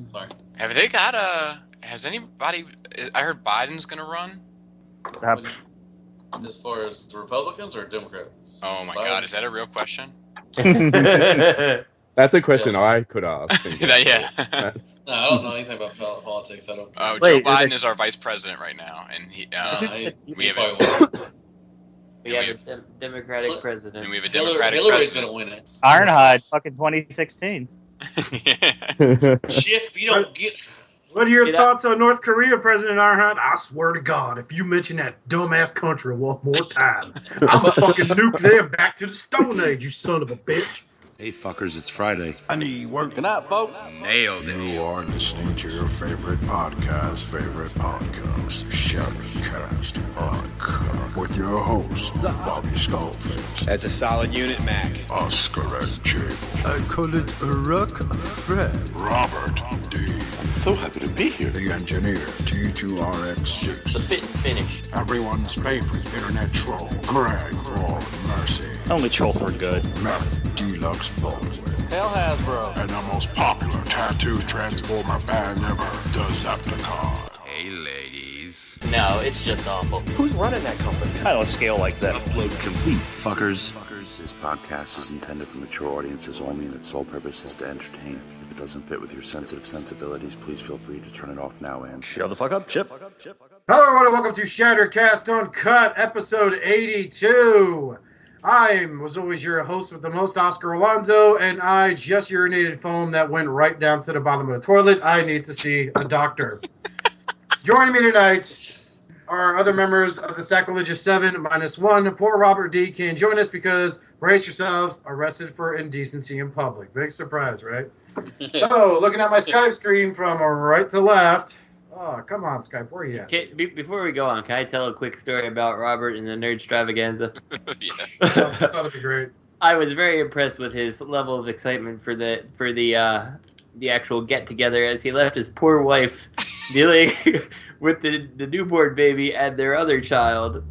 Sorry. Have they got has anybody... I heard Biden's gonna run. As far as the Republicans or Democrats? Oh my God, is that a real question? That's a question I could ask. Yeah. No, I don't know anything about politics. I don't. Oh, Joe Biden is our vice president right now, and we have a Democratic president. And we have a Democratic Hillary's president. Gonna win it. Ironhide, fucking 2016. Shit, you don't get. What are your thoughts on North Korea, President Ironhide? I swear to God, if you mention that dumbass country one more time, I'm gonna fucking nuke them back to the Stone Age, you son of a bitch. Hey fuckers, it's Friday. I need work. Good night, folks. Nailed it. You are listening to your favorite podcast, Shattercast Uncut, with your host, Bobby Skullface. That's a solid unit, Mac. Oscar and Jake. I call it a rock Fred. Robert D. So happy to be here. The engineer, T2RX6. The fit and finish. Everyone's favorite internet troll, Greg for Mercy. Only troll for good. Meth Deluxe Baldwin. Hell Hasbro. And the most popular tattoo transformer band ever, Decepticon. Hey, ladies. No, it's just awful. Who's running that company? I don't scale like that. Upload complete, fuckers. This podcast is intended for mature audiences only, and its sole purpose is to entertain. If it doesn't fit with your sensitive sensibilities, please feel free to turn it off now and shut the fuck up, Chip. Hello, everyone, and welcome to Shattercast Uncut, episode 82. I was always your host with the most, Oscar Alonso, and I just urinated foam that went right down to the bottom of the toilet. I need to see a doctor. Joining me tonight are other members of the Sacrilegious 7 -1. Poor Robert D can't join us because, brace yourselves, arrested for indecency in public. Big surprise, right? So, looking at my Skype screen from right to left. Oh, come on, Skype. Where are you at? Before we go on, can I tell a quick story about Robert and the Nerd Extravaganza? Yeah. This ought to be great. I was very impressed with his level of excitement for the actual get together as he left his poor wife dealing with the newborn baby and their other child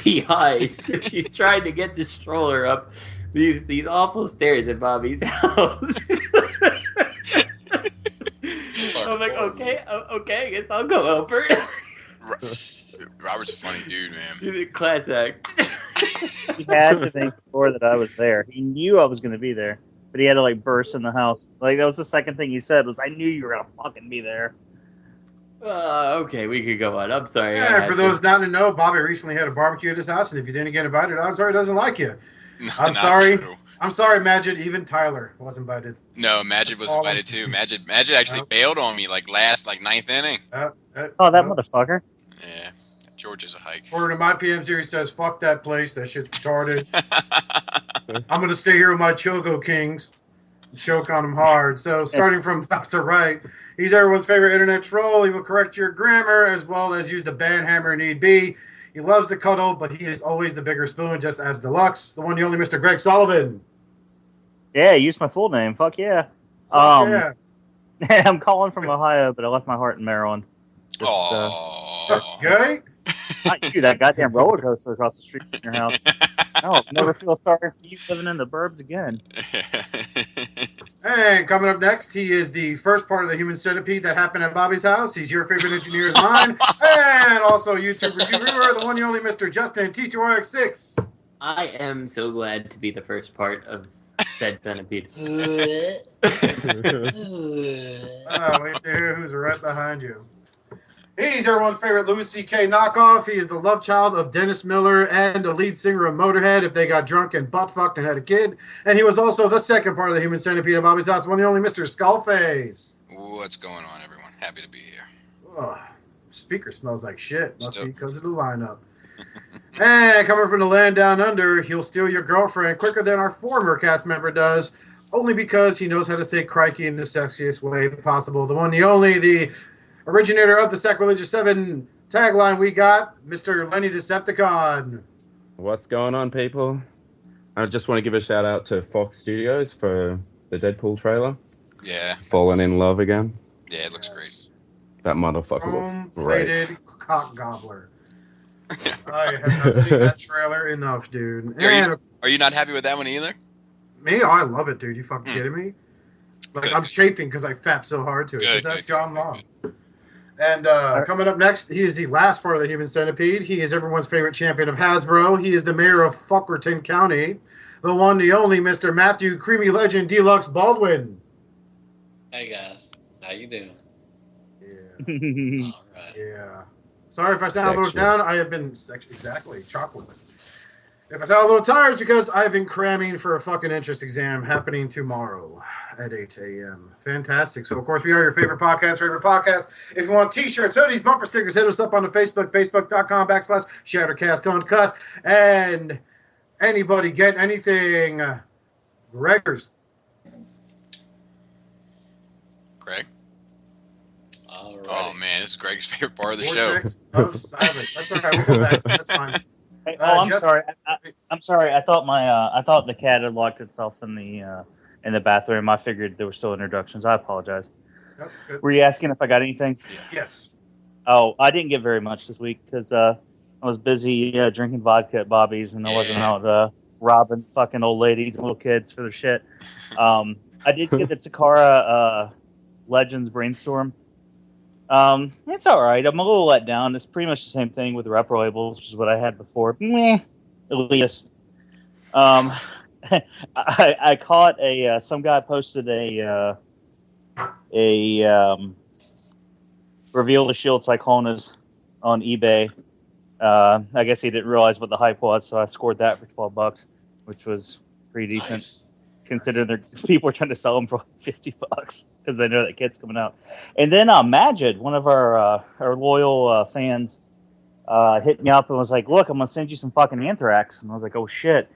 behind. She's trying to get the stroller up these awful stairs at Bobby's house. I'm like, okay, I guess I'll go help her. Robert's a funny dude, man. Class act. He had to think before that I was there. He knew I was going to be there, but he had to burst in the house. That was the second thing he said was, "I knew you were going to fucking be there." Okay, we could go on. I'm sorry. Yeah, for those not to know, Bobby recently had a barbecue at his house, and if you didn't get invited, I'm sorry he doesn't like you. I'm sorry. True. I'm sorry, Majid. Even Tyler was invited. No, Majid was invited too. Majid actually bailed on me last ninth inning. That motherfucker. Yeah, George is a hike. According to my PM series says, "Fuck that place. That shit's retarded." I'm gonna stay here with my Choco Kings. Choke on them hard. So starting from left to right, he's everyone's favorite internet troll. He will correct your grammar as well as use the ban hammer need be. He loves to cuddle, but he is always the bigger spoon, just as deluxe. The one, the only Mr. Greg Sullivan. Yeah, use my full name. Fuck yeah. Yeah. I'm calling from Ohio, but I left my heart in Maryland. Okay. Not you, that goddamn roller coaster across the street from your house. No, never feel sorry for you living in the burbs again. And coming up next, he is the first part of the human centipede that happened at Bobby's house. He's your favorite engineer of mine. And also YouTube reviewer, the one, the only Mr. Justin T2RX6. I am so glad to be the first part of said centipede. Wait to hear who's right behind you. He's everyone's favorite Louis C.K. knockoff. He is the love child of Dennis Miller and the lead singer of Motorhead if they got drunk and butt-fucked and had a kid. And he was also the second part of the human centipede of Bobby's house, one the only Mr. Skullface. What's going on, everyone? Happy to be here. Oh, speaker smells like shit. Must be because of the lineup. And coming from the land down under, he'll steal your girlfriend quicker than our former cast member does, only because he knows how to say crikey in the sexiest way possible. The one, the only, the originator of the Sacrilegious 7 tagline we got, Mr. Lenny Decepticon. What's going on, people? I just want to give a shout out to Fox Studios for the Deadpool trailer. Yeah. Fallen in love again. Yeah, it looks great. That motherfucker looks great. Chrome-plated cock gobbler. I have not seen that trailer enough, dude. Are you not happy with that one either? Me? Oh, I love it, dude. You fucking kidding me? Like, Good. I'm chafing because I fapped so hard to it. Good, Because that's good, John good, Long. And coming up next, he is the last part of the Human Centipede. He is everyone's favorite champion of Hasbro. He is the mayor of Fuckerton County. The one, the only, Mr. Matthew Creamy Legend Deluxe Baldwin. Hey guys, how you doing? Yeah. All right. Yeah. Sorry if I sound a little Sexual. down. I have been exactly chocolate. If I sound a little tired, it's because I've been cramming for a fucking entrance exam happening tomorrow at 8 a.m. Fantastic. So, of course, we are your favorite podcast. If you want t-shirts, hoodies, bumper stickers, hit us up on the Facebook, facebook.com/Shattercast Uncut. And anybody get anything? Gregors. Greg? All right. Oh, man, this is Greg's favorite part of the show. Vortex of silence. That's all right. We'll go back. That's fine. Hey, I'm Just- sorry. I'm sorry. I thought the cat had locked itself in the bathroom. I figured there were still introductions. I apologize. Yep, good. Were you asking if I got anything? Yes. Oh, I didn't get very much this week because I was busy drinking vodka at Bobby's and I wasn't out robbing fucking old ladies and little kids for their shit. I did get the Takara Legends Brainstorm. It's all right. I'm a little let down. It's pretty much the same thing with the Repro-Labels, which is what I had before. Meh, at least. I caught some guy posted a reveal the shield cyclones on eBay. I guess he didn't realize what the hype was, so I scored that for $12, which was pretty decent. Nice. Considering people are trying to sell them for $50 because they know that kid's coming out. And then Majid, one of our loyal fans, hit me up and was like, "Look, I'm gonna send you some fucking anthrax." And I was like, "Oh shit!"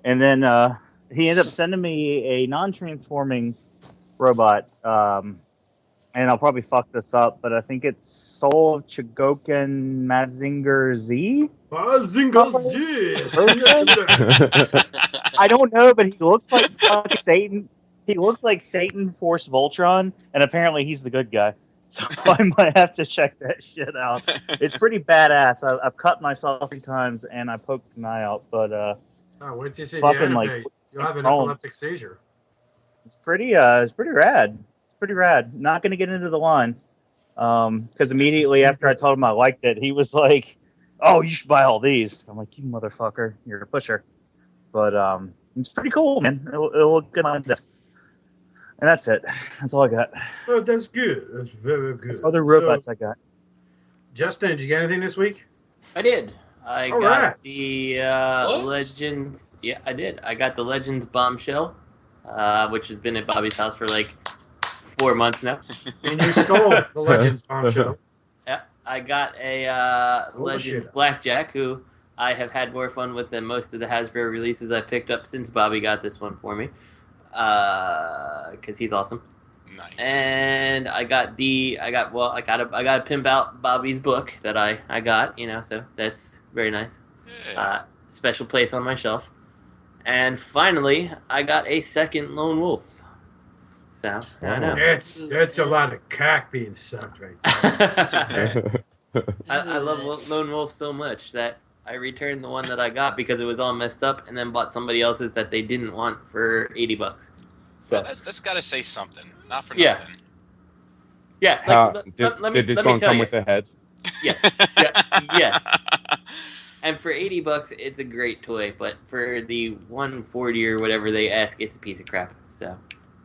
And then he ended up sending me a non-transforming robot. And I'll probably fuck this up, but I think it's Soul of Chogokin Mazinger Z. I don't know, but he looks like fucking Satan. He looks like Satan Force Voltron, and apparently he's the good guy. So I might have to check that shit out. It's pretty badass. I've cut myself 3 times, and I poked an eye out, but wait till you see the fucking, anime. like, You'll have an chrome. epileptic seizure. it's pretty rad. It's pretty rad. Not going to get into the line, because immediately after I told him I liked it, he was like, "Oh, you should buy all these." I'm like, "You motherfucker, you're a pusher." But it's pretty cool, man. It'll look good on desk. And that's it. That's all I got. Oh, that's good. That's very good. There's other robots I got. Justin, did you get anything this week? I did. I All got right. the What? Legends. Yeah, I did. I got the Legends Bombshell, which has been at Bobby's house for like 4 months now. And you stole the Legends Bombshell. Yeah, I got a Stole the Legends shit. Blackjack, who I have had more fun with than most of the Hasbro releases I picked up since Bobby got this one for me, because he's awesome. Nice. And I got to pimp out Bobby's book that I got, so that's very nice. Yeah. Special place on my shelf. And finally, I got a second Lone Wolf. So, I know. That's a lot of cock being sucked right there. I love Lone Wolf so much that I returned the one that I got because it was all messed up, and then bought somebody else's that they didn't want for $80. So That's got to say something. Not for Yeah. nothing. yeah, How, let me did this let me one tell come you. with a head? Yeah. And for $80, it's a great toy, but for the $140 or whatever they ask, it's a piece of crap. So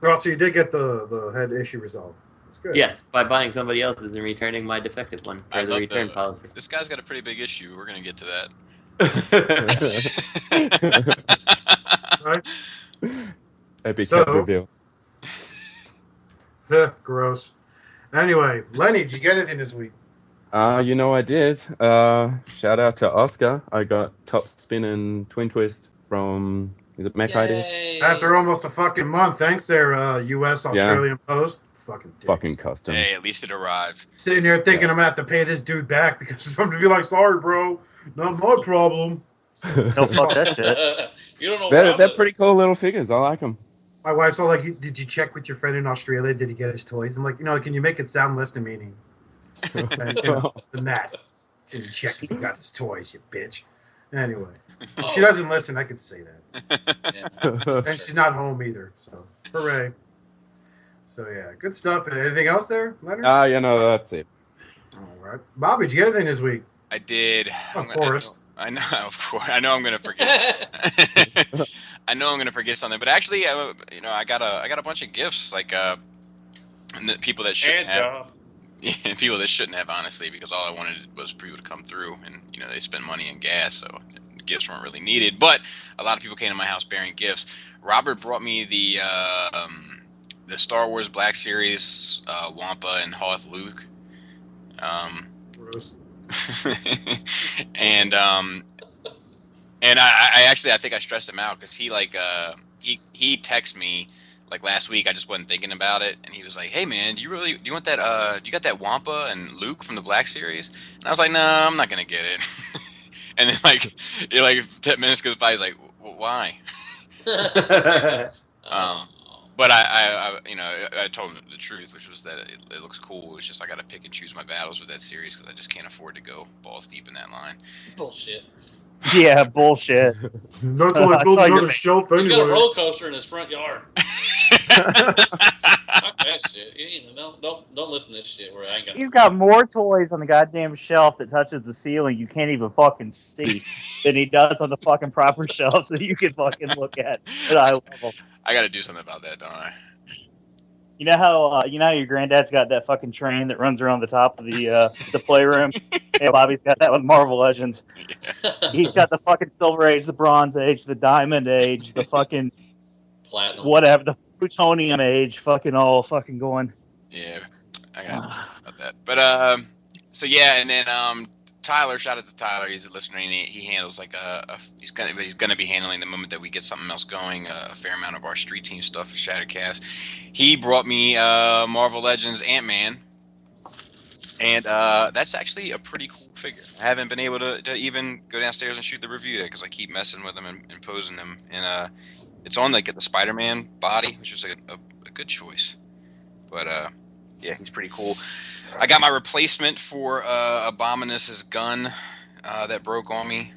Oh, so you did get the head issue resolved. That's good. yes, by buying somebody else's and returning my defective one I for the love return the- policy. This guy's got a pretty big issue. We're going to get to that. Right? Epic So- head reveal. Gross. Anyway, Lenny, did you get anything this week? I did. Shout out to Oscar. I got Top Spin and Twin Twist from, is it Mechaform? Yay. After almost a fucking month, thanks there, U.S. Australian Post. Fucking dicks. Fucking customs. Hey, at least it arrived. Sitting there thinking I'm gonna have to pay this dude back because I'm gonna be like, sorry, bro, not my problem. No, fuck that shit. You don't know. They're pretty cool little figures. I like them. My wife's all like, did you check with your friend in Australia? Did he get his toys? I'm like, can you make it sound less demeaning than that? Didn't check if he got his toys, you bitch. Anyway, if she doesn't listen, I could say that. Yeah. And she's not home either, so hooray. So yeah, good stuff. Anything else there, Leonard? That's it. All right. Bobby, did you get anything this week? I did. Of course. I know, of course. I know I'm gonna forget. I know I'm gonna forget something, but actually, I got a bunch of gifts, like people that shouldn't have. Yeah, people that shouldn't have, honestly, because all I wanted was for people to come through, and they spend money in gas, so gifts weren't really needed. But a lot of people came to my house bearing gifts. Robert brought me the Star Wars Black Series Wampa and Hoth Luke. Gross. and I think I stressed him out because he texted me like last week. I just wasn't thinking about it, and he was like, "Hey man, do you want that? You got that Wampa and Luke from the Black Series?" And I was like, "No, I'm not gonna get it." And then like 10 minutes goes by, he's like, "Why?" But I told him the truth, which was that it looks cool. It's just I got to pick and choose my battles with that series because I just can't afford to go balls deep in that line. Bullshit. Yeah, bullshit. That's what I told you on the shelf He's got a anyway. roller coaster in his front yard. Fuck that shit. Don't listen to this shit where I ain't got. He's got more toys on the goddamn shelf that touches the ceiling you can't even fucking see than he does on the fucking proper shelf that you can fucking look at at eye level. I got to do something about that, don't I? You know how your granddad's got that fucking train that runs around the top of the playroom? Yeah, Bobby's got that with Marvel Legends. Yeah. He's got the fucking Silver Age, the Bronze Age, the Diamond Age, the fucking Platinum. whatever, the Plutonium Age, fucking all fucking going. Yeah, I got to do something about that. But so yeah, and then Tyler, shout out to Tyler. He's a listener. And he handles like he's gonna be handling the moment that we get something else going. A fair amount of our street team stuff for Shattercast. He brought me Marvel Legends Ant-Man, and that's actually a pretty cool figure. I haven't been able to even go downstairs and shoot the review yet because I keep messing with them and posing them. And it's on like the Spider-Man body, which is a good choice. But yeah, he's pretty cool. I got my replacement for Abominus's gun that broke on me.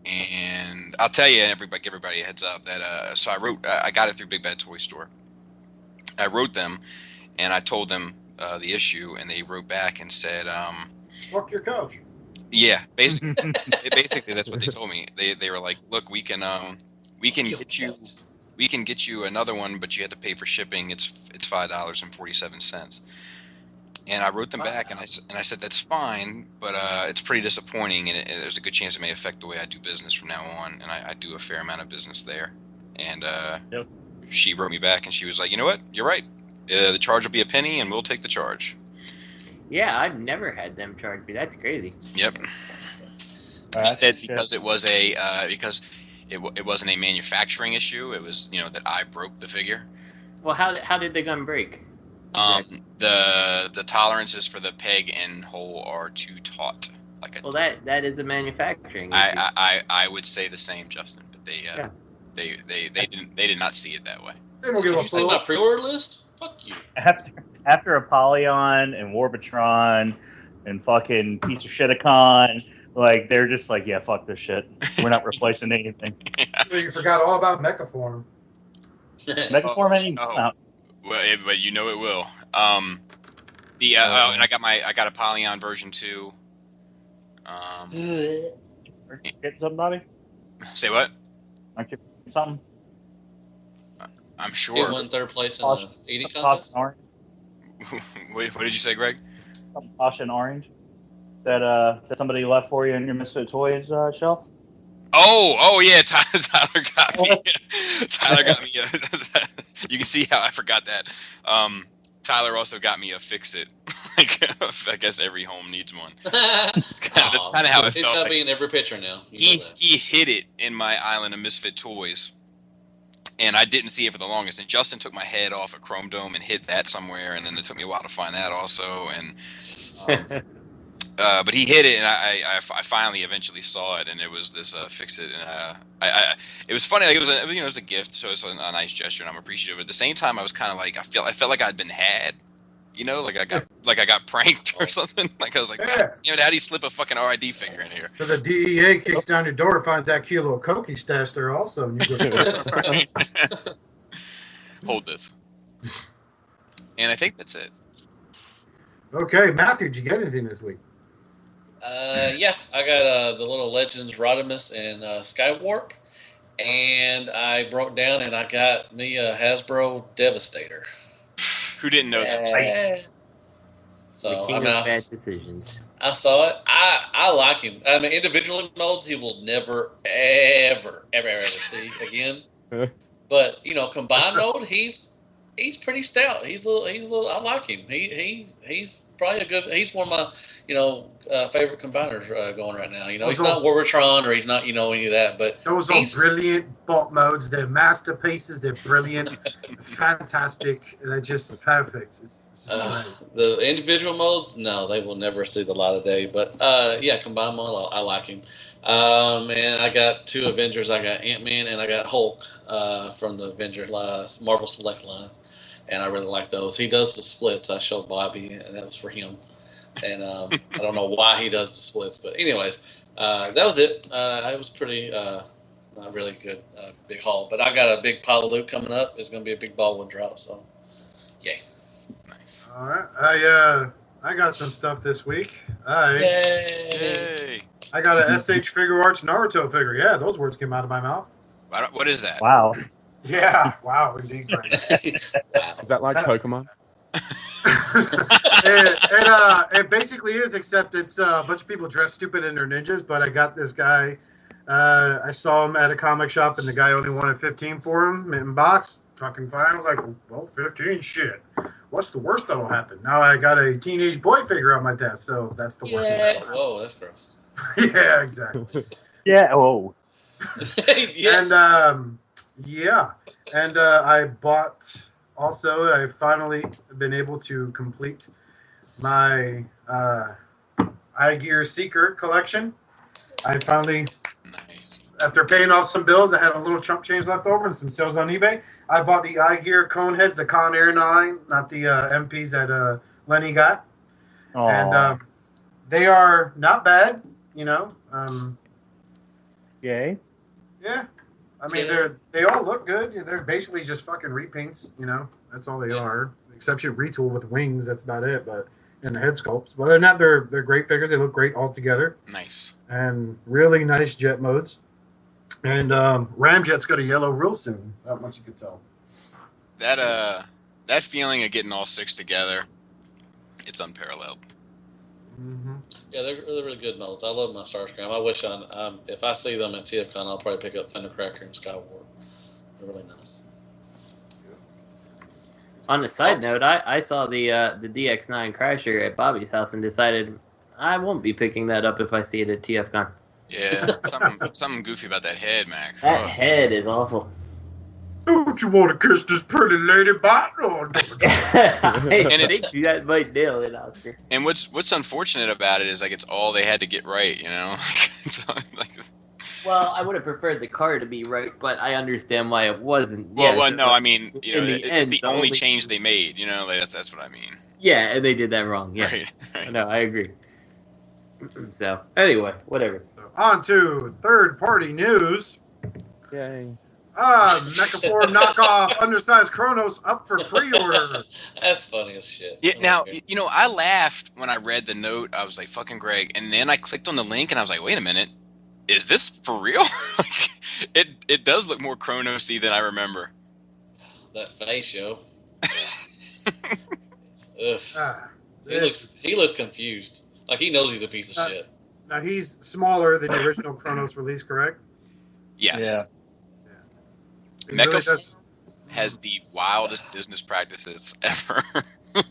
And I'll tell you, give everybody a heads up that so I got it through Big Bad Toy Store. I wrote them, and I told them the issue, and they wrote back and said, Fuck your couch. yeah, basically that's what they told me. They were like, look, we can get you another one, but you have to pay for shipping. It's $5.47. And I wrote them back, and I said that's fine, but it's pretty disappointing, and there's a good chance it may affect the way I do business from now on. And I do a fair amount of business there. And Yep. She wrote me back, and she was like, you know what? You're right. The charge will be a penny, and we'll take the charge. Yeah, I've never had them charge me. That's crazy. Yep. He said because it was because it wasn't a manufacturing issue. It was that I broke the figure. Well, how did the gun break? The tolerances for the peg and hole are too taut. Well, that is a manufacturing issue. I would say the same, Justin, but they did not see it that way. They don't give Did a you see my pre-order list? Fuck you. After Apollyon and Warbitron and fucking piece of shiticon, like they're just like, yeah, fuck this shit. We're not replacing anything. You forgot all about Mechaform. Megaform Well, but it will. And I got a Apollyon version 2. Get somebody? Say what? Aren't you something? I'm He sure. won third place in the eating contest. Orange. What did you say, Greg? Some Posh and Orange that somebody left for you in your Misfit Toys shelf. Oh yeah, Tyler got me. Tyler got me. You can see how I forgot that. Tyler also got me a Fix-It. I guess every home needs one. That's kind of how it He's felt. got to be in every picture now. He hid it in my island of Misfit Toys, and I didn't see it for the longest. And Justin took my head off a Chrome Dome and hid that somewhere, and then it took me a while to find that also. And but he hid it, and I finally eventually saw it, and it was this Fix-It, and it was funny. Like it was a gift, so it's a nice gesture, and I'm appreciative. But at the same time, I was kind of like I felt like I'd been had, You know, like I got pranked or something. Like I was like, God, you know, how do you slip a fucking RID figure in here? So the DEA kicks down your door, finds that kilo of Cokie stashed there also, and you go, Right. Hold this. And I think that's it. okay, Matthew, did you get anything this week? Yeah, I got the little Legends Rodimus and Skywarp, and I broke down and I got me a Hasbro Devastator. Who didn't know that was like, So the king of bad decisions. I saw it. I like him. I mean, individual modes he will never, ever see again. But you know, combined mode, he's pretty stout. He's a little. I like him. He's probably a good. He's one of my favorite combiners going right now. You know, he's not Wartron or he's not any of that. But those are brilliant bot modes. They're masterpieces. They're brilliant, fantastic. They're just perfect. It's just the individual modes, no, they will never see the light of day. But yeah, combined mode, I like him. And I got 2 Avengers. I got Ant-Man and I got Hulk from the Avengers Marvel Select line, and I really like those. He does the splits. I showed Bobby, and that was for him. And I don't know why he does the splits, but anyways, that was it. It was pretty really good big haul. But I got a big pile of loot coming up. It's going to be a big ball with drop. So, yay! nice. all right. I got some stuff this week. Yay! I got a SH Figure Arts Naruto figure. Yeah, those words came out of my mouth. What is that? Wow. Yeah, wow, indeed. Frank. Is that like Pokemon? It basically is, except it's a bunch of people dressed stupid and they're ninjas. But I got this guy. I saw him at a comic shop, and the guy only wanted 15 for him in box. Fucking fine. I was like, well, 15, shit. What's the worst that'll happen? Now I got a teenage boy figure on my desk, so that's the worst. Whoa, that's gross. Yeah, exactly. Yeah. Oh. Yeah. And I bought. Also, I've finally been able to complete my iGear Seeker collection. I finally, after paying off some bills, I had a little chump change left over and some sales on eBay. I bought the iGear cone heads, the Con Air 9, not the MPs that Lenny got. Aww. And they are not bad, Yay. Yeah. I mean, they all look good. They're basically just fucking repaints, That's all they are. Exception retool with wings. That's about it. But and the head sculpts. But other than that, they're great figures. They look great all together. Nice. And really nice jet modes. And Ramjet's got a yellow real soon. That much you could tell. That feeling of getting all 6 together, it's unparalleled. Mm-hmm. Yeah, they're really good molds. I love my starscream. I wish if I see them at TFCon, I'll probably pick up Thundercracker and Skywarp. They're really nice. On a side note, I saw the DX9 Crasher at Bobby's house and decided I won't be picking that up if I see it at TFCon. Yeah, something goofy about that head, Mac. That head is awful. Don't you want to kiss this pretty lady bot? I think that might nail it, Oscar. And what's unfortunate about it is like it's all they had to get right, Well, I would have preferred the car to be right, but I understand why it wasn't. Well, no, I mean, it's end, the only change they made. That's what I mean. Yeah, and they did that wrong. Yeah, Right. No, I agree. So anyway, whatever. On to third-party news. Yay. Mechaform knockoff undersized Kronos up for pre-order. That's funny as shit. Yeah. Now, I laughed when I read the note. I was like, "Fucking Greg!" And then I clicked on the link, and I was like, "Wait a minute, is this for real?" It does look more Kronos-y than I remember. That face, yo. He looks confused. Like he knows he's a piece of shit. Now he's smaller than the original Kronos release, correct? Yes. Yeah. Mechaform has the wildest business practices ever. Look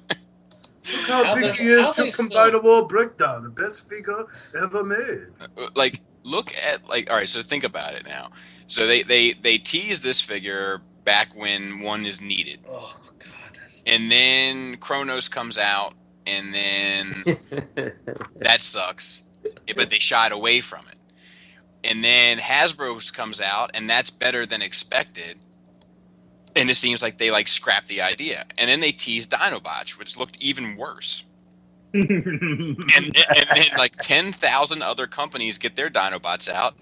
how big he is to combinable breakdown. The best figure ever made. Look at all right, so think about it now. So they tease this figure back when one is needed. Oh god. And then Kronos comes out and then that sucks. But they shied away from it. And then Hasbro comes out, and that's better than expected. And it seems like they like scrapped the idea, and then they teased Dinobots, which looked even worse. and then like 10,000 other companies get their Dinobots out,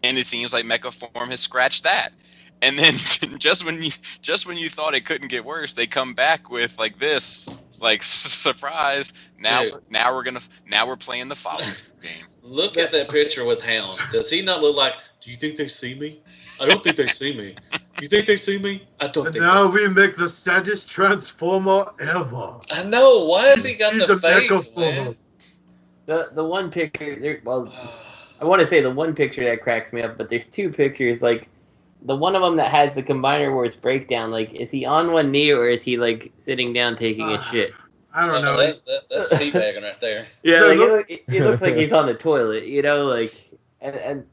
and it seems like Mechaform has scratched that. And then just when you thought it couldn't get worse, they come back with like this, like surprise. Now we're playing the follow game. Look at that picture with Hound. Does he not look like? Do you think they see me? I don't think they see me. You think they see me? I don't think. Now we make the saddest transformer ever. I know. Why has he got the face, Mechaform. man? The one picture there. Well, I want to say the one picture that cracks me up, but there's two pictures. Like the one of them that has the Combiner Wars breakdown. Like, is he on one knee or is he like sitting down taking a shit? I don't know. That's teabagging right there. Yeah, like it looks like he's on the toilet. You know, like and.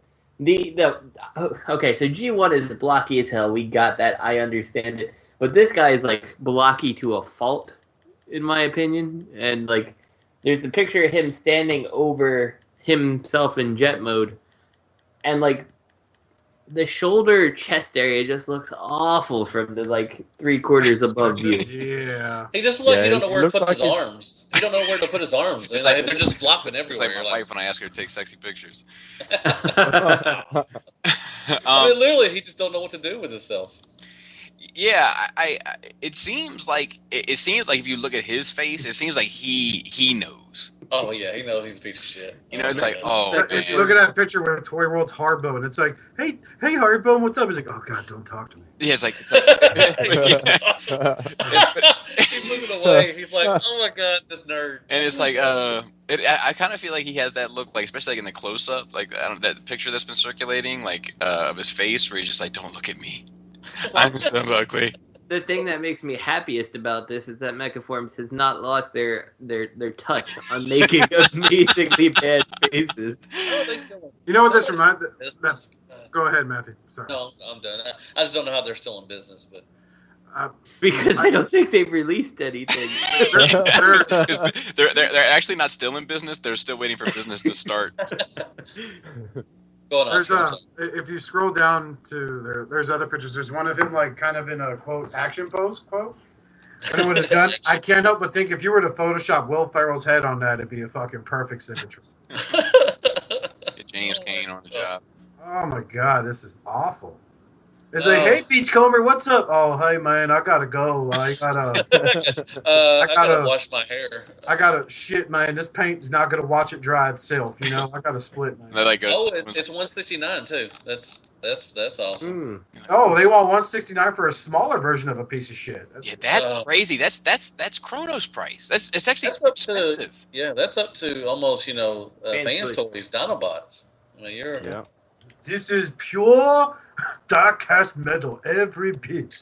Okay, so G1 is blocky as hell. We got that. I understand it. But this guy is like blocky to a fault, in my opinion. And like, there's a picture of him standing over himself in jet mode, and like, the shoulder chest area just looks awful from the like 3/4 above you. Yeah. He just look. You don't know where to put his like arms. You don't know where to put his arms. It's They're just flopping everywhere. It's like my wife when I ask her to take sexy pictures. I mean, literally, he just don't know what to do with himself. Yeah, it seems like if you look at his face, it seems like he knows. Oh yeah, he knows he's a piece of shit. You know, it's like, oh man. Look at that picture with Toy World's Harbo, and it's like, hey Harbo, what's up? He's like, oh god, don't talk to me. Yeah, it's like He's moving away. He's like, oh my god, this nerd. And it's like, I kind of feel like he has that look, like especially like in the close up, like that picture that's been circulating, like of his face, where he's just like, don't look at me, I'm so ugly. The thing that makes me happiest about this is that Mechaforms has not lost their touch on making amazingly bad faces. You know what this reminds? Go ahead, Matthew. Sorry. No, I'm done. I just don't know how they're still in business, but because I don't think they've released anything. they're actually not still in business. They're still waiting for business to start. If you scroll down to there's other pictures. There's one of him like kind of in a quote action pose quote. And with his gun, I can't help but think if you were to Photoshop Will Ferrell's head on that, it'd be a fucking perfect signature. Get James Cain on the job. Oh my god, this is awful. It's like, hey, Beachcomber, what's up? Oh, hey, man, I gotta go. I gotta wash my hair. I gotta shit, man. This paint's not gonna watch it dry itself. You know, I gotta split, man. It's 169 too. That's awesome. Oh, they want 169 for a smaller version of a piece of shit. That's crazy. That's Kronos price. It's actually expensive. That's up to almost Fans Toys Dinobots. I mean, This is pure dark cast metal, every bit.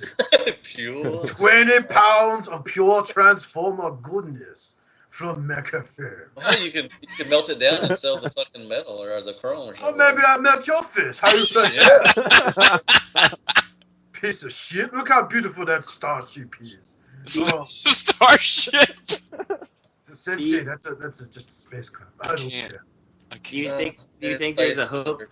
Pure. 20 pounds of pure Transformer goodness from Mechaform. Well, you can melt it down and sell the fucking metal or the chrome or something. Oh, maybe I melt your fist. How you say that? Piece of shit. Look how beautiful that starship is. Oh. Starship. It's a sensei. That's just a spacecraft. I don't care. Do you think there's a hope?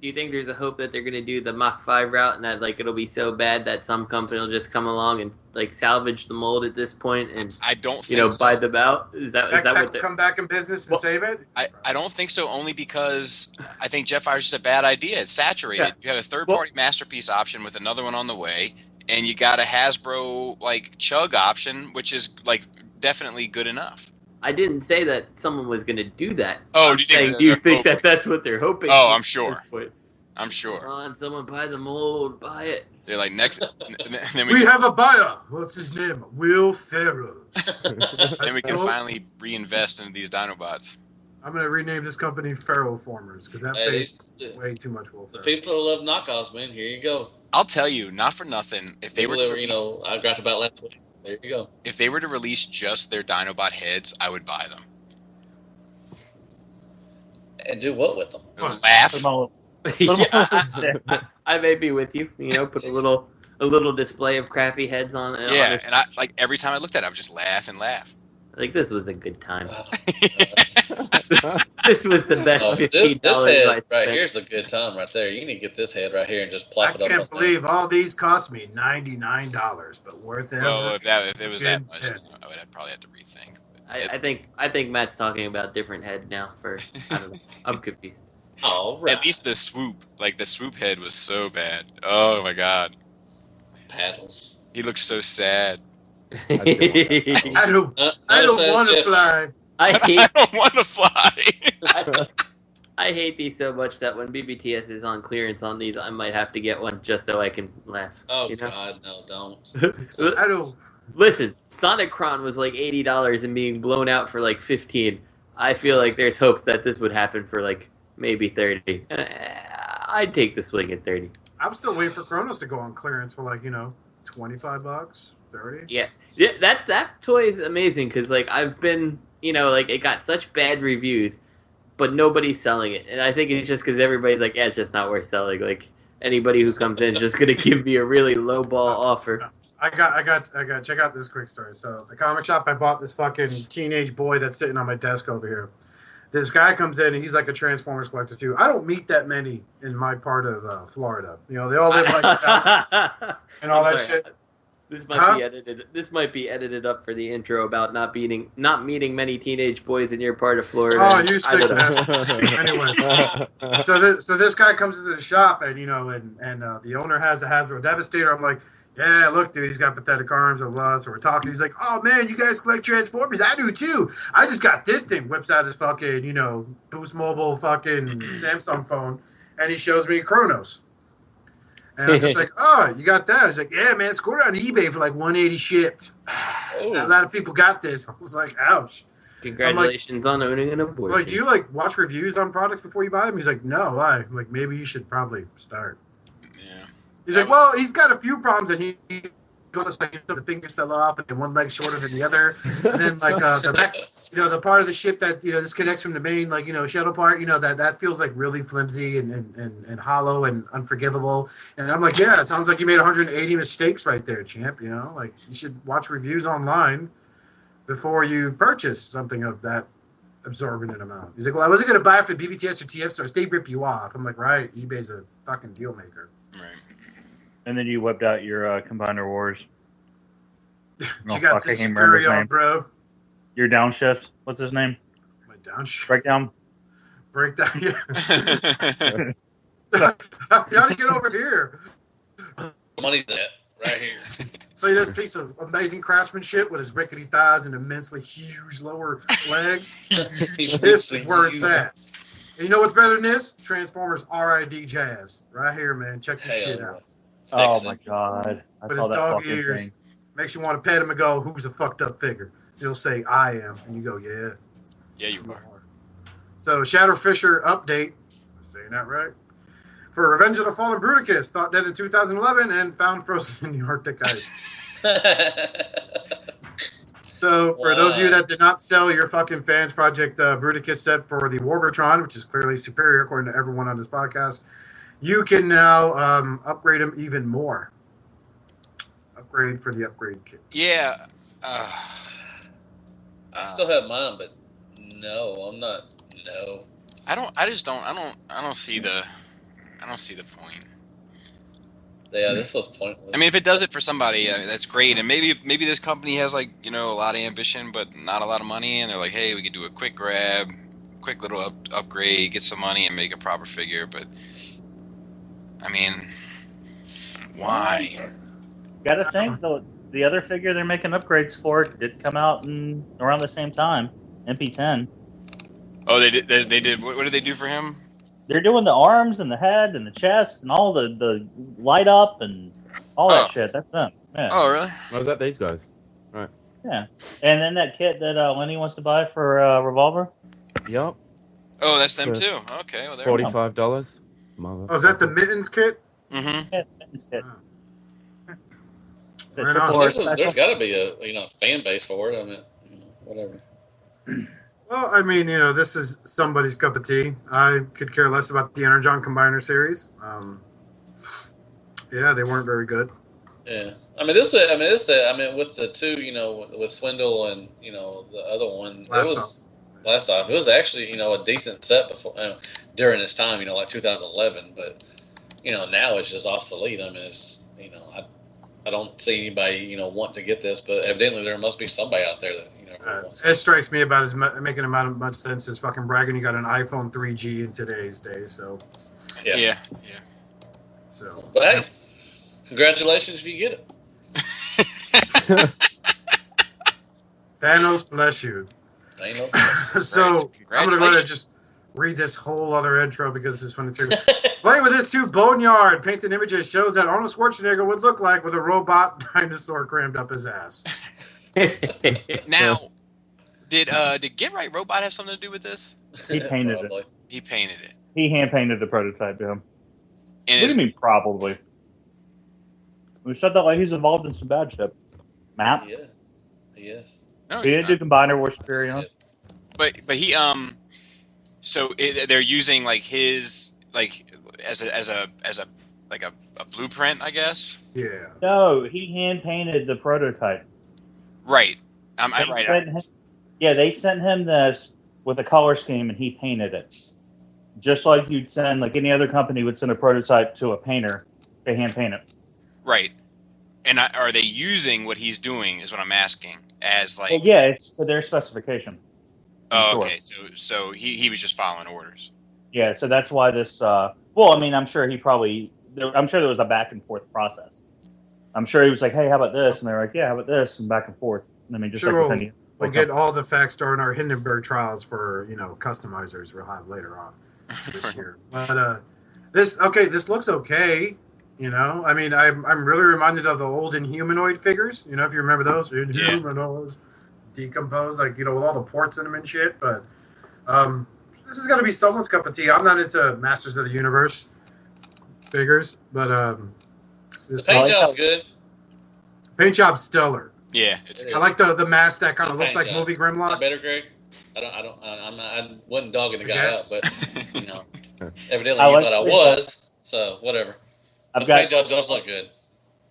Do you think there's a hope that they're going to do the Mach 5 route and that like it'll be so bad that some company will just come along and like salvage the mold at this point and I don't think buy them out? Is that what they come back in business and save it? I don't think so, only because I think Jetfire's just a bad idea. It's saturated. Yeah. You have a third-party masterpiece option with another one on the way, and you got a Hasbro like chug option, which is like definitely good enough. I didn't say that someone was going to do that. Oh, do you think that that's what they're hoping? Oh, I'm sure. I'm sure. Come on, someone buy the mold, buy it. They're like next. Then we have a buyer. What's his name? Will Ferrell. Then we can finally reinvest into these Dinobots. I'm going to rename this company Ferrell Formers because that face is way too much Will Ferrell. The people who love knockoffs, man. Here you go. I'll tell you, not for nothing. If they were, I got about last week. There you go. If they were to release just their Dinobot heads, I would buy them. And do what with them? Laugh. I may be with you. Put a little display of crappy heads on. Yeah, and I like every time I looked at it, I would just laugh and laugh. Like this was a good time. This was the best $15 this I head spent. right here is a good time right there. You need to get this head right here and just plop I it up. can't believe all these cost me $99, but worth it. Well, if it was that much, head. then I would have probably have to rethink. I think Matt's talking about different head now. I don't know. I'm confused. All right. At least the swoop, like the swoop head, was so bad. Oh my god, Paddles. he looks so sad. I don't want to fly. I I don't want to fly. I hate these so much that when BBTS is on clearance on these, I might have to get one just so I can laugh. Oh you know? God, no, don't. I don't. Listen, Sonicron was like $80 and being blown out for like $15. I feel like there's hopes that this would happen for like maybe $30. I'd take the swing at $30. I'm still waiting for Kronos to go on clearance for like, $25, $30. Yeah, that toy is amazing because like I've been, like it got such bad reviews, but nobody's selling it, and I think it's just because everybody's like, yeah, it's just not worth selling. Like anybody who comes in is just gonna give me a really low ball offer. I got. Check out this quick story. So the comic shop, I bought this fucking teenage boy that's sitting on my desk over here. This guy comes in and he's like a Transformers collector too. I don't meet that many in my part of Florida. They all live like south and all that shit. This might be edited. This might be edited up for the intro about not meeting many teenage boys in your part of Florida. Oh, you sick bastard. Anyway, so this guy comes into the shop and the owner has a Hasbro Devastator. I'm like, yeah, look, dude, he's got pathetic arms and blah. So we're talking. He's like, oh man, you guys collect Transformers? I do too. I just got this thing. Whips out his fucking Boost Mobile fucking Samsung phone, and he shows me Kronos. And I'm just like, oh, you got that? He's like, yeah, man, scored it on eBay for like $180 shipped. Oh. A lot of people got this. I was like, ouch. Congratulations on owning an abortion. Like, do you watch reviews on products before you buy them? He's like, no, why? I'm like, maybe you should probably start. Yeah. He's like, well, he's got a few problems, and he goes like the fingers fell off, and one leg shorter than the other, and then the back, the part of the ship that disconnects from the main shuttle part, that feels like really flimsy and hollow and unforgivable. And I'm like, yeah, it sounds like you made 180 mistakes right there, champ. You should watch reviews online before you purchase something of that absorbent amount. He's like, well, I wasn't gonna buy it for BBTS or TF stores. They rip you off. I'm like, right, eBay's a fucking deal maker. Right. And then you whipped out your Combiner Wars. You got this scurry on, bro. Your downshift. What's his name? My downshift. Breakdown, yeah. How do you get over here? Money's at right here. So this piece of amazing craftsmanship with his rickety thighs and immensely huge lower legs. This is where it's at. And you know what's better than this? Transformers RID Jazz. Right here, man. Check this shit out. Oh my god. I With saw his that dog fucking ears. thing. Makes you want to pet him and go, who's a fucked up figure? He'll say, I am. And you go, yeah. Yeah, you are. So, Shadow Fisher update. Am I saying that right? For Revenge of the Fallen Bruticus, thought dead in 2011 and found frozen in the Arctic ice. So, for those of you that did not sell your fucking fans project Bruticus set for the Warbotron, which is clearly superior according to everyone on this podcast, you can now upgrade them even more. Upgrade for the upgrade kit. Yeah. I still have mine, but no, I'm not. No. I don't see the point. Yeah, this was pointless. I mean, if it does it for somebody, that's great. And maybe this company has a lot of ambition, but not a lot of money, and they're like, hey, we could do a quick grab, quick little upgrade, get some money, and make a proper figure. But I mean, why? Gotta think the other figure they're making upgrades for did come out around the same time. MP10. Oh, they did. They did. What did they do for him? They're doing the arms and the head and the chest and all the light up and all that shit. That's them. Yeah. Oh, really? Was that these guys? Right. Yeah. And then that kit that Lenny wants to buy for Revolver. Yup. Oh, that's them too. Okay. Well, $45. Oh, is that the Mittens kit? Mm-hmm. Yeah, Mittens kit. Right on. There's got to be a fan base for it. I mean, whatever. Well, I mean, this is somebody's cup of tea. I could care less about the Energon Combiner series. Yeah, they weren't very good. Yeah, with the two, with Swindle and the other one, last off. It was actually, a decent set before during its time, like 2011. But now it's just obsolete. I mean, it's just, I don't see anybody, want to get this, but evidently there must be somebody out there that, really wants it strikes me about as making about as much sense as fucking bragging you got an iPhone 3G in today's day. So Yeah. So, but hey, congratulations if you get it. Thanos bless you. So I'm gonna go ahead and just read this whole other intro because this is funny too. Playing with this too, Boneyard painted images shows that Arnold Schwarzenegger would look like with a robot dinosaur crammed up his ass. Now, did Get Right Robot have something to do with this? He painted it. He painted it. He hand painted the prototype to him. And What do you mean probably? We said that like he's involved in some bad shit. Matt? Yes. No, He didn't do Combiner War Superior. But he so they're using like his like as a blueprint, I guess. Yeah. No, he hand painted the prototype. Right. They sent him this with a color scheme, and he painted it. Just like you'd send, like any other company would send a prototype to a painter, they hand paint it. Right. And are they using what he's doing? Is what I'm asking. As like. Well, yeah, it's to their specification. Oh, okay. So he was just following orders. Yeah, so that's why this. I'm sure I'm sure there was a back and forth process. I'm sure he was like, "Hey, how about this?" And they're like, "Yeah, how about this?" And back and forth. I mean, just sure, like we'll get all the facts during our Hindenburg trials for customizers we'll have later on this year. But this looks okay. I mean, I'm really reminded of the old Inhumanoid figures. If you remember those Inhumanoids, decomposed, like with all the ports in them and shit. But this is gonna be someone's cup of tea. I'm not into Masters of the Universe figures, but the paint job's good. Paint job's stellar. Yeah, it's good. I like the mask that kind of looks like movie Grimlock. Better, Greg. I wasn't dogging the guy out, but evidently you thought I was. So whatever. The paint job does look good.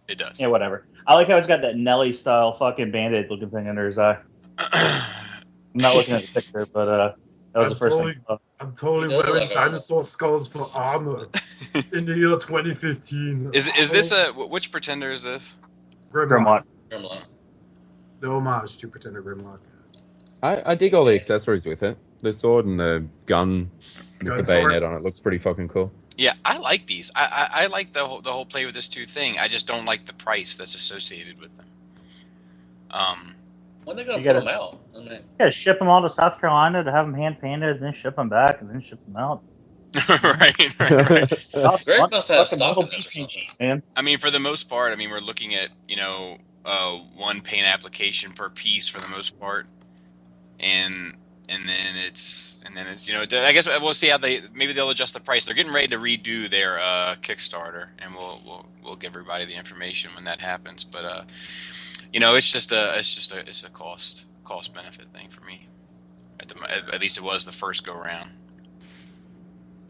It does. Yeah, whatever. I like how he's got that Nelly style fucking Band-Aid looking thing under his eye. I'm not looking at the picture, but that was the first thing. I'm totally wearing dinosaur skulls for armor in the year 2015. Is this which Pretender is this? Grimlock. The homage to Pretender Grimlock. I dig all the accessories with it. The sword and the gun with the bayonet on it looks pretty fucking cool. Yeah, I like these. I like the whole play with this two thing. I just don't like the price that's associated with them. When are they gonna put them out? Ship them all to South Carolina to have them hand painted, and then ship them back, and then ship them out. right. Greg must have stock in this or something. Man. I mean, for the most part, we're looking at one paint application per piece for the most part, and then it's I guess we'll see how maybe they'll adjust the price. They're getting ready to redo their Kickstarter, and we'll give everybody the information when that happens. But it's a cost benefit thing for me. At least it was the first go round.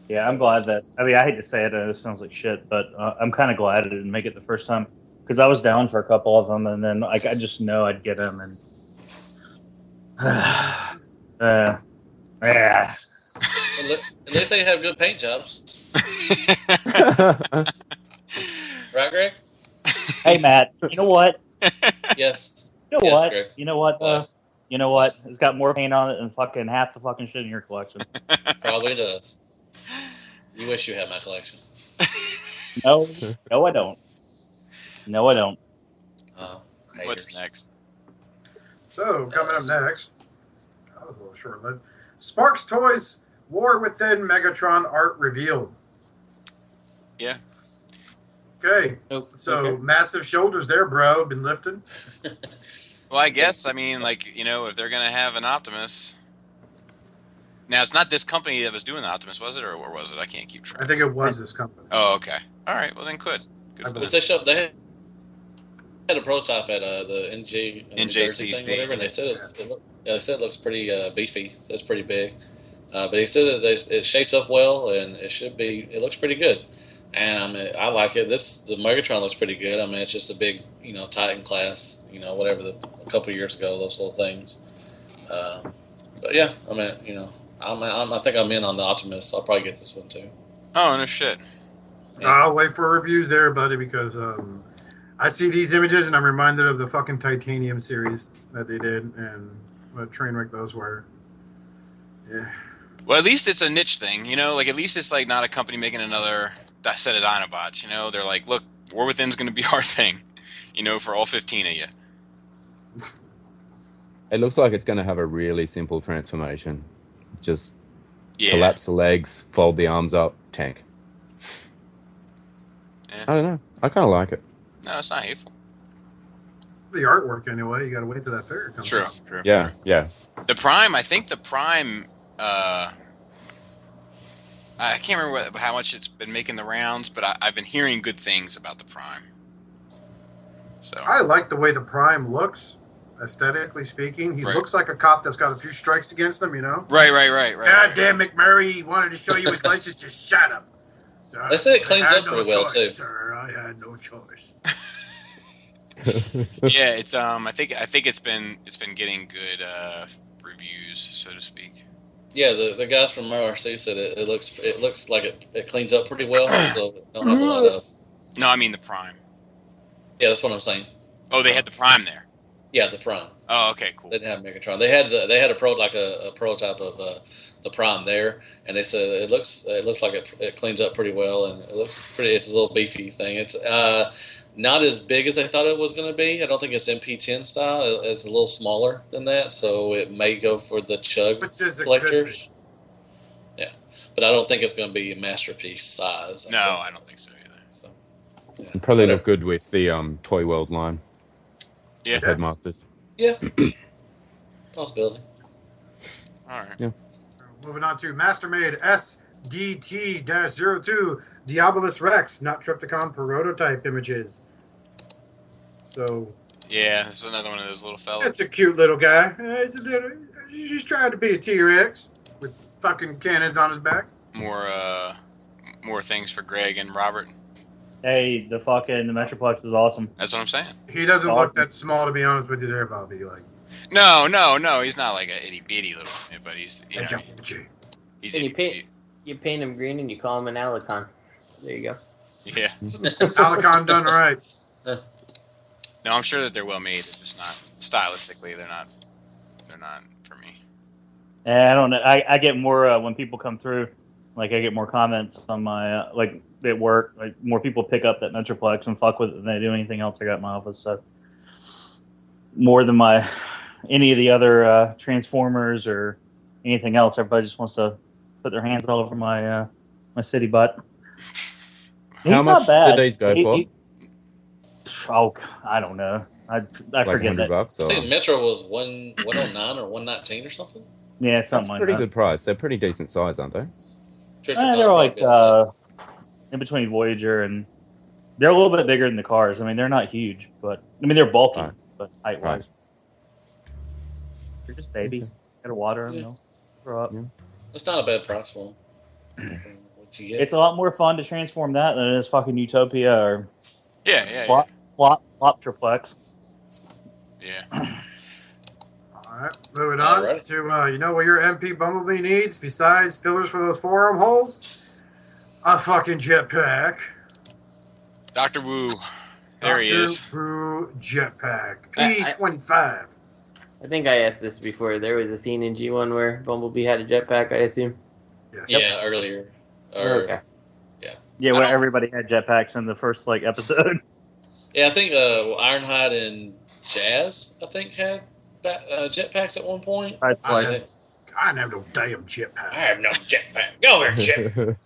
Yeah, I'm glad that. I mean, I hate to say it, it sounds like shit, but I'm kind of glad it didn't make it the first time because I was down for a couple of them, and then I just know I'd get them, and At least they have good paint jobs. Right, Greg? Hey, Matt. You know what? Yes. You know what? Greg. You know what? You know what? It's got more paint on it than fucking half the fucking shit in your collection. Probably does. You wish you had my collection. No, I don't. No, I don't. What's next? So, coming up next, that was a little short-lived. Sparks Toys War Within Megatron art revealed. Yeah. Okay. So, massive shoulders there, bro. Been lifting. Well, I guess, if they're going to have an Optimus. Now, it's not this company that was doing the Optimus, was it? Or was it? I can't keep track. I think it was this company. Oh, okay. All right. Well, then good. They had a prototype at the NJCC, whatever, and they said it looks pretty beefy. So it's pretty big. But he said that it shapes up well, and it looks pretty good. And I like it. The Megatron looks pretty good. I mean, it's just a big, Titan class, whatever a couple of years ago, those little things. But But yeah, I mean, I think I'm in on the Optimus. I'll probably get this one too. Oh, no shit. Yeah. I'll wait for reviews there, buddy, because I see these images and I'm reminded of the fucking Titanium series that they did and what a train wreck those were. Yeah. Well, at least it's a niche thing, Like, at least it's, like, not a company making another set of Dinobots, They're like, look, War Within's going to be our thing, for all 15 of you. It looks like it's going to have a really simple transformation. Just collapse the legs, fold the arms up, tank. Yeah. I don't know. I kind of like it. No, it's not hateful. The artwork, anyway. You got to wait till that figure comes out. True. Yeah. The Prime, I think the Prime, I can't remember how much it's been making the rounds, but I've been hearing good things about the Prime. So I like the way the Prime looks, aesthetically speaking. He looks like a cop that's got a few strikes against him, Right. God damn, McMurray, he wanted to show you his license, just shut him. They say it cleans up pretty well too. Sir, I had no choice. Yeah, it's I think it's been getting good reviews, so to speak. Yeah, the guys from RRC said it looks like it cleans up pretty well, so it don't have a lot of. No, I mean the Prime. Yeah, that's what I'm saying. Oh, they had the Prime there. Yeah, the Prime. Oh, okay, cool. They didn't have Megatron. They had a prototype of the Prime there, and they said it looks like it cleans up pretty well, and it looks pretty. It's a little beefy thing. It's not as big as they thought it was going to be. I don't think it's MP10 style. It's a little smaller than that, so it may go for the chug collectors. Yeah, but I don't think it's going to be a masterpiece size. I don't think so either. So, yeah. It'd probably look good with the Toy World line. Yeah, Headmasters. Yeah, possibility. All right. Yeah. Moving on to Mastermade SDT-02 Diabolus Rex, not Trypticon prototype images. So yeah, this is another one of those little fellas. It's a cute little guy. He's just trying to be a T-Rex with fucking cannons on his back. More things for Greg and Robert. Hey, the Metroplex is awesome. That's what I'm saying. He doesn't look that small, to be honest with you there, Bobby. Like, no, he's not like a itty bitty little, but he's he's itty bitty. You paint him green and you call him an Alicon. There you go. Yeah. Alicon done right. No, I'm sure that they're well made. It's just not stylistically. They're not for me. I don't know. I get more when people come through. Like I get more comments on my like at work. Like more people pick up that Metroplex and fuck with it than they do anything else I got in my office. So more than any of the other Transformers or anything else, everybody just wants to put their hands all over my my city butt. How much did these go for? I don't know. I like forget that. $100 I think Metro was 109 or 119 or something. Yeah, something like that. Pretty good price. They're pretty decent size, aren't they? They're like in between Voyager and they're a little bit bigger than the cars. I mean, they're not huge, but I mean they're bulky, but height wise, they're just babies. Gotta water them, grow up. Yeah. It's not a bad price for them. It's a lot more fun to transform that than it is fucking Utopia or Flop Triplex. Yeah. All right, moving on to you know what your MP Bumblebee needs besides pillars for those forearm holes? A fucking jetpack. Dr. Wu. There he is. Dr. Wu Jetpack. P25. I think I asked this before. There was a scene in G1 where Bumblebee had a jetpack, I assume. Yes. Yeah, earlier. Okay. Yeah, where everybody had jetpacks in the first episode. Yeah, I think Ironhide and Jazz, I think, had jetpacks at one point. I didn't have no damn jetpack. I have no jetpack. Go over, Jet.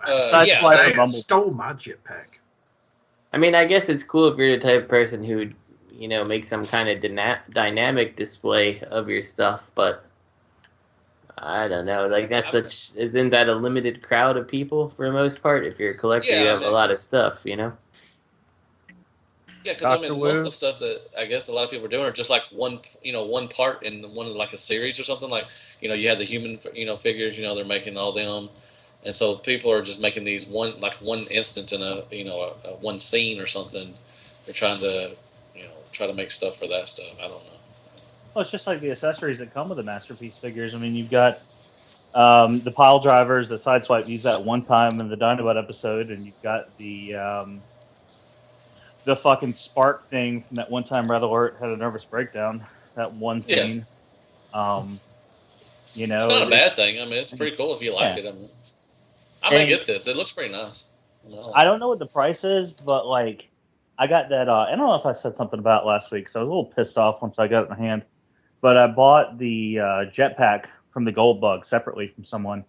I stole my jetpack. I mean, I guess it's cool if you're the type of person who would, make some kind of dynamic display of your stuff, but I don't know. Isn't that a limited crowd of people for the most part? If you're a collector, you have a lot of stuff, Yeah, because most of the stuff that I guess a lot of people are doing are just like one part in one of a series or something. Like, you have the human, figures. They're making all them, and so people are just making these one instance in a one scene or something. They're trying to, try to make stuff for that stuff. I don't know. Well, it's just like the accessories that come with the Masterpiece figures. I mean, you've got the pile drivers that Sideswipe used that one time in the Dinobot episode, and you've got the fucking spark thing from that one time Red Alert had a nervous breakdown. That one scene. You know, it's not a bad thing. I mean, it's pretty cool if you like it. I mean, I may get this. It looks pretty nice. I don't know what the price is, but like, I got that. I don't know if I said something about it last week, so I was a little pissed off once I got it in my hand. But I bought the Jetpack from the Gold Bug separately from someone,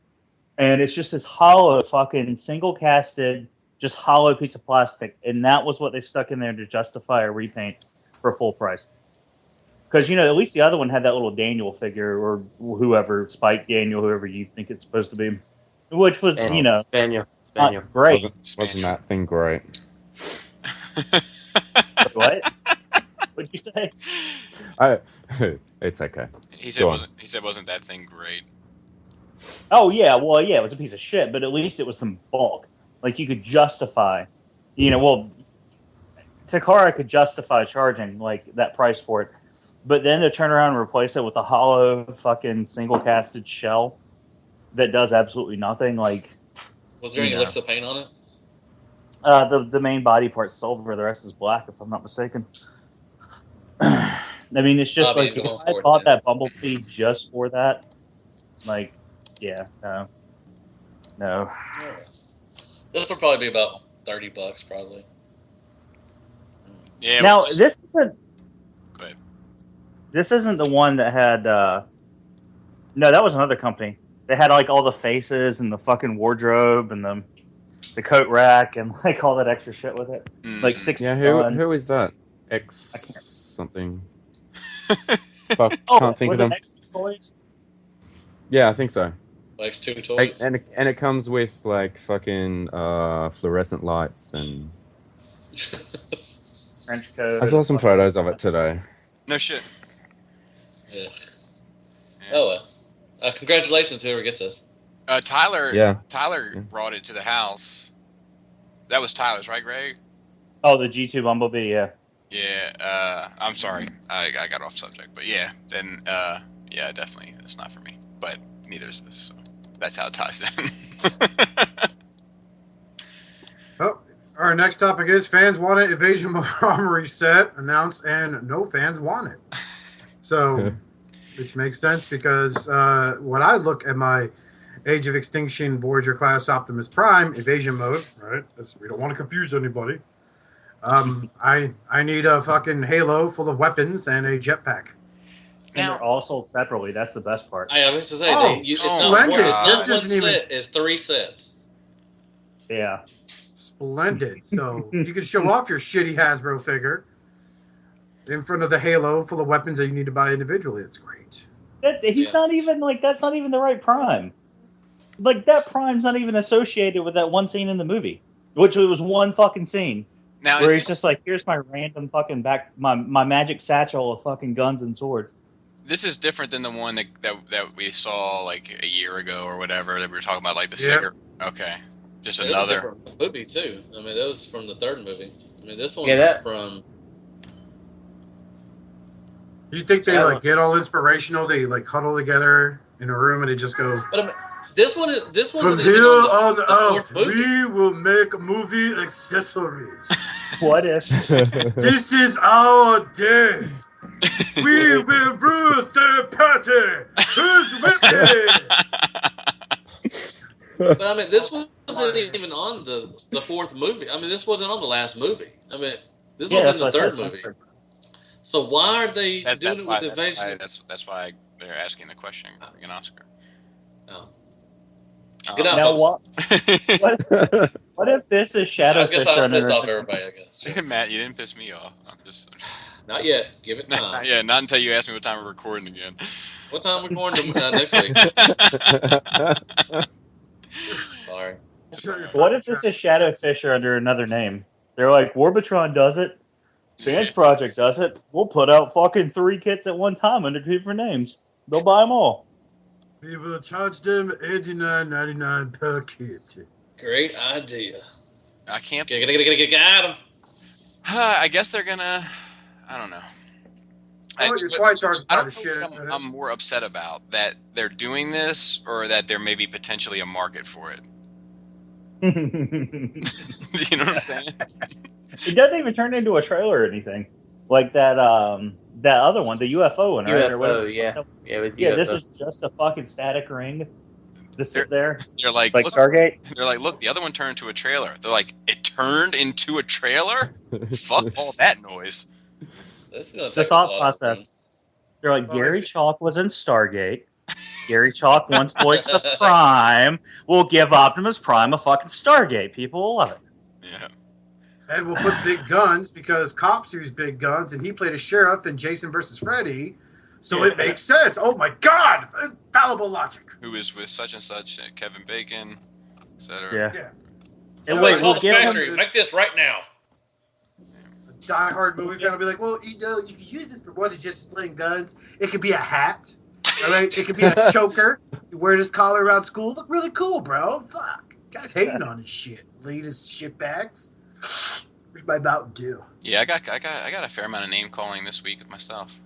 and it's just this hollow, fucking single casted, just hollow piece of plastic, and that was what they stuck in there to justify a repaint for full price. Because, you know, at least the other one had that little Daniel figure, or whoever, Spike Daniel, whoever you think it's supposed to be. Which was, you know, Spaniel. Not great. Wasn't that thing great? What? What'd you say? It's okay. He said wasn't that thing great? Oh yeah, well yeah, it was a piece of shit, but at least it was some bulk. Like you could justify, you know, well, Takara could justify charging like that price for it. But then to turn around and replace it with a hollow fucking single casted shell that does absolutely nothing. Like, was there any licks of paint on it? The main body part's silver, the rest is black, if I'm not mistaken. I mean, it's just like if I bought that Bumblebee just for that, like, yeah, no. This will probably be about $30, probably. Yeah. Now this isn't. Go ahead. This isn't the one that had. No, that was another company. They had like all the faces and the fucking wardrobe and the coat rack and like all that extra shit with it. Like 60. Yeah, who is that? X something. Fuck, can't think of them. Toys? Yeah, I think so. X2 toys. And it comes with like fucking fluorescent lights and. French coat. I saw some photos of it today. No shit. Yeah. Oh well. Congratulations to whoever gets this. Tyler brought it to the house. That was Tyler's, right, Greg? Oh, the G2 Bumblebee, yeah. Yeah, I'm sorry. I got off subject. But yeah, then, yeah, definitely. It's not for me. But neither is this. So that's how it ties in. Oh, our next topic is fans want it. Evasion Armory set announced, and no fans want it. So, which makes sense because when I look at my Age of Extinction Voyager class Optimus Prime evasion mode, right? We don't want to confuse anybody. I need a fucking halo full of weapons and a jetpack. And they're all sold separately. That's the best part. I was to say, it's not splendid. one set. It's 3 sets. Yeah. Splendid. So you can show off your shitty Hasbro figure in front of the halo full of weapons that you need to buy individually. It's great. He's not even like, that's not even the right Prime. Like that Prime's not even associated with that one scene in the movie, which was one fucking scene. Now, where he's just like, here's my random fucking my magic satchel of fucking guns and swords. This is different than the one that we saw like a year ago or whatever that we were talking about, like the cigarette. Okay, just another a different movie too. I mean, that was from the 3rd movie. I mean, this one's from. You think they like get all inspirational? They like huddle together in a room and they just go. But I mean, this wasn't From even here on the 4th out, movie. we will make movie accessories. What if? This is our day. We will rule the party. Who's with me? But I mean, this wasn't even on the 4th movie. I mean, this wasn't on the last movie. I mean, this was in the 3rd movie. So why are they doing it with Evasion? That's why they're asking the question, Greg and Oscar. Oh. Now what if this is Shadow I guess I pissed off everybody, I guess. Matt, you didn't piss me off. I'm just Not yet. Give it time. Yeah, not until you ask me what time we're recording again. What time are we recording next week? Sorry. What if this is Shadow Fisher under another name? They're like, Warbatron does it. Fans Project does it. We'll put out fucking 3 kits at one time under different names. They'll buy them all. We will charge them $89.99 per kit. Great idea. I can't. Got him. I guess they're gonna. I don't know. Your flight charge I is don't know shit. what I'm more upset about, that they're doing this or that there may be potentially a market for it. You know what I'm saying? It doesn't even turn into a trailer or anything like that. That other one, the UFO one, right? UFO, yeah, it was yeah. UFO. This is just a fucking static ring to sit there. They're like look, Stargate. They're like, look, the other one turned into a trailer. They're like, it turned into a trailer? Fuck all that noise. This is gonna The take thought a lot process. of They're like, Gary Chalk was in Stargate. Gary Chalk wants Voice of Prime. We'll give Optimus Prime a fucking Stargate. People will love it. Yeah. And we'll put big guns because cops use big guns, and he played a sheriff in Jason versus Freddy, so it makes sense. Oh my God, infallible logic. Who is with such and such, Kevin Bacon, etc. Yeah. And wait, call the factory. Make this right now. Die-hard movie fan will be like, well, you know, you can use this for more than just displaying guns. It could be a hat. All right? It could be a choker. You wear this collar around school. Look really cool, bro. Fuck. Guys hating on this shit. Latest shit bags. Where's my Mountain Dew? Yeah, I got a fair amount of name calling this week myself.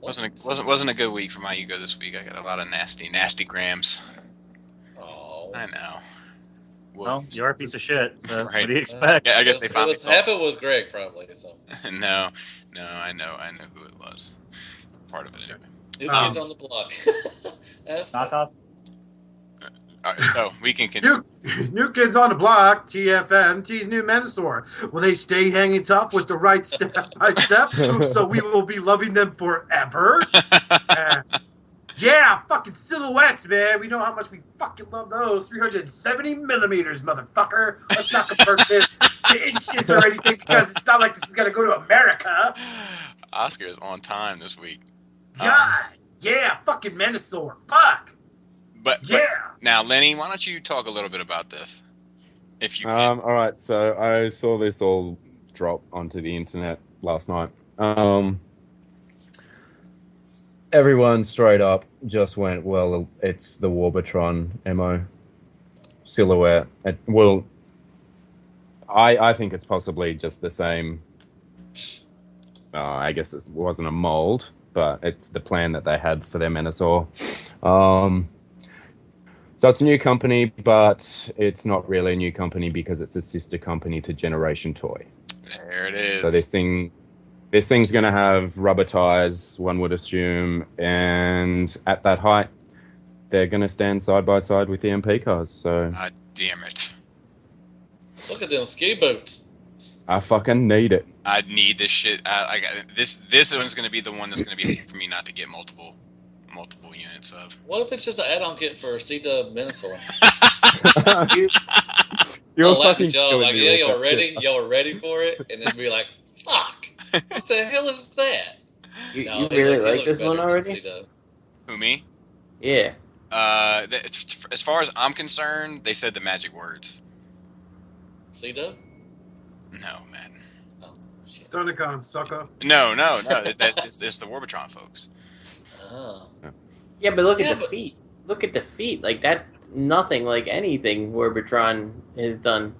Wasn't a good week for my ego this week. I got a lot of nasty grams. Oh. I know. Well, you're a piece of shit. So Right. What do you expect? Yeah, I guess they finally half it was Greg probably. So. No, I know who it was. Part of it anyway. New kids on the block. Knock off. So we can continue. New kids on the block, TFM, tease new Menasor. Will they stay hanging tough with the right step by step? So we will be loving them forever. Yeah, fucking silhouettes, man. We know how much we fucking love those. 370 millimeters, motherfucker. Let's not convert this to inches or anything because it's not like this is going to go to America. Oscar is on time this week. God, yeah, fucking Menasor. Fuck. But now, Lenny, why don't you talk a little bit about this, if you can? All right, so I saw this all drop onto the internet last night. Everyone straight up just went, well, it's the Warbotron MO silhouette. I think it's possibly just the same. I guess it wasn't a mold, but it's the plan that they had for their Menasor. So it's a new company, but it's not really a new company because it's a sister company to Generation Toy. There it is. So this thing's going to have rubber tires, one would assume, and at that height, they're going to stand side by side with the MP cars. So, God damn it! Look at them ski boots. I fucking need it. I need this shit. I got this. This one's going to be the one that's going to be for me not to get multiple units of. What if it's just an add-on kit for C-Dub Menasor? You're fucking killing like, me yeah, with that shit. y'all ready for it? And then be like, fuck, what the hell is that? You really like this one already? Who, me? Yeah. As far as I'm concerned, they said the magic words. C-Dub? No, man. Stunticon, sucker. No. It's the Warbotron folks. Oh. Yeah, but look at the feet. Look at the feet. Like that. Nothing like anything Warbotron has done.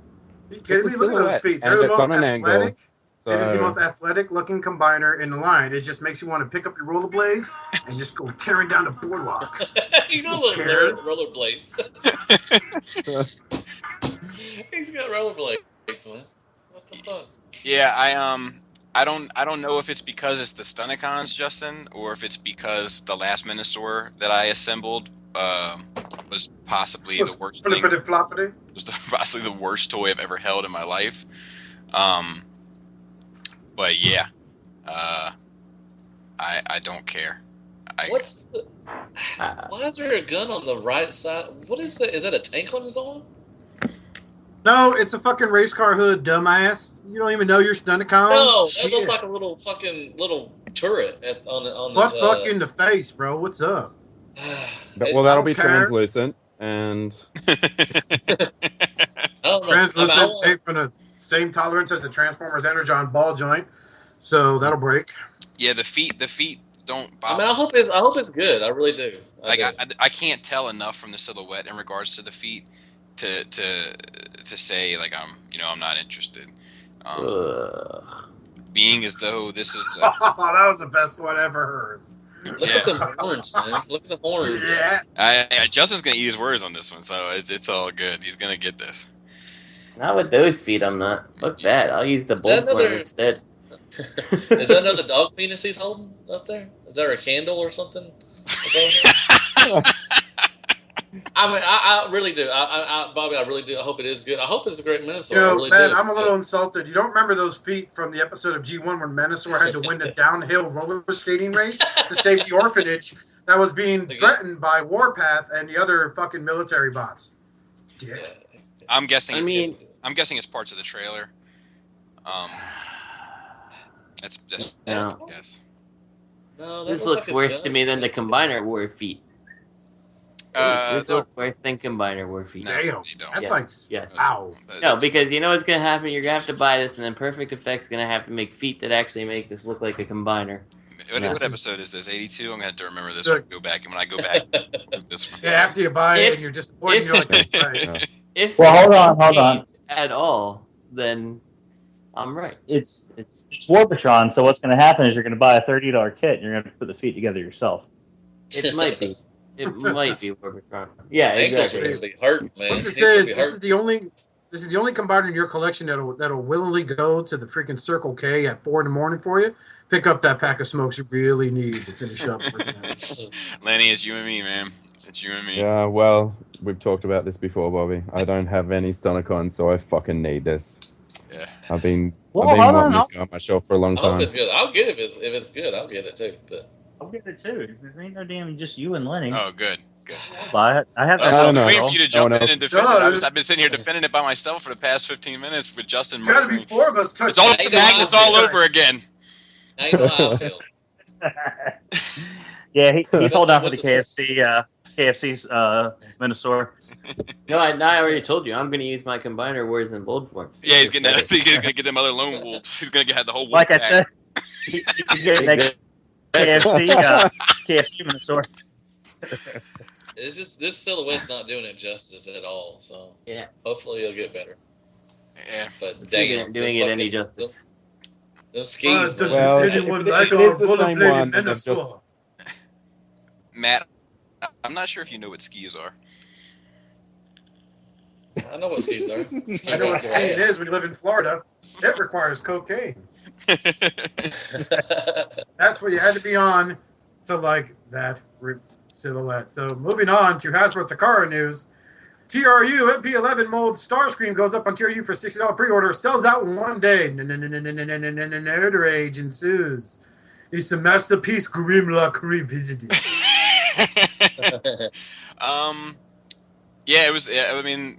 Are you kidding me? Look at those feet. They're the most athletic. So... It is the most athletic-looking combiner in the line. It just makes you want to pick up your rollerblades and just go tearing down the boardwalk. He's got little nerd rollerblades. He's got rollerblades, man. What the fuck? Yeah, I don't know if it's because it's the Stunticons, Justin, or if it's because the last Menasor that I assembled was possibly the worst thing. Was possibly the worst toy I've ever held in my life. But yeah, I don't care. What's the? Why is there a gun on the right side? What is that? Is that a tank on his arm? No, it's a fucking race car hood, dumbass. You don't even know your Stunticons. No, that looks like a little turret on the. What fuck in the face, bro? What's up? Well, that'll be translucent and. Translucent, made from the same tolerance as the Transformers Energon ball joint, so that'll break. Yeah, the feet don't bother. I mean, I hope it's good. I really do. I can't tell enough from the silhouette in regards to the feet to say like I'm not interested. being as though this is. Oh, that was the best one ever heard. Look at the horns, man. Look at the horns. Yeah. Justin's gonna eat his words on this one, so it's all good. He's gonna get this. Not with those feet, I'm not. Fuck that. I'll use the bolt form instead. Is that another dog penis he's holding up there? Is there a candle or something? I mean, I really do. Bobby, I really do. I hope it is good. I hope it's a great Menasor. You know, I really man, do. I'm a little insulted. You don't remember those feet from the episode of G1 when Menasor had to win a downhill roller skating race to save the orphanage that was being threatened by Warpath and the other fucking military bots? Dick. I'm guessing. I'm guessing it's parts of the trailer. That's just a guess. No, this looks worse to me than the Combiner War feet. This looks worse than Combiner War feet. Damn, that's ow. No, because you know what's going to happen? You're going to have to buy this, and then Perfect Effect's going to have to make feet that actually make this look like a Combiner. What episode is this? 82? I'm going to have to remember this one. Go back, and when I go back, this one. Yeah, after you buy it and you're disappointed, you're like, right. If hold on. At all, then I'm right. It's Warbitron, so what's going to happen is you're going to buy a $30 kit, and you're going to put the feet together yourself. It might be. It might be Warbitron. Yeah, ankles exactly. are going to be hurt, man. This is the only combiner in your collection that'll willingly go to the freaking Circle K at 4 a.m. for you. Pick up that pack of smokes you really need to finish up. Lenny, it's you and me, man. It's you and me. Yeah, well, we've talked about this before, Bobby. I don't have any Stunnicon, so I fucking need this. Yeah. I've been wanting this guy on my shelf for a long I hope time. it's good. I'll get it if it's good. I'll get it too. But I'll get it too. There ain't no damn just you and Lenny. Oh, good. I'll buy it. I have. I was waiting for you to jump in and defend it. I've been sitting here defending it by myself for the past 15 minutes with Justin. Got to be 4 of us. It's all Magnus all over again. Now you know how I feel. Yeah, he's holding out for the KFC's Menasor. No, I already told you. I'm going to use my Combiner Wars in bold form. Yeah, he's going to get them other lone wolves. He's going to have the whole wolf Like pack. I said, he's getting that KFC Menasor. It's just this silhouette's not doing it justice at all. So yeah, hopefully it'll get better. Yeah, but dang, doing it any justice. Those skis. Well, if it is the same one, then I've just... Matt, I'm not sure if you know what skis are. I know what skis are. I know what skiing is. We live in Florida. It requires cocaine. That's what you had to be on to like that silhouette. So moving on to Hasbro Takara news. TRU Mp11 mold Starscream goes up on TRU for $60 pre-order. Sells out in 1 day. Nerd rage ensues. It's a masterpiece Grimlock revisited. Yeah, it was. I mean,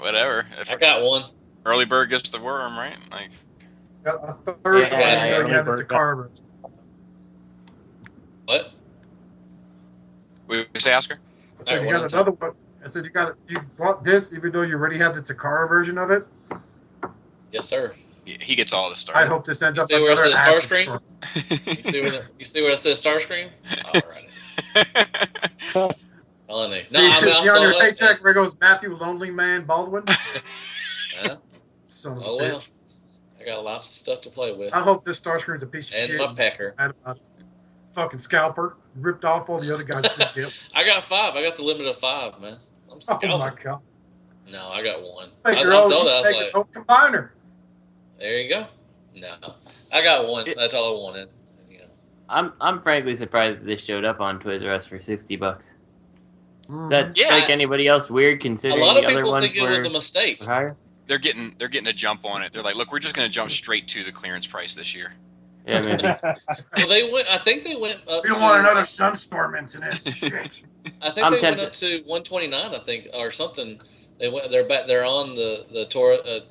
whatever. I got one. Early bird gets the worm, right? Like, got a third one. You have the Takara. What? We say, Oscar? I said you got another one. I said you bought this even though you already have the Takara version of it. Yes, sir. Yeah, he gets all the stars. I hope this ends up. See where it says Starscream? You see where it says Starscream? All right. Melanie. See, you on your paycheck where it goes Matthew Lonely Man Baldwin. Yeah. Son of a well. bitch. I got lots of stuff to play with. I hope this Starscream's a piece of shit. And my pecker. Fucking scalper. Ripped off all the other guys. I got 5. I got the limit of 5, man. I'm scalping. Oh my god. No, I got 1. Hey, I was like, combiner. There you go. No, I got 1. That's all I wanted. You know. I'm frankly surprised that this showed up on Toys R Us for $60. Does that strike anybody else weird? Considering a lot of the other people ones think it was a mistake. Higher? They're getting a jump on it. They're like, look, we're just going to jump straight to the clearance price this year. Yeah, maybe. Well, they went. I think they went up. We don't want another Sunstorm incident. Shit. I think they went up to 129. I think or something. They went. They're back. They're on the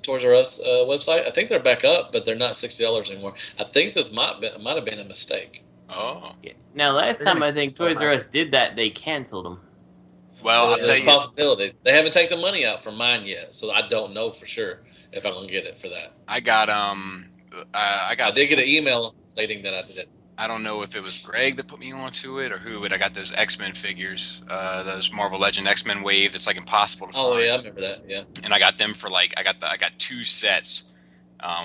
Toys R Us website. I think they're back up, but they're not $60 anymore. I think this might have been a mistake. Oh. Yeah. Now, last time I think Toys R Us did that, they canceled them. Well, I'll tell there's you, a possibility. They haven't taken the money out from mine yet, so I don't know for sure if I'm gonna get it for that. I did get an email stating that I did it. I don't know if it was Greg that put me onto it or who, but I got those X-Men figures, those Marvel Legend X-Men Wave. That's like impossible to find. Oh yeah, I remember that. Yeah. And I got them for like I got 2 sets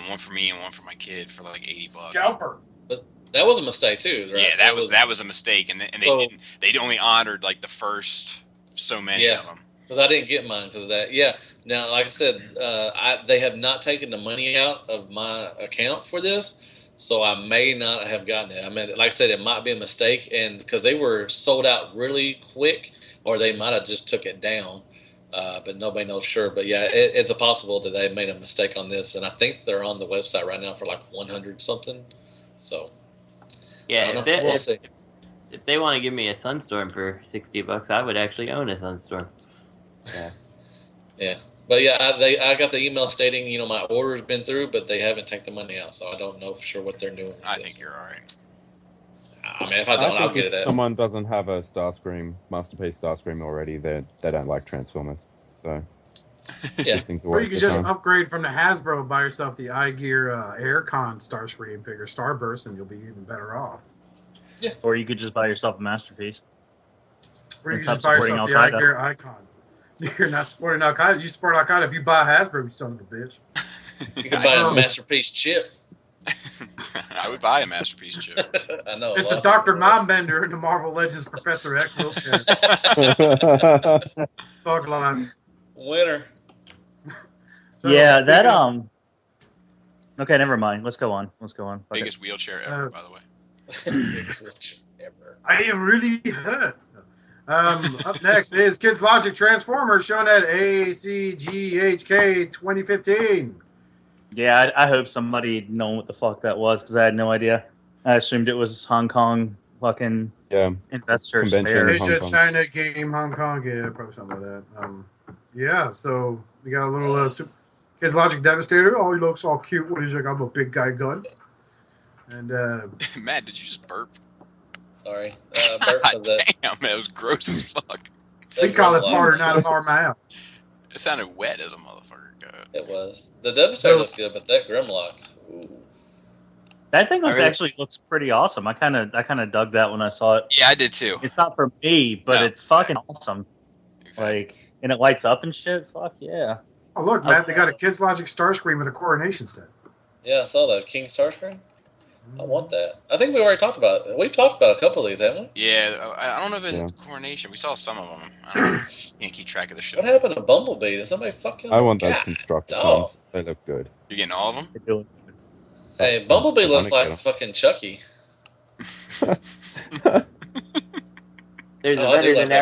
One for me and one for my kid for like $80. Scalper. But that was a mistake too, right? Yeah, that was a mistake, and they only honored like the first so many of them. Because I didn't get mine because of that. Yeah. Now, like I said, they have not taken the money out of my account for this, so I may not have gotten it. I mean, like I said, it might be a mistake, and because they were sold out really quick, or they might have just took it down, but nobody knows sure. But yeah, it's a possible that they made a mistake on this, and I think they're on the website right now for like 100 something. So Yeah, we'll see. If they want to give me a Sunstorm for $60, I would actually own a Sunstorm. Yeah. But yeah, I got the email stating, my order's been through, but they haven't taken the money out, so I don't know for sure what they're doing. I think you're all right. I mean, if I don't, I'll get it. If someone doesn't have a Starscream, Masterpiece Starscream already, they don't like Transformers. So, yeah. Or you can just upgrade from the Hasbro, buy yourself the iGear Aircon Starscream figure, Starburst, and you'll be even better off. Yeah. Or you could just buy yourself a Masterpiece. Or you can just buy yourself the iGear Icon. You're not supporting Al-Qaeda. You support Al-Qaeda if you buy Hasbro, you son of a bitch. You can buy a Masterpiece chip. I would buy a Masterpiece chip. I know. It's a Dr. Mindbender in the Marvel Legends Professor X wheelchair. Fuck line. Winner. So, yeah, that Okay, never mind. Let's go on. Biggest wheelchair ever, by the way. Biggest wheelchair ever. I am really hurt. Up next is Kids Logic Transformers shown at ACGHK 2015. Yeah, I hope somebody known what the fuck that was because I had no idea. I assumed it was Hong Kong fucking investors convention. fair. Asia, China, Game, Hong Kong. Yeah, probably something like that. Yeah, so we got a little Kids Logic Devastator. Oh, he looks all cute. What is it? I have a big guy gun. And Matt, did you just burp? Sorry. Damn, that was gross as fuck. we call it farting out of our mouth. It sounded wet as a motherfucker. God. It was. The Devastator looks good, but that Grimlock. Ooh. That thing actually looks pretty awesome. I kind of dug that when I saw it. Yeah, I did too. It's not for me, but it's fucking awesome. Exactly. And it lights up and shit. Fuck yeah. Oh look, Matt, they got a Kids Logic Starscream with a coronation set. Yeah, I saw that King Starscream. I want that. I think we already talked about it. We've talked about a couple of these, haven't we? Yeah, I don't know if it's coronation. We saw some of them. I don't know. Can't keep track of the shit. What happened to Bumblebee? Did somebody fucking? I want those Constructicons. They look good. You're getting all of them? Hey, Bumblebee looks like fucking Chucky. There's a better than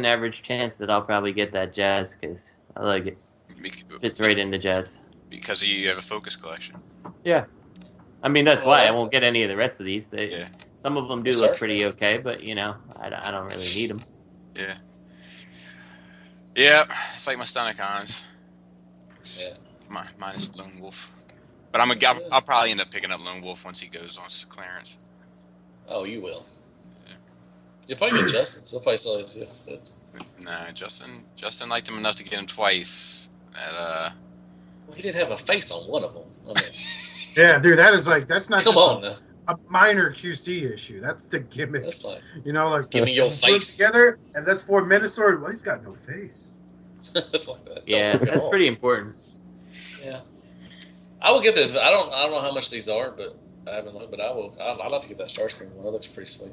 average chance that I'll probably get that Jazz because I like it. Fits right in the Jazz. Because you have a Focus collection. Yeah. I mean, that's why I won't get any of the rest of these. Some of them do look Sorry. pretty okay, but, I don't really need them. Yeah. Yeah, it's like my Stunticons. Yeah. Minus Lone Wolf. But I'll probably end up picking up Lone Wolf once he goes on clearance. Oh, you will. Yeah. You'll probably get Justin. So probably sell it too. Nah, Justin liked him enough to get him twice. That he did have a face on one of them. I mean, yeah, dude, that's not come on now. A minor QC issue. That's the gimmick. That's like, give me your face together, and that's for Menasor. Well, he's got no face. It's like that. Yeah, that's pretty important. Yeah, I will get this. I don't know how much these are, but I haven't looked. But I will. I'd like to get that Starscream one. It looks pretty sweet.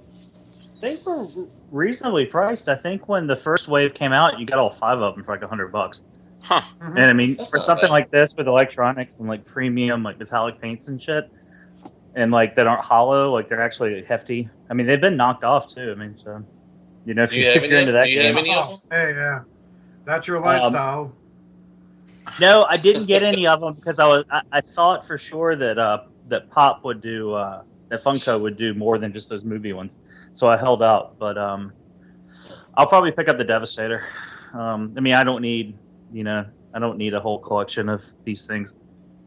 They were reasonably priced. I think when the first wave came out, you got all 5 of them for like $100. Huh. Mm-hmm. And I mean, That's for not something bad. like this with electronics and like premium, like metallic paints and shit, and like that aren't hollow, like they're actually hefty. I mean, they've been knocked off too. I mean, so if you're into that, do you have any of them? Hey, yeah, that's your lifestyle. No, I didn't get any of them because I thought for sure that that Pop would do that Funko would do more than just those movie ones, so I held out. But I'll probably pick up the Devastator. I mean, I don't need a whole collection of these things,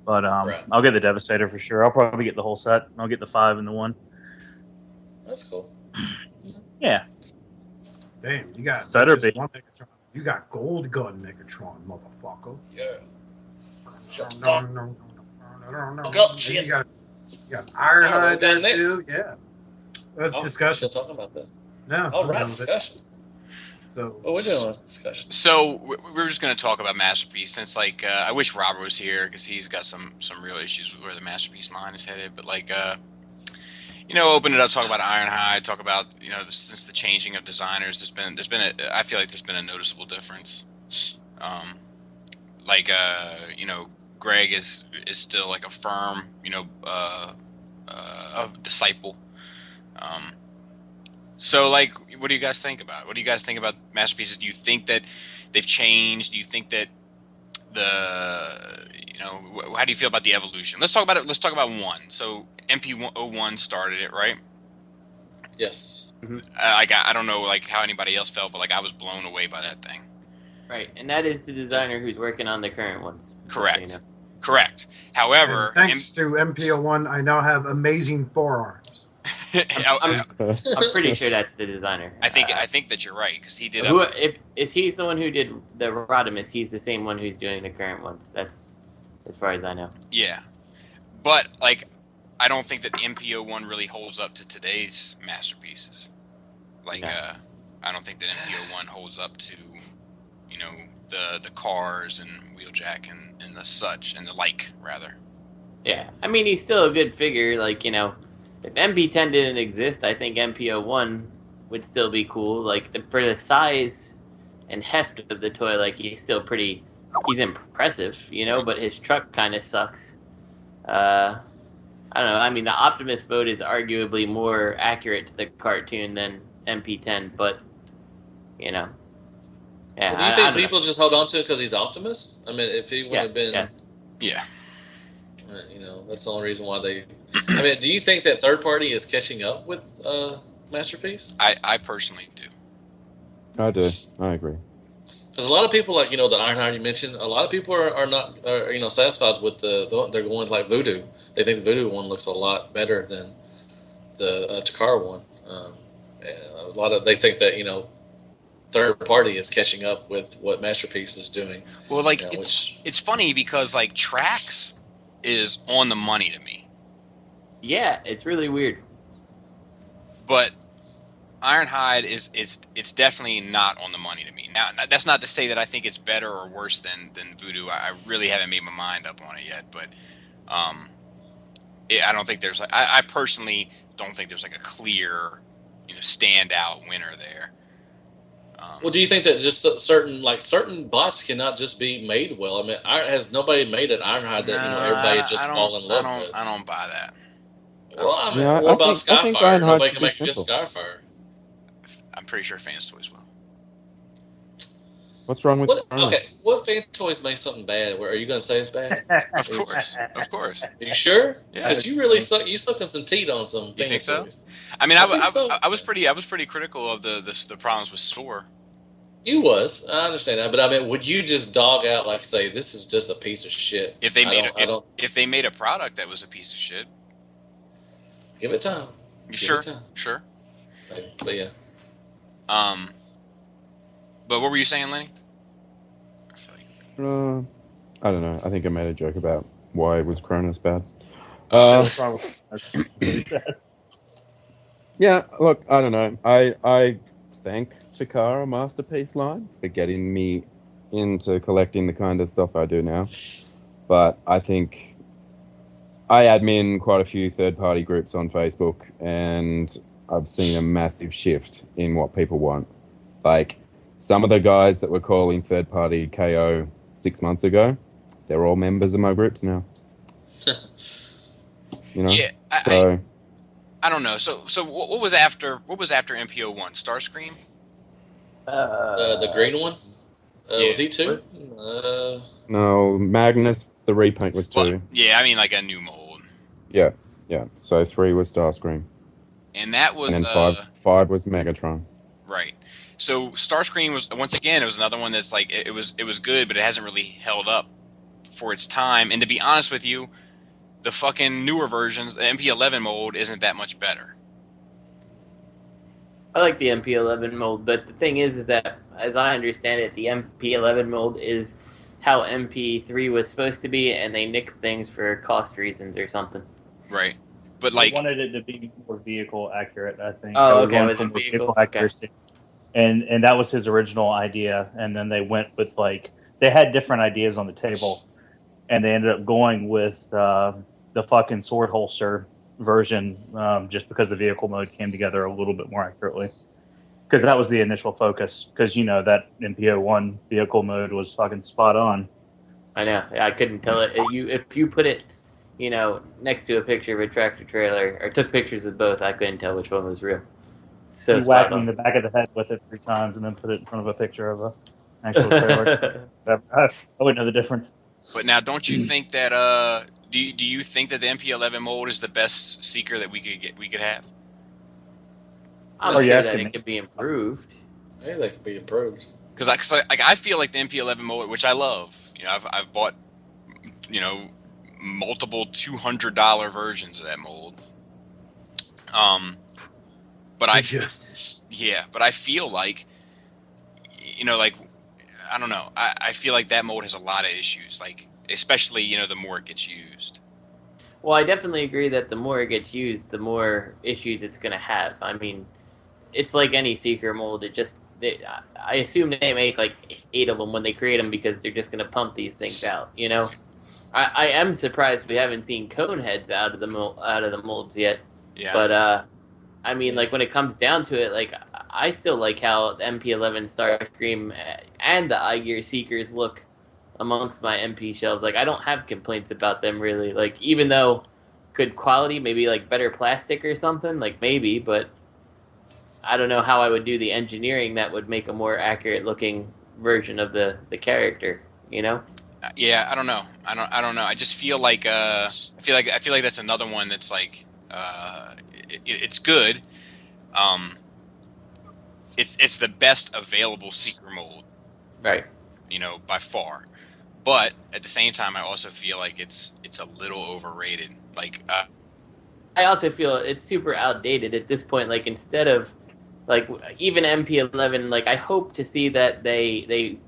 but Right. I'll get the Devastator for sure. I'll probably get the whole set. I'll get the 5 and the 1. That's cool. Yeah. Damn, you got Better just be. one Megatron. You got Gold Gun Megatron, motherfucker. Yeah. No. You got Ironhide there next. too. Yeah. Let's discuss Still it. talking about this. No. All right, discussions. So Well, we're doing a discussion. So we're just going to talk about Masterpiece since, like, I wish Robert was here because he's got some real issues with where the Masterpiece line is headed. But, like, open it up, talk about Ironhide, talk about, since the changing of designers, I feel like there's been a noticeable difference. Greg is still like a firm, a disciple. So, like, what do you guys think about it? What do you guys think about Masterpieces? Do you think that they've changed? Do you think that how do you feel about the evolution? Let's talk about it. Let's talk about one. So MP01 started it, right? Yes. Mm-hmm. I don't know, like, how anybody else felt, but, like, I was blown away by that thing. Right, and that is the designer who's working on the current ones. Correct. So, Correct. However, and thanks to MP01, I now have amazing forearms. I'm pretty sure that's the designer. I think that you're right because he did. If he's the one who did the Rodimus, he's the same one who's doing the current ones. That's as far as I know. Yeah, but, like, I don't think that MP01 really holds up to today's masterpieces. Like, No. I don't think that MP01 holds up to, the cars and Wheeljack and the such and the like, rather. Yeah, I mean, he's still a good figure. Like, if MP10 didn't exist, I think MP01 would still be cool. Like, for the size and heft of the toy, like, he's impressive, but his truck kind of sucks. I don't know. I mean, the Optimus mode is arguably more accurate to the cartoon than MP10, but, Yeah, Well, do you think people just hold on to it because he's Optimus? I mean, if he would have been... Yes. Yeah. That's the only reason why they... I mean, do you think that third party is catching up with Masterpiece? I personally do. I do. I agree. Because a lot of people, like, the Ironhide you mentioned, a lot of people are not satisfied with they're going like Voodoo. They think the Voodoo one looks a lot better than the Takara one. They think that, third party is catching up with what Masterpiece is doing. Well, like, it's funny because, like, Trax is on the money to me. Yeah, it's really weird. But Ironhide it's definitely not on the money to me. Now, that's not to say that I think it's better or worse than Voodoo. I really haven't made my mind up on it yet, but I don't think there's like I personally don't think there's like a clear standout winner there. Well, do you think that just certain bots cannot just be made well? I mean, has nobody made an Ironhide that everybody just fall in love with? I don't buy that. Well, I mean, what about Skyfire? Nobody can make a good Skyfire. I'm pretty sure Fans Toys will. What's wrong with what Fan Toys make something bad? Are you going to say it's bad? Of course. Are you sure? Yeah. Because you really sucking some teeth on some. You think so? Toys. I mean, I was pretty critical of the problems with Soar. You was. I understand that, but I mean, would you just dog out like say this is just a piece of shit? If they made a product that was a piece of shit, give it time. Sure. But yeah. But what were you saying, Lenny? I don't know. I think I made a joke about why was Kronos bad. Yeah, look, I don't know. I thank Takara Masterpiece line for getting me into collecting the kind of stuff I do now. But I think I admin quite a few third-party groups on Facebook, and I've seen a massive shift in what people want. Like, some of the guys that were calling third-party KO 6 months ago, they're all members of my groups now. Yeah, I don't know. So what was after MP01? Starscream? The green one? Was he two? No, Magnus, the repaint was 2. Well, yeah, I mean like a new mold. Yeah. So 3 was Starscream. And that was... And then 5 was Megatron. Right. So Starscream was, once again, it was another one that's like, it was good, but it hasn't really held up for its time. And to be honest with you, the fucking newer versions, the MP11 mold, isn't that much better. I like the MP11 mold, but the thing is that, as I understand it, the MP11 mold is how MP3 was supposed to be, and they nixed things for cost reasons or something. Right. But like... They wanted it to be more vehicle accurate, I think. Oh, okay, with the vehicle accuracy. and that was his original idea. And then they went with they had different ideas on the table, and they ended up going with the fucking sword holster version, just because the vehicle mode came together a little bit more accurately. Because that was the initial focus. Because that MP01 vehicle mode was fucking spot on. I know. I couldn't tell it. If you put it, next to a picture of a tractor trailer, or took pictures of both, I couldn't tell which one was real. So He whacked me in the back of the head with it 3 times, and then put it in front of a picture of a actual trailer. I wouldn't know the difference. But now, don't you think that do you think that the MP11 mold is the best seeker that we could have? I'm sure that it could be improved. Yeah, they could be improved. Because I feel like the MP11 mold, which I love. I've bought multiple $200 versions of that mold. But I feel like I don't know. I feel like that mold has a lot of issues, especially the more it gets used. Well, I definitely agree that the more it gets used, the more issues it's going to have. I mean, it's like any seeker mold. I assume they make 8 of them when they create them because they're just going to pump these things out. I am surprised we haven't seen cone heads out of the molds yet. Yeah. But I mean, when it comes down to it, I still like how the MP11 Starscream and the iGear Seekers look amongst my MP shelves. I don't have complaints about them really. Even though good quality, maybe better plastic or something, maybe, but I don't know how I would do the engineering that would make a more accurate looking version of the character. Yeah, I don't know. I don't know. I just feel like I feel like that's another one that's it's good. It's the best available seeker mold, right? By far. But at the same time, I also feel like it's a little overrated. I also feel it's super outdated at this point. Instead of even MP11, I hope to see that they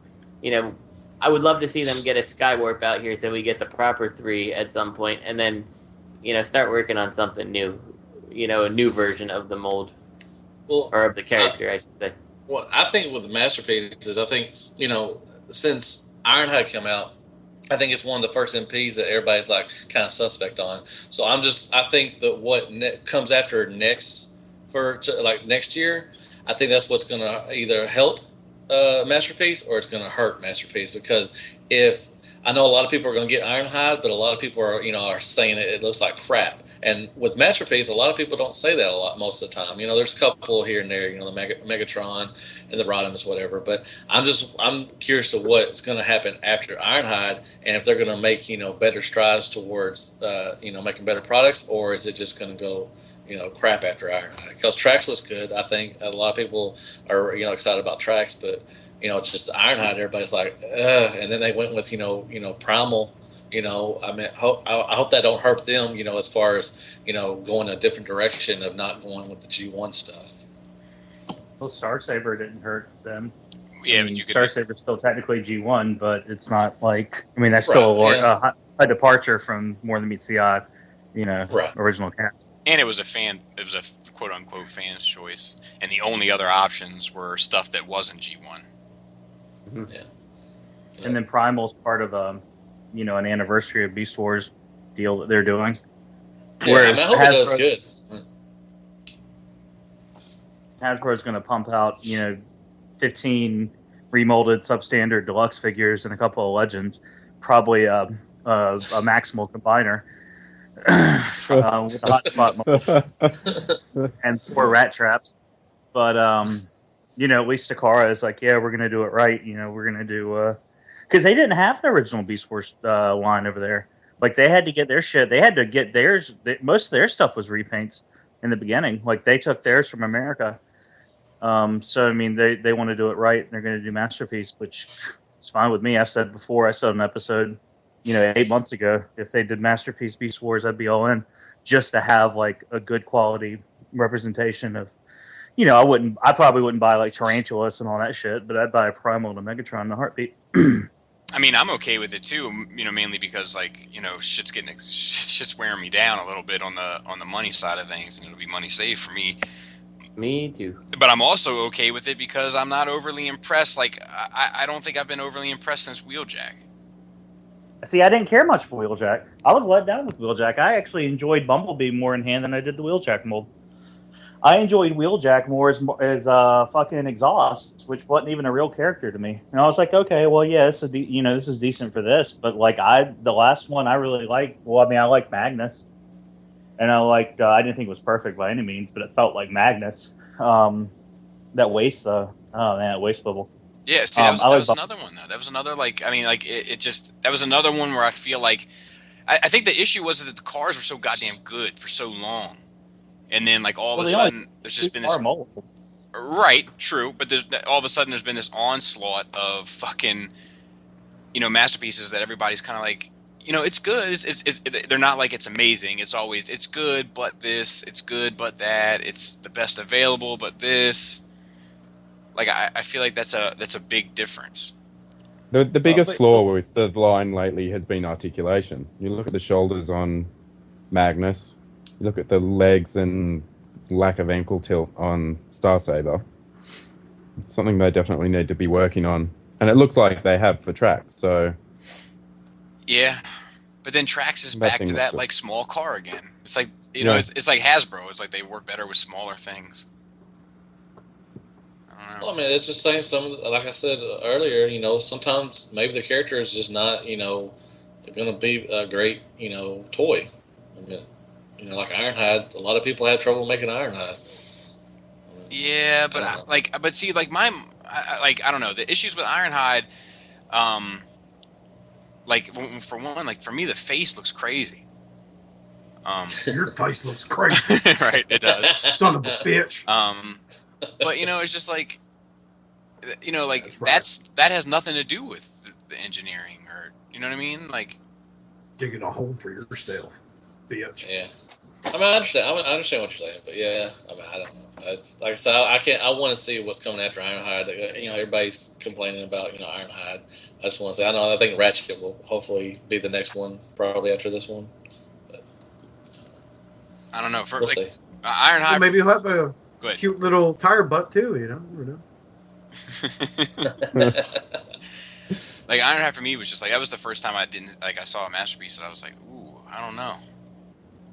I would love to see them get a Skywarp out here so we get the proper 3 at some point, and then start working on something new, a new version of the mold, or of the character, I should say. Well, I think with the masterpieces, I think since Ironhide came out, I think it's one of the first MPs that everybody's kind of suspect on. So I think that what comes after next next year, I think that's what's going to either help Masterpiece or it's going to hurt Masterpiece, because if I know a lot of people are going to get Ironhide, but a lot of people are saying it looks like crap. And with Masterpiece, a lot of people don't say that a lot most of the time. There's a couple here and there, the Megatron and the Rodimus, whatever. But I'm curious to what's going to happen after Ironhide, and if they're going to make better strides towards making better products, or is it just going to go crap after Ironhide? Because Trax looks good. I think a lot of people are excited about Trax, but it's just Ironhide. Everybody's like, ugh. And then they went with Primal. I hope that don't hurt them. As far as going a different direction of not going with the G1 stuff. Well, Starsaber didn't hurt them. Yeah, but Starsaber's still technically G1, but it's not that's still a departure from More Than Meets the Eye, original cast. And it was a quote unquote fan's choice, and the only other options were stuff that wasn't G1. Mm-hmm. Yeah. And then Primal's part of an anniversary of Beast Wars deal that they're doing. Yeah, whereas I hope it does good. Hasbro's going to pump out 15 remolded substandard deluxe figures and a couple of legends, probably a maximal combiner. With a hotspot mold and 4 rat traps, but at least Takara is we're gonna do it right. We're gonna do because they didn't have an original Beast Wars line over there. They had to get their shit. They had to get theirs. Most of their stuff was repaints in the beginning. They took theirs from America. So I mean, they want to do it right, and they're gonna do Masterpiece, which is fine with me. I've said before. I said an episode 8 months ago, if they did Masterpiece Beast Wars, I'd be all in, just to have a good quality representation of, I probably wouldn't buy Tarantulas and all that shit, but I'd buy a Primal and a Megatron in a heartbeat. I mean, I'm okay with it too, mainly because shit's wearing me down a little bit on the money side of things, and it'll be money saved for me. Me too. But I'm also okay with it because I'm not overly impressed. Like, I don't think I've been overly impressed since Wheeljack. See, I didn't care much for Wheeljack. I was let down with Wheeljack. I actually enjoyed Bumblebee more in hand than I did the Wheeljack mold. I enjoyed Wheeljack more as fucking Exhaust, which wasn't even a real character to me. And I was like, okay, well, yeah, this is this is decent for this. But like the last one I really liked. Well, I mean, I liked Magnus, and I liked. I didn't think it was perfect by any means, but it felt like Magnus. That waist, that waist bubble. Yeah, see, that was another one though. That was another that was another one where I feel like I think the issue was that the cars were so goddamn good for so long. And then, like, all of a sudden, there's just been this... Mold. Right, true. But all of a sudden, there's been this onslaught of fucking, masterpieces that everybody's kind of like, it's good. They're not like it's amazing. It's always, it's good, but this. It's good, but that. It's the best available, but this. Like, I feel like that's a big difference. The biggest flaw with the line lately has been articulation. You look at the shoulders on Magnus. You look at the legs and lack of ankle tilt on Starsaber. It's something they definitely need to be working on. And it looks like they have for Trax, so... Yeah. But then Trax is back to that, like, small car again. It's like, it's like Hasbro. It's like they work better with smaller things. I don't know. Well, I mean, it's just saying like I said earlier, sometimes maybe the character is just not, going to be a great, toy. I mean, like Ironhide, a lot of people had trouble making Ironhide. Yeah, but I don't know. The issues with Ironhide, for one, like for me, the face looks crazy. Your face looks crazy. Right, it does. Son of a bitch. But it's just like, like right. that has nothing to do with the engineering, or you know what I mean? Like digging a hole for yourself, bitch. Yeah. I mean, I understand what you're saying, but yeah, I mean, I don't know. It's like I said, I want to see what's coming after Ironhide. Everybody's complaining about Ironhide. I just want to say, I think Ratchet will hopefully be the next one, probably after this one. But, I don't know. We'll see. Ironhide. Well, maybe you'll have a cute little tire butt too. You know. Like Ironhide for me was just like that was the first time I saw a masterpiece and I was like, ooh, I don't know.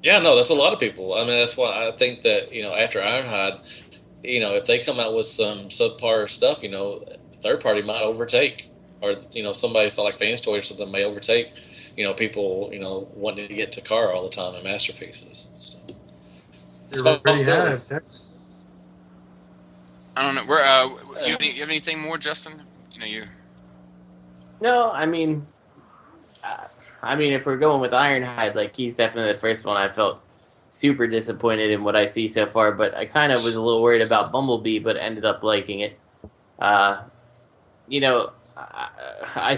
Yeah, no, that's a lot of people. I mean, that's why I think that, after Ironhide, if they come out with some subpar stuff, third party might overtake. Or, somebody felt like Fans Toys or something may overtake, people, wanting to get Takara all the time in masterpieces. So. I don't know. You have anything more, Justin? You. No, I mean, if we're going with Ironhide, like he's definitely the first one I felt super disappointed in what I see so far. But I kind of was a little worried about Bumblebee, but ended up liking it. I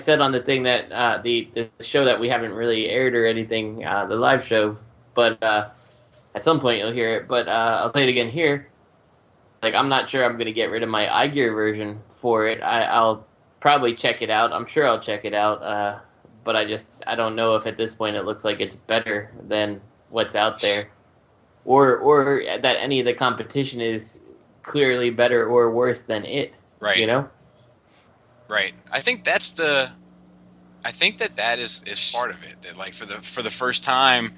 said on the thing that the show that we haven't really aired or anything, the live show, but at some point you'll hear it. But I'll say it again here. Like I'm not sure I'm going to get rid of my iGear version for it. I'll probably check it out. I'm sure I'll check it out. But I don't know if at this point it looks like it's better than what's out there, or that any of the competition is clearly better or worse than it. Right. Right. I think that is part of it. That like for the first time,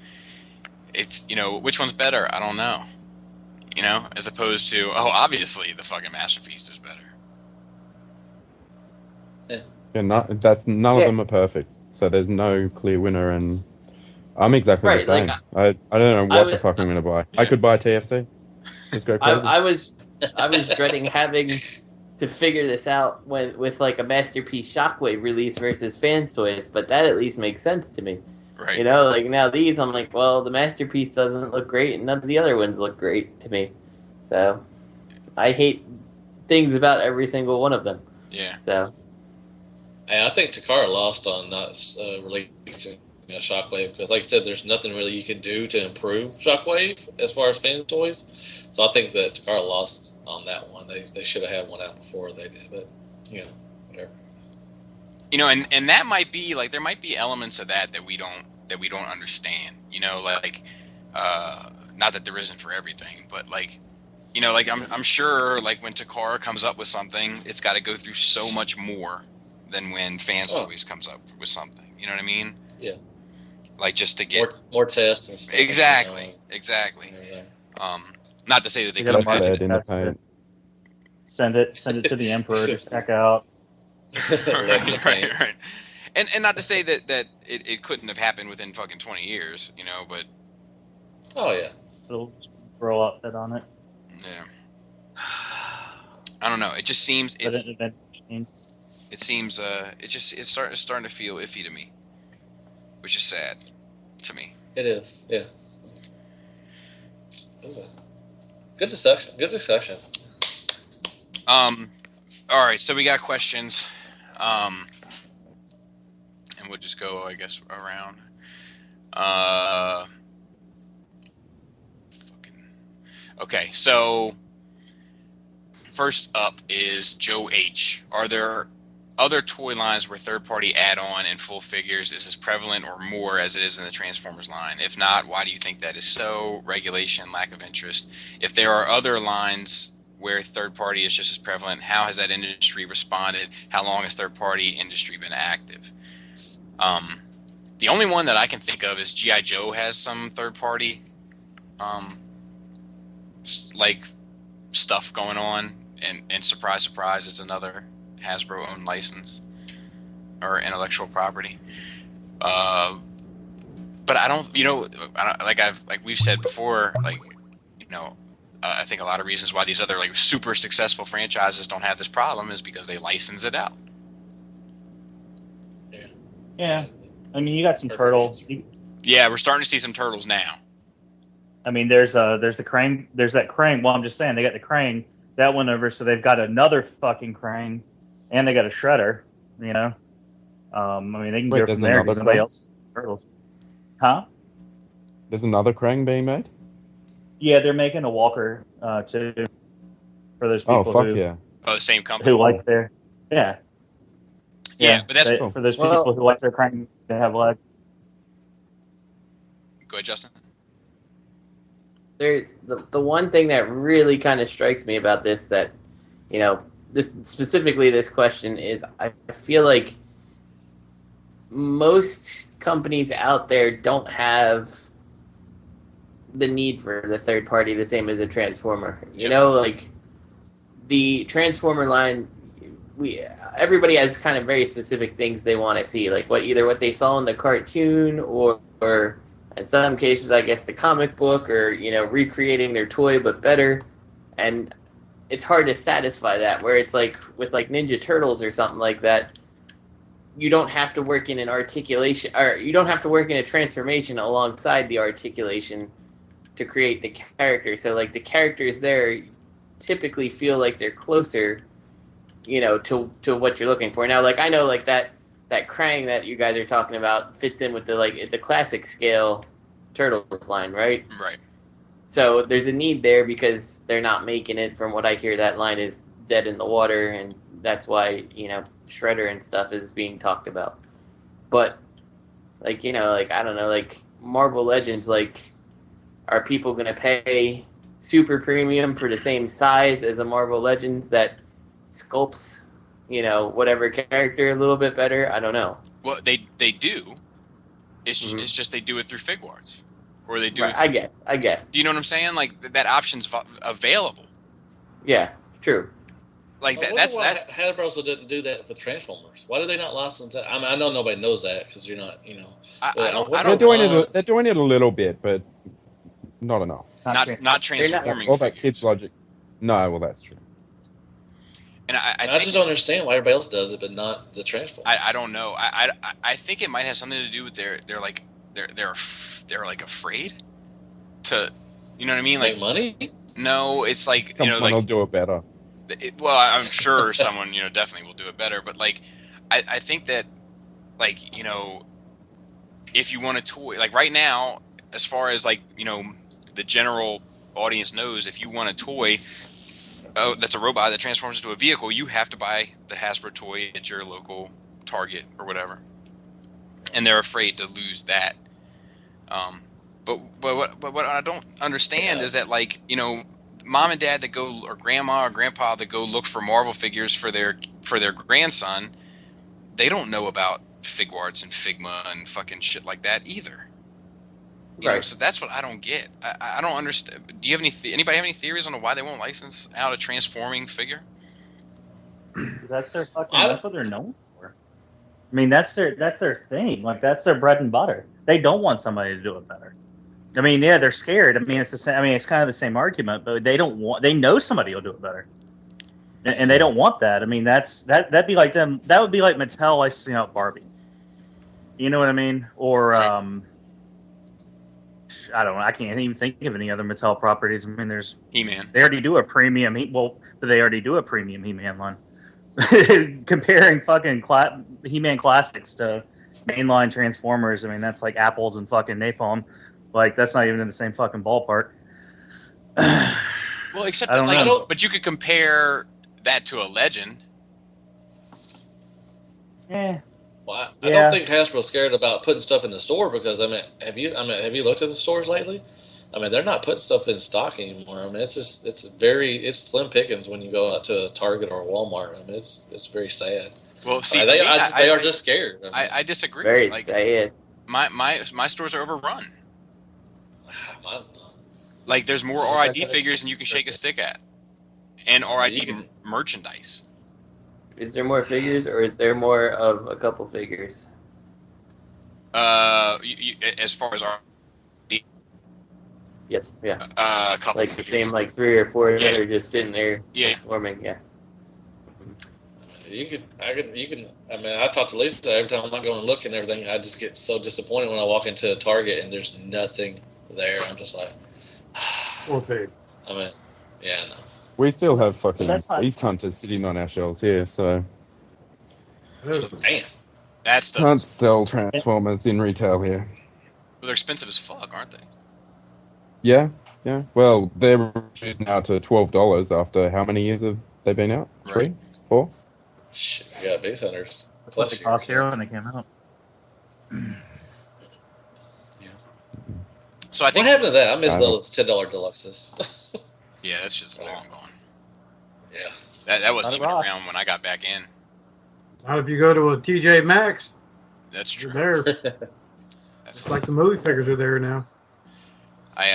it's which one's better? I don't know. As opposed to obviously the fucking masterpiece is better. Yeah, none of them are perfect. So there's no clear winner, and I'm exactly the same. Like, I don't know what the fuck I'm going to buy. Yeah. I could buy TFC. Just go crazy. I was dreading having to figure this out with like a Masterpiece Shockwave release versus Fans Toys, but that at least makes sense to me. Right. Like now these, I'm like, well, the Masterpiece doesn't look great, and none of the other ones look great to me. So I hate things about every single one of them. Yeah. So. And I think Takara lost on not releasing Shockwave because, like I said, there's nothing really you can do to improve Shockwave as far as Fan Toys. So I think that Takara lost on that one. They should have had one out before they did, but whatever. And that might be like there might be elements of that we don't understand. Not that there isn't for everything, but like you know, like I'm sure like when Takara comes up with something, it's got to go through so much more than when Fans Toys comes up with something. You know what I mean? Yeah. Like just to get more tests and stuff. Exactly. Not to say that they You gotta couldn't have market had in the paint. Send it to the Emperor to check out. right. And not to say that it couldn't have happened within fucking 20 years, you know, but oh yeah, little roll outfit on it. Yeah. I don't know. It just seems it's starting to feel iffy to me, which is sad to me. It is. Yeah. Good discussion. All right, so we got questions. And we'll just go, I guess, around. Okay, so first up is Joe H. Are there other toy lines where third-party add-on and full figures is as prevalent or more as it is in the Transformers line? If not, why do you think that is so? Regulation, lack of interest. If there are other lines where third-party is just as prevalent, how has that industry responded? How long has third-party industry been active? The only one that I can think of is G.I. Joe has some third-party like stuff going on, and surprise, surprise, it's another Hasbro-owned license or intellectual property. But I don't, you know, like we've said before, like, you know, I think a lot of reasons why these other like super successful franchises don't have this problem is because they license it out. Yeah, I mean, you got some turtles. Yeah, we're starting to see some turtles now. I mean, there's the Krang. There's that Krang. Well, I'm just saying they got the Krang. That went over, so they've got another fucking Krang, and they got a Shredder. You know, I mean, they can go from there because nobody else turtles. Huh? There's another Krang being made? Yeah, they're making a Walker too for those people. Oh fuck yeah! Oh, the same company who like their yeah, but that's for those people who like their Krang to have legs. Go ahead, Justin. The one thing that really kind of strikes me about this, that, you know, specifically this question is, I feel like most companies out there don't have the need for the third party the same as a Transformer. You know, like the Transformer line, everybody has kind of very specific things they want to see, like either what they saw in the cartoon or in some cases, I guess, the comic book, or, you know, recreating their toy but better. And it's hard to satisfy that, where it's like with like Ninja Turtles or something like that, you don't have to work in an articulation, or you don't have to work in a transformation alongside the articulation to create the character. So like the characters there typically feel like they're closer, you know, to what you're looking for. Now, like, I know like that Krang that you guys are talking about fits in with the classic scale Turtles line, right? Right. So there's a need there because they're not making it. From what I hear, that line is dead in the water, and that's why, you know, Shredder and stuff is being talked about. But, like, you know, like, I don't know, like, Marvel Legends, like, are people going to pay super premium for the same size as a Marvel Legends that sculpts, you know, whatever character a little bit better? I don't know. Well, they do. It's just they do it through Figuarts, or they do it. I guess. Do you know what I'm saying? Like that option's available. Yeah, true. Like that's Hasbro didn't do that with Transformers. Why do they not license that? I mean, I know nobody knows that because you're not, you know. They're doing it a little bit, but not enough. Not transforming. All that kids logic. No, well, that's true. And I just don't understand why everybody else does it, but not the Transformers. I don't know. I think it might have something to do with they're like afraid to, you know what I mean? Like make money? No, it's like someone will do it better. Well, I'm sure someone, you know, definitely will do it better. But like, I think that, like, you know, if you want a toy, like right now, as far as like, you know, the general audience knows, if you want a toy that's a robot that transforms into a vehicle, you have to buy the Hasbro toy at your local Target or whatever, and they're afraid to lose that. But what I don't understand is that, like, you know, mom and dad that go, or grandma or grandpa that go look for Marvel figures for their grandson, they don't know about Figuarts and Figma and fucking shit like that either. You know, so that's what I don't get. I don't understand. Do you have anybody have any theories on why they won't license out a transforming figure? That's their fucking. That's what they're known for. I mean, that's their thing. Like, that's their bread and butter. They don't want somebody to do it better. I mean, yeah, they're scared. I mean, it's the same. I mean, it's kind of the same argument, but they don't want. They know somebody will do it better, and they don't want that. I mean, that'd be like them. That would be like Mattel licensing out Barbie. You know what I mean? Or I don't know. I can't even think of any other Mattel properties. I mean, there's He-Man. They already do a premium. But they already do a premium He-Man line. Comparing fucking He-Man classics to mainline Transformers, I mean, that's like apples and fucking napalm. Like, that's not even in the same fucking ballpark. Well, except that, like, but you could compare that to a Legend. Yeah. Well, I don't think Hasbro's scared about putting stuff in the store because have you looked at the stores lately? I mean, they're not putting stuff in stock anymore. I mean, it's slim pickings when you go out to a Target or a Walmart. I mean, it's very sad. Well, see, they are just scared. I disagree. Very like, sad. My stores are overrun. Mine's not. Like, there's more RID figures than you can shake a stick at, and RID merchandise. Is there more figures, or is there more of a couple figures? As far as RID. Yes, yeah. A couple like figures. The same, like 3 or 4 that are just sitting there forming. Yeah. You can. I mean, I talk to Lisa every time I go and look and everything. I just get so disappointed when I walk into a Target and there's nothing there. I'm just like, okay. I mean, yeah, no. We still have fucking Beast Hunters sitting on our shelves here, so damn. That's the can't sell Transformers in retail here. Well, they're expensive as fuck, aren't they? Yeah. Well, they're reduced now to $12 after how many years have they been out? 3, 4? Shit, we got Beast Hunters. That's what they cost here when they came out. Yeah. So I think what happened to that? I miss those $10 deluxes. Yeah, that's just long gone. Yeah. That wasn't even around when I got back in. Not if you go to a TJ Maxx. That's true. They're there. It's like the movie figures are there now. I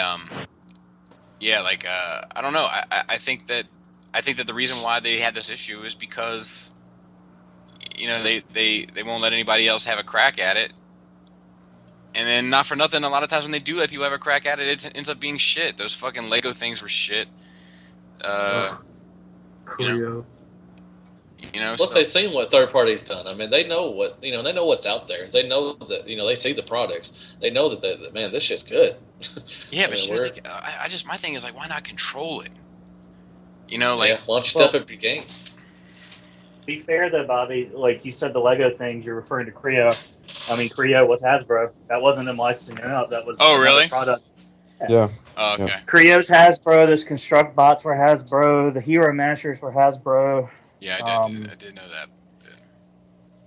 don't know. I think that the reason why they had this issue is because, you know, they won't let anybody else have a crack at it. And then, not for nothing, a lot of times when they do let people have a crack at it, it ends up being shit. Those fucking Lego things were shit. Plus, they've seen what third parties done. I mean, they know they know what's out there. They know that, they see the products. They know that man, this shit's good. Yeah, but my thing is, like, why not control it? You know, like, why don't you step up your game? To be fair, though, Bobby, like you said, the Lego things, you're referring to Creo. I mean, Creo with Hasbro. That wasn't them licensing it out. That was really? Product. Yeah. Oh, okay. Yeah. Creo's Hasbro. Those Construct bots were Hasbro. The Hero Mashers were Hasbro. Yeah, I did know that.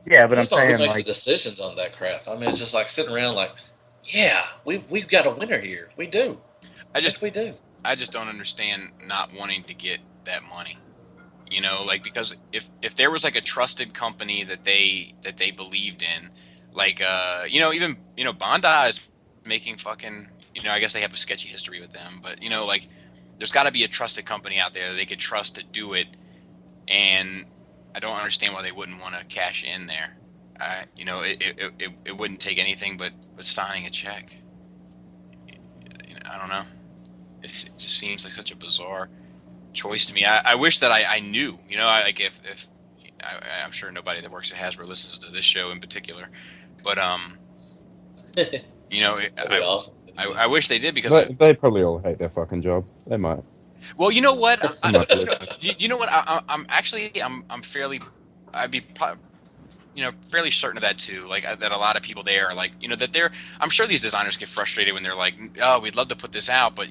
Yeah, but I'm who saying, makes like, the decisions on that crap? I mean, it's just like sitting around like, yeah, we've got a winner here. We do. We do. I just don't understand not wanting to get that money. You know, like, because if there was like a trusted company that they believed in, like even Bondi is making fucking, I guess they have a sketchy history with them, but like, there's got to be a trusted company out there that they could trust to do it, and I don't understand why they wouldn't want to cash in there. It wouldn't take anything but signing a check. I don't know. It just seems like such a bizarre choice to me. I wish that I knew. If I'm sure nobody that works at Hasbro listens to this show in particular, but That'd be awesome. I wish they did, because they probably all hate their fucking job. They might. Well, you know what? You know what? I'm fairly. I'd be fairly certain of that too. Like, that a lot of people there are like, that they're. I'm sure these designers get frustrated when they're like, oh, we'd love to put this out, but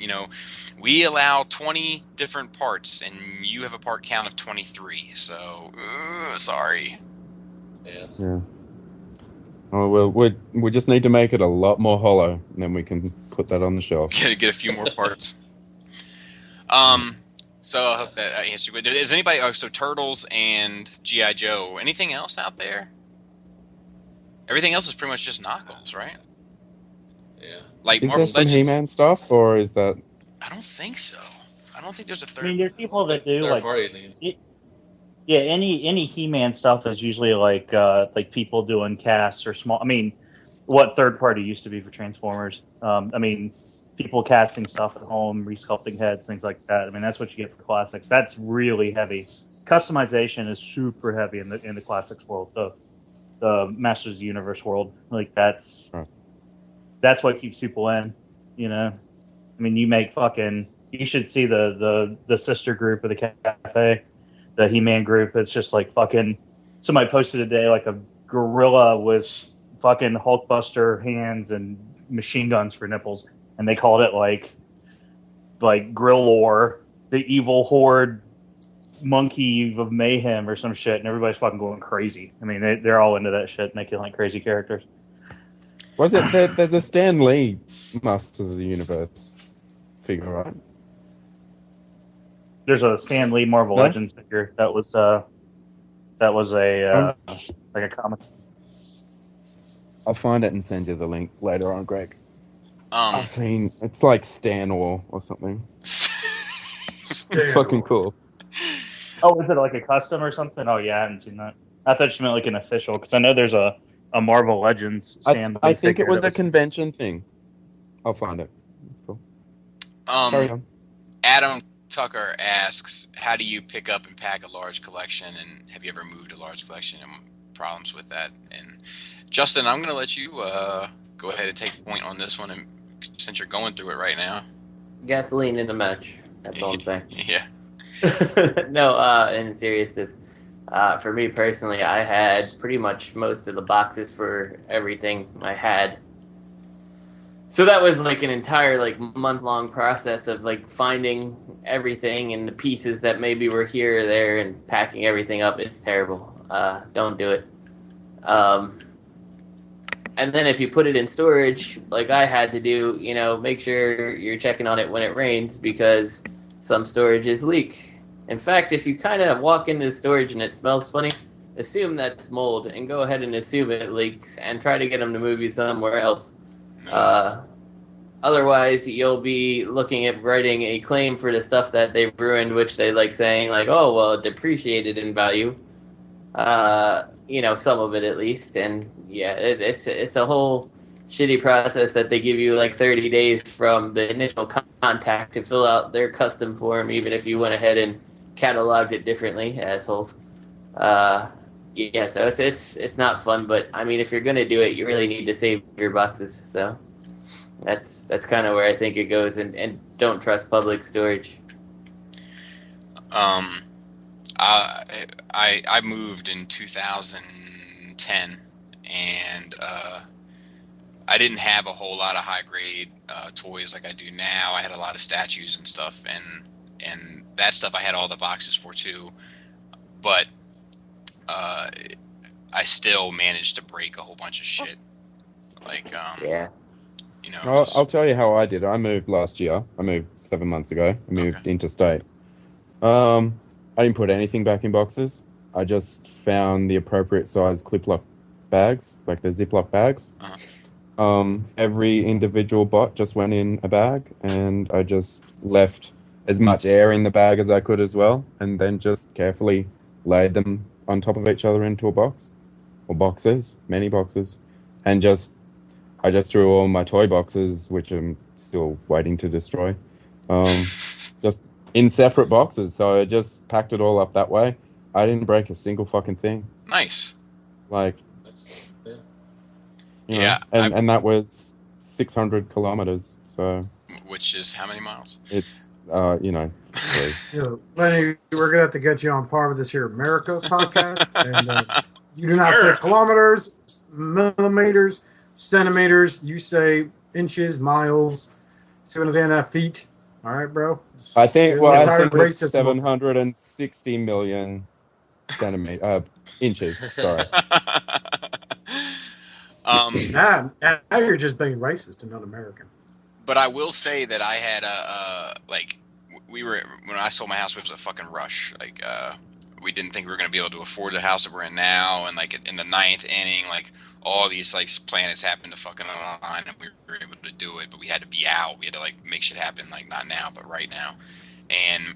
we allow 20 different parts, and you have a part count of 23. So, sorry. Yeah. Oh well, we just need to make it a lot more hollow, and then we can put that on the shelf. Get a few more parts. So I hope that answers your question. Is anybody? Oh, so Turtles and GI Joe. Anything else out there? Everything else is pretty much just knockoffs, right? Yeah. Like Is Marvel there some Legends. He-Man stuff, or is that? I don't think so. I don't think there's a I third. mean, there's people that do Third like party. yeah, any He-Man stuff is usually like people doing casts or small. I mean, what third party used to be for Transformers. I mean, people casting stuff at home, resculpting heads, things like that. I mean, that's what you get for classics. That's really heavy. Customization is super heavy in the classics world. The Masters of the Universe world, like that's what keeps people in. You know, I mean, you make fucking. You should see the sister group of the cafe, the He-Man group. It's just like fucking. Somebody posted today like a gorilla with fucking Hulkbuster hands and machine guns for nipples, and they called it like Grillor, the evil horde monkey of mayhem or some shit, and everybody's fucking going crazy. I mean, they're all into that shit, making like crazy characters. Was it there's a Stan Lee Masters of the Universe figure, right? There's a Stan Lee Marvel Legends figure that was a like a comic. I'll find it and send you the link later on, Greg. I've Um, seen it's like Stan or something. It's fucking cool. Oh, is it like a custom or something? Oh yeah, I haven't seen that. I thought you meant like an official, because I know there's a Marvel Legends Stan Lee I think figure it was that a convention thing. I'll find it. That's cool. Carry on. Adam Tucker asks, how do you pick up and pack a large collection, and have you ever moved a large collection and problems with that? And Justin, I'm going to let you go ahead and take point on this one, and since you're going through it right now. Gasoline in a match. That's all I'm saying. Yeah. No, in seriousness, for me personally, I had pretty much most of the boxes for everything I had. So that was like an entire like month-long process of like finding everything and the pieces that maybe were here or there and packing everything up. It's terrible. Don't do it. And then if you put it in storage, like I had to do, make sure you're checking on it when it rains, because some storages leak. In fact, if you kind of walk into the storage and it smells funny, assume that's mold and go ahead and assume it leaks and try to get them to move you somewhere else. Otherwise, you'll be looking at writing a claim for the stuff that they've ruined, which they like saying like, oh, well, it depreciated in value. Some of it at least. And yeah, it's a whole shitty process that they give you like 30 days from the initial contact to fill out their custom form, even if you went ahead and cataloged it differently, assholes. So it's not fun, but I mean, if you're gonna do it, you really need to save your boxes. So that's kind of where I think it goes, and don't trust public storage. I moved in 2010, and I didn't have a whole lot of high grade toys like I do now. I had a lot of statues and stuff, and that stuff I had all the boxes for too. But I still managed to break a whole bunch of shit. Like yeah. I'll tell you how I did. I moved last year. I moved 7 months ago. I moved interstate. I didn't put anything back in boxes. I just found the appropriate size clip-lock bags, like the Ziploc bags. Every individual bot just went in a bag, and I just left as much air in the bag as I could as well, and then just carefully laid them on top of each other into a box, or boxes, many boxes, and I just threw all my toy boxes, which I'm still waiting to destroy, just in separate boxes. So I just packed it all up that way. I didn't break a single fucking thing. Nice. Like, yeah. And that was 600 kilometers. So, which is how many miles? It's, Lenny, we're going to have to get you on par with this here America podcast. And you do not say kilometers, millimeters, centimeters. You say inches, miles, 2.5 feet. All right, bro. I think it's racism. 760 million inches. Sorry. Now you're just being racist and not American. But I will say that I had when I sold my house, it was a fucking rush. Like, we didn't think we were going to be able to afford the house that we're in now. And like in the 9th inning, like all these like planets happened to fucking align and we were able to do it, but we had to be out. We had to like make shit happen. Like not now, but right now. And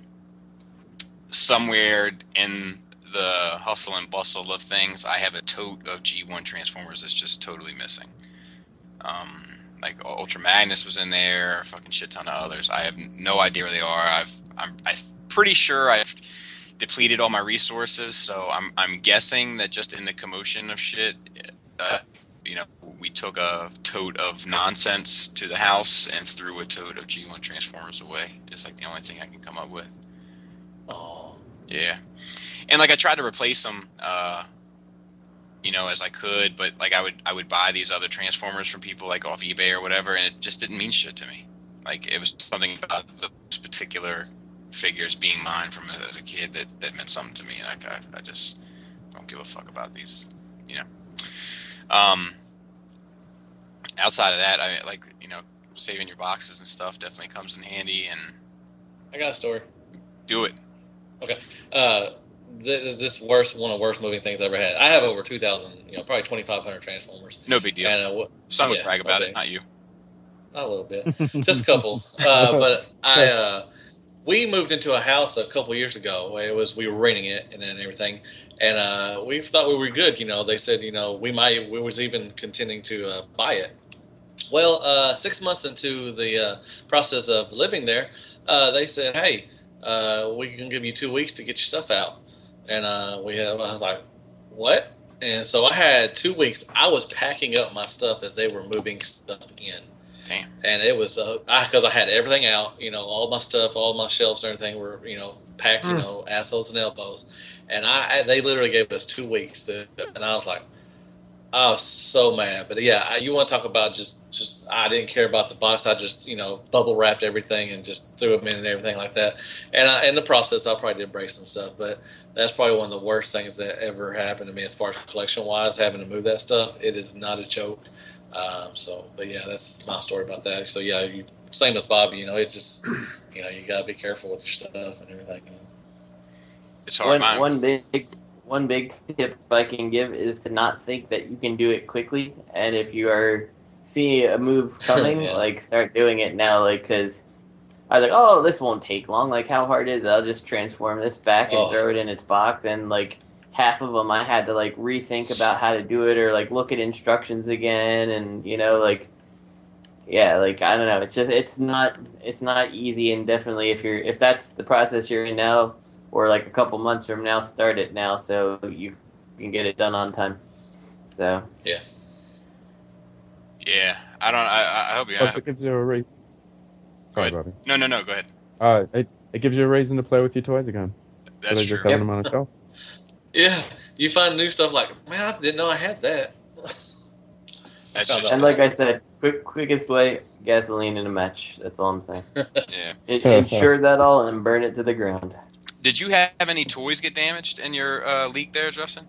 somewhere in the hustle and bustle of things, I have a tote of G1 Transformers that's just totally missing. Like Ultra Magnus was in there, a fucking shit ton of others. I have no idea where they are. I'm pretty sure I've depleted all my resources, so I'm guessing that just in the commotion of shit, you know, we took a tote of nonsense to the house and threw a tote of G1 Transformers away. It's like the only thing I can come up with. Oh. Yeah. And like I tried to replace them, you know, as I could, but like I would buy these other Transformers from people like off eBay or whatever, and it just didn't mean shit to me. Like it was something about those particular figures being mine from as a kid that meant something to me, and I just don't give a fuck about these, you know. Outside of that, I like, you know, saving your boxes and stuff definitely comes in handy. And I got a story. Do it. Okay. This is one of the worst moving things I ever had. I have over 2,000, you know, probably 2,500 Transformers. No big deal. And, some would brag about it, not you. Not a little bit, just a couple. But we moved into a house a couple years ago. We were renting it and then everything, and we thought we were good. You know, they said, you know, we was even continuing to buy it. Well, 6 months into the process of living there, they said, hey, we can give you 2 weeks to get your stuff out. And I was like, what? And so I had 2 weeks. I was packing up my stuff as they were moving stuff in. Damn. And it was because I had everything out, you know, all my stuff, all my shelves and everything were, you know, packed, you know, assholes and elbows. And they literally gave us 2 weeks and I was like, I was so mad. But yeah, you want to talk about just I didn't care about the box. I just, you know, bubble wrapped everything and just threw them in and everything like that. And in the process, I probably did break some stuff. But that's probably one of the worst things that ever happened to me as far as collection wise, having to move that stuff. It is not a joke. But yeah, that's my story about that. So yeah, same as Bobby, you know, it just, you know, you gotta be careful with your stuff and everything. It's hard. One big tip I can give is to not think that you can do it quickly. And if you are seeing a move coming, yeah. like start doing it now. Like, cause I was like, oh, this won't take long. Like, how hard is it? I'll just transform this back and throw it in its box. And like half of them, I had to like rethink about how to do it or like look at instructions again. And you know, like, yeah, like I don't know. It's not easy. And definitely if that's the process you're in now, or like a couple months from now, start it now so you can get it done on time. So yeah. I hope you. Plus, it gives you a reason. Sorry, Bobby. No. Go ahead. It gives you a reason to play with your toys again. That's Just true. having them on a shelf. Yeah, you find new stuff like, man, I didn't know I had that. That's just and like I said, quickest way, gasoline in a match. That's all I'm saying. yeah. Insure that all and burn it to the ground. Did you have any toys get damaged in your leak there, Justin?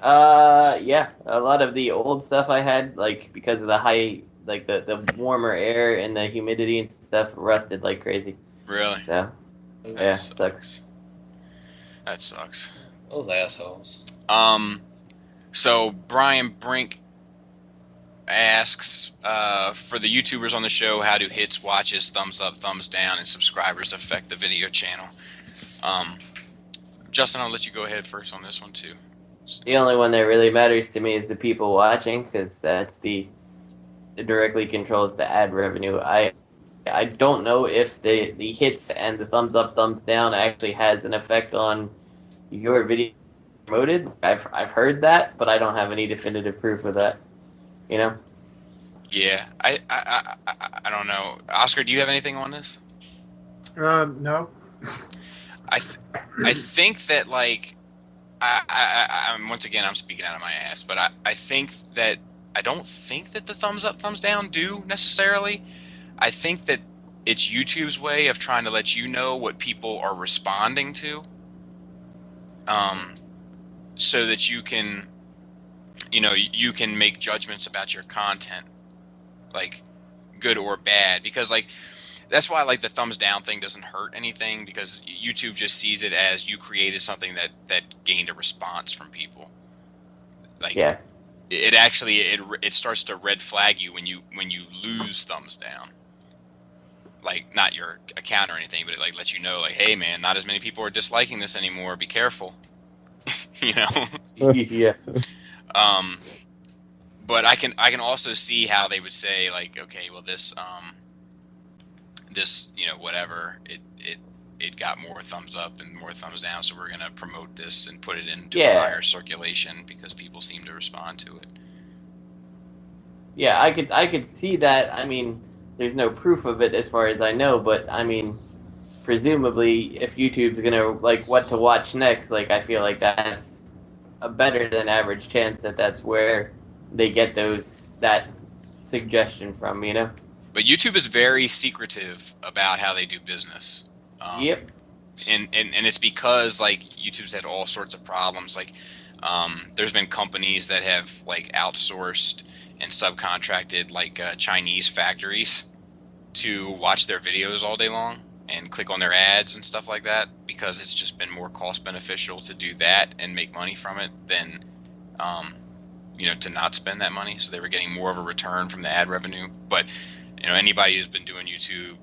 Yeah, a lot of the old stuff I had, like because of the high, like the warmer air and the humidity and stuff, rusted like crazy. Really? So yeah, sucks. That sucks. Those assholes. So Brian Brink asks for the YouTubers on the show, how do hits, watches, thumbs up, thumbs down, and subscribers affect the video channel? Justin, I'll let you go ahead first on this one too. The only one that really matters to me is the people watching, because that's it directly controls the ad revenue. I don't know if the hits and the thumbs up, thumbs down actually has an effect on your video promoted. I've heard that, but I don't have any definitive proof of that. You know? Yeah, I don't know. Oscar, do you have anything on this? No. I think that like I'm once again I'm speaking out of my ass, but I think that I don't think that the thumbs up, thumbs down do necessarily. I think that it's YouTube's way of trying to let you know what people are responding to, so that you can, you can make judgments about your content, like good or bad. Because like that's why like the thumbs down thing doesn't hurt anything, because YouTube just sees it as you created something that gained a response from people. Like Yeah. it actually it starts to red flag you when you lose thumbs down. Like not your account or anything, but it like lets you know like, hey man, not as many people are disliking this anymore. Be careful. You know. Yeah. But I can also see how they would say like, okay, well this you know, whatever, it got more thumbs up and more thumbs down, so we're gonna promote this and put it into a higher circulation because people seem to respond to it. Yeah, I could see that. I mean, there's no proof of it as far as I know, but I mean, presumably, if YouTube's gonna like what to watch next, like I feel like that's a better than average chance that that's where they get that suggestion from, you know. But YouTube is very secretive about how they do business. Yep. And it's because like YouTube's had all sorts of problems. Like there's been companies that have like outsourced and subcontracted like Chinese factories to watch their videos all day long and click on their ads and stuff like that, because it's just been more cost beneficial to do that and make money from it than you know, to not spend that money. So they were getting more of a return from the ad revenue. But you know, anybody who's been doing YouTube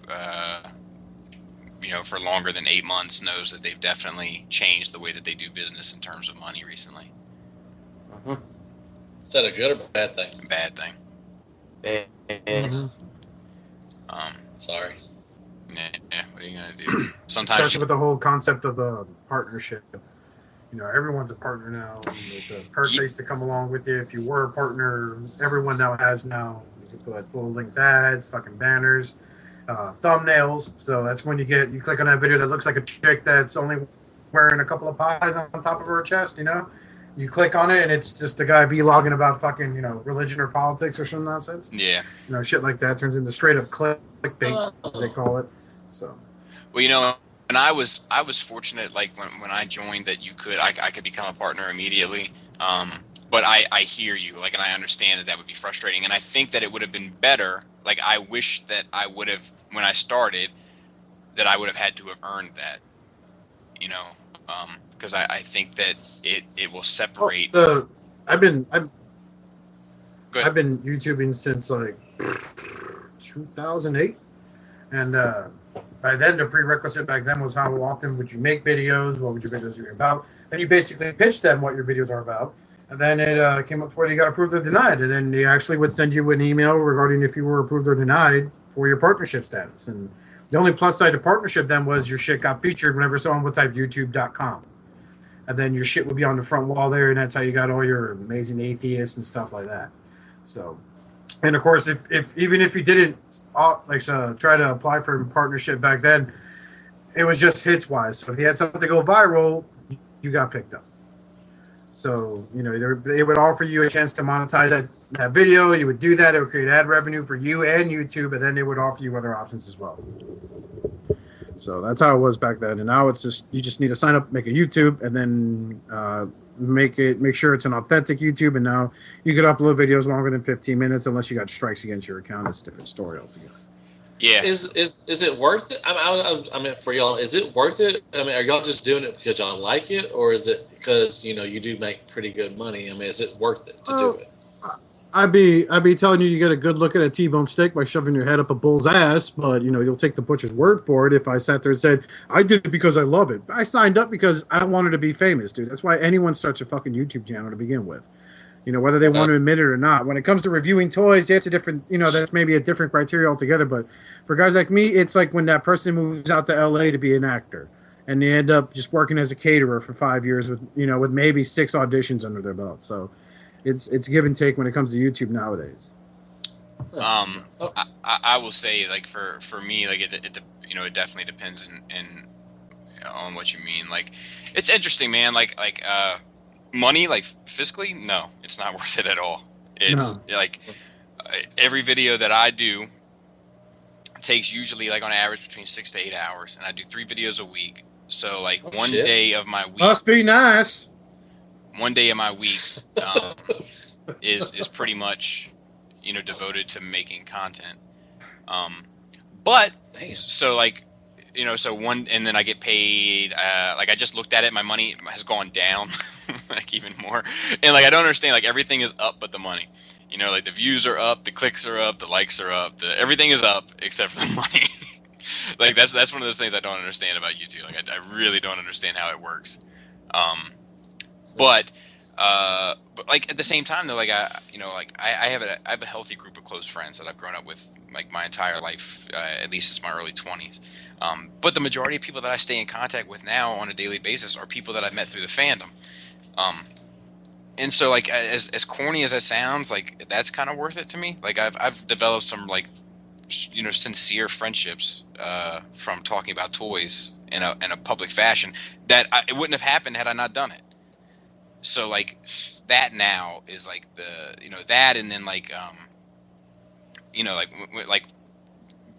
you know, for longer than 8 months knows that they've definitely changed the way that they do business in terms of money recently. Mm-hmm. Is that a good or bad thing? Bad thing. Mm-hmm. Sorry. Yeah, what are you gonna do? Sometimes Especially with the whole concept of a partnership. You know, everyone's a partner now. There's a perk base to come along with you. If you were a partner, everyone now has You can put full-length ads, fucking banners, thumbnails. So that's when you click on that video that looks like a chick that's only wearing a couple of pies on top of her chest, you know? You click on it and it's just a guy vlogging about fucking, you know, religion or politics or some nonsense. Yeah. You know, shit like that turns into straight up clickbait, as they call it. So. Well, you know, and I was fortunate, like when I joined, that I could become a partner immediately. But I hear you, like, and I understand that would be frustrating, and I think that it would have been better. Like, I wish that I would have, when I started, that I would have had to have earned that, you know, because I think that it will separate. I've been YouTubing since like 2008, and by then the prerequisite back then was how often would you make videos, what would your videos be about, and you basically pitched them what your videos are about. And then it came up to where you got approved or denied. And then they actually would send you an email regarding if you were approved or denied for your partnership status. And the only plus side to partnership then was your shit got featured whenever someone would type youtube.com. And then your shit would be on the front wall there. And that's how you got all your amazing atheists and stuff like that. So, and of course, even if you didn't try to apply for a partnership back then, it was just hits wise. So if you had something go viral, you got picked up. So, you know, they would offer you a chance to monetize that video. You would do that. It would create ad revenue for you and YouTube, and then they would offer you other options as well. So that's how it was back then. And now it's just, you just need to sign up, make a YouTube, and then make sure it's an authentic YouTube. And now you could upload videos longer than 15 minutes unless you got strikes against your account. It's a different story altogether. Yeah. Is it worth it? I mean, for y'all, is it worth it? I mean, are y'all just doing it because y'all like it, or is it because, you know, you do make pretty good money? I mean, is it worth it to do it? I'd be telling you get a good look at a T-bone steak by shoving your head up a bull's ass, but, you know, you'll take the butcher's word for it if I sat there and said, I did it because I love it. I signed up because I wanted to be famous, dude. That's why anyone starts a fucking YouTube channel to begin with. You know, whether they want to admit it or not. When it comes to reviewing toys, that's a different, you know, that's maybe a different criteria altogether. But for guys like me, it's like when that person moves out to LA to be an actor and they end up just working as a caterer for 5 years with, you know, with maybe 6 auditions under their belt. So it's give and take when it comes to YouTube nowadays. I will say, like, for me, like, it you know, it definitely depends on what you mean. Like, it's interesting, man. Like, money, like, fiscally, no, it's not worth it at all. It's like every video that I do takes usually, like, on average between 6 to 8 hours, and I do 3 videos a week. So, like, one day of my week must be nice. One day of my week is pretty much, you know, devoted to making content. But Damn. so like, you know, so one, and then I get paid. Like I just looked at it, my money has gone down, like even more. And like I don't understand. Like everything is up, but the money. You know, like the views are up, the clicks are up, the likes are up, everything is up except for the money. Like that's one of those things I don't understand about YouTube. Like I really don't understand how it works. But like at the same time though, like I have a healthy group of close friends that I've grown up with like my entire life, at least since my early 20s. But the majority of people that I stay in contact with now on a daily basis are people that I've met through the fandom. And so like as corny as that sounds, like that's kind of worth it to me. Like I've developed some like, you know, sincere friendships from talking about toys in a public fashion that it wouldn't have happened had I not done it. So like that now is like the, you know, that, and then like you know, like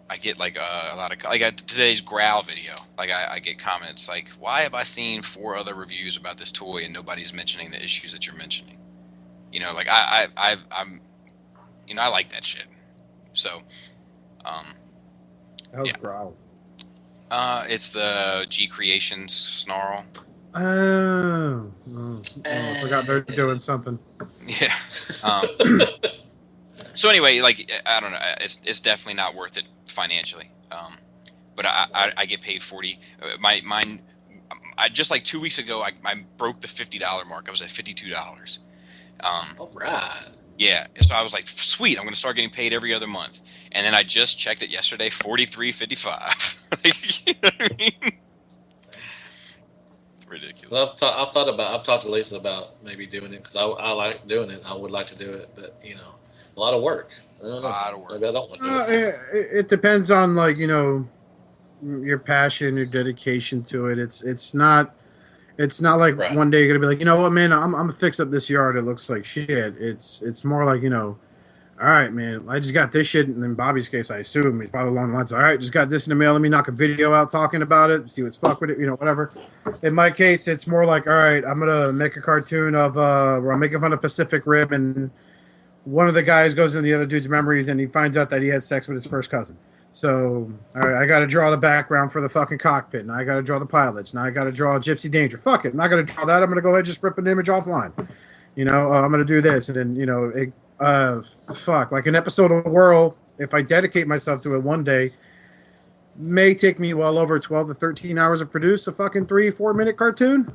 I get like a lot of like today's growl video, like I get comments like, why have I seen 4 other reviews about this toy and nobody's mentioning the issues that you're mentioning? You know, like I'm, you know, I like that shit. So How's yeah. Growl? It's the G Creations snarl. Oh, I forgot they're doing something. Yeah. So anyway, like I don't know, it's definitely not worth it financially. But I get paid 40. Mine. I just like 2 weeks ago, I broke the $50 mark. I was at $52. All right. Yeah. So I was like, sweet, I'm going to start getting paid every other month. And then I just checked it yesterday, $43.55. Like, you know what I mean? Ridiculous. Well, I've talked to Lisa about maybe doing it because I like doing it. I would like to do it, but you know, a lot of work. I don't know. A lot of work. Maybe I don't want to do it. It depends on, like, you know, your passion, your dedication to it. It's not like Right. one day you're gonna be like, you know what, man, I'm gonna fix up this yard. It looks like shit. It's more like, you know, all right, man, I just got this shit. And in Bobby's case, I assume he's probably along the lines, all right, just got this in the mail. Let me knock a video out talking about it, see what's fuck with it, you know, whatever. In my case, it's more like, all right, I'm gonna make a cartoon of where I'm making fun of Pacific Rim, and one of the guys goes in the other dude's memories and he finds out that he had sex with his first cousin. So, all right, I got to draw the background for the fucking cockpit. And I got to draw the pilots. Now I got to draw Gypsy Danger. Fuck it. I'm not going to draw that. I'm going to go ahead and just rip an image offline. You know, I'm going to do this. And then, you know, like an episode of Whirl, if I dedicate myself to it one day, may take me well over 12 to 13 hours to produce a fucking 3-4 minute cartoon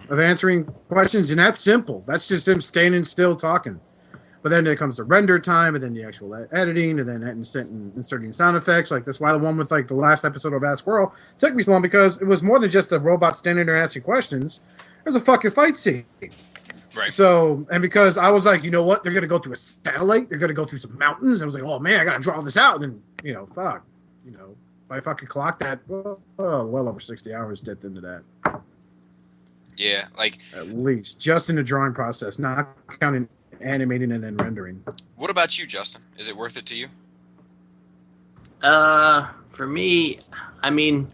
of answering questions. And that's simple. That's just him standing still talking. But then it comes to render time, and then the actual editing, and then inserting sound effects. Like, that's why the one with, like, the last episode of Ask Squirrel took me so long, because it was more than just a robot standing there asking questions. There's a fucking fight scene. Right. So, and because I was like, you know what? They're going to go through a satellite. They're going to go through some mountains. I was like, oh, man, I got to draw this out. And, you know, fuck. You know, if I fucking clock that, well over 60 hours dipped into that. Yeah, like... At least. Just in the drawing process, not counting animating and then rendering. What about you, Justin? Is it worth it to you? For me, I mean,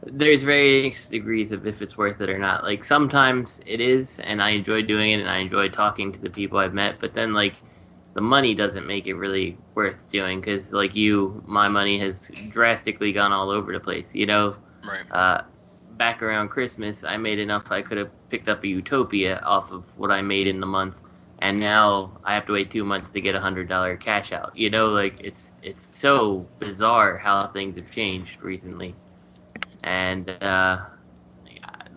there's various degrees of if it's worth it or not. Like, sometimes it is, and I enjoy doing it, and I enjoy talking to the people I've met, but then, like, the money doesn't make it really worth doing, because, like my money has drastically gone all over the place, you know? Right. Back around Christmas, I made enough I could have picked up a Utopia off of what I made in the month. And now I have to wait 2 months to get $100 cash out. You know, like, it's so bizarre how things have changed recently. And,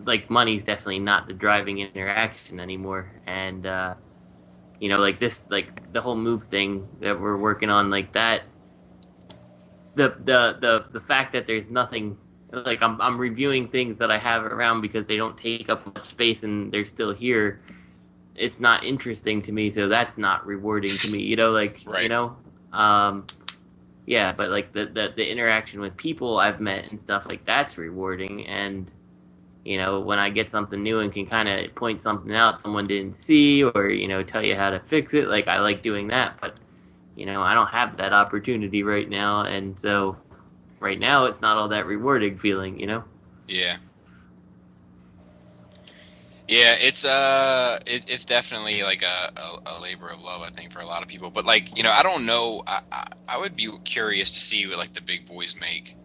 like, money's definitely not the driving interaction anymore. And, you know, like, this, like, the whole move thing that we're working on, like, that, the fact that there's nothing, like, I'm reviewing things that I have around because they don't take up much space and they're still here. It's not interesting to me, so that's not rewarding to me, you know, like, right. You know, yeah, but like the interaction with people I've met and stuff, like, that's rewarding. And, you know, when I get something new and can kind of point something out someone didn't see, or, you know, tell you how to fix it, like, I like doing that. But, you know, I don't have that opportunity right now, and so right now it's not all that rewarding feeling, you know? Yeah. Yeah, it's definitely like a labor of love, I think, for a lot of people. But like, I don't know. I would be curious to see what like the big boys make,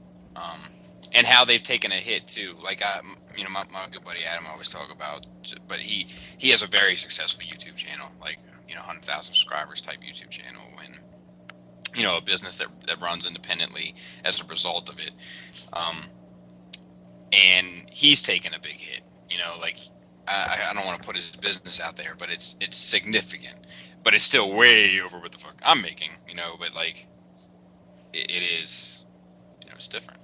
and how they've taken a hit too. Like my good buddy Adam always talk about, but he has a very successful YouTube channel, like 100,000 subscribers type YouTube channel, when a business that runs independently as a result of it, and he's taken a big hit. Like. I don't want to put his business out there, but it's significant, but it's still way over what the fuck I'm making, but like it is, it's different.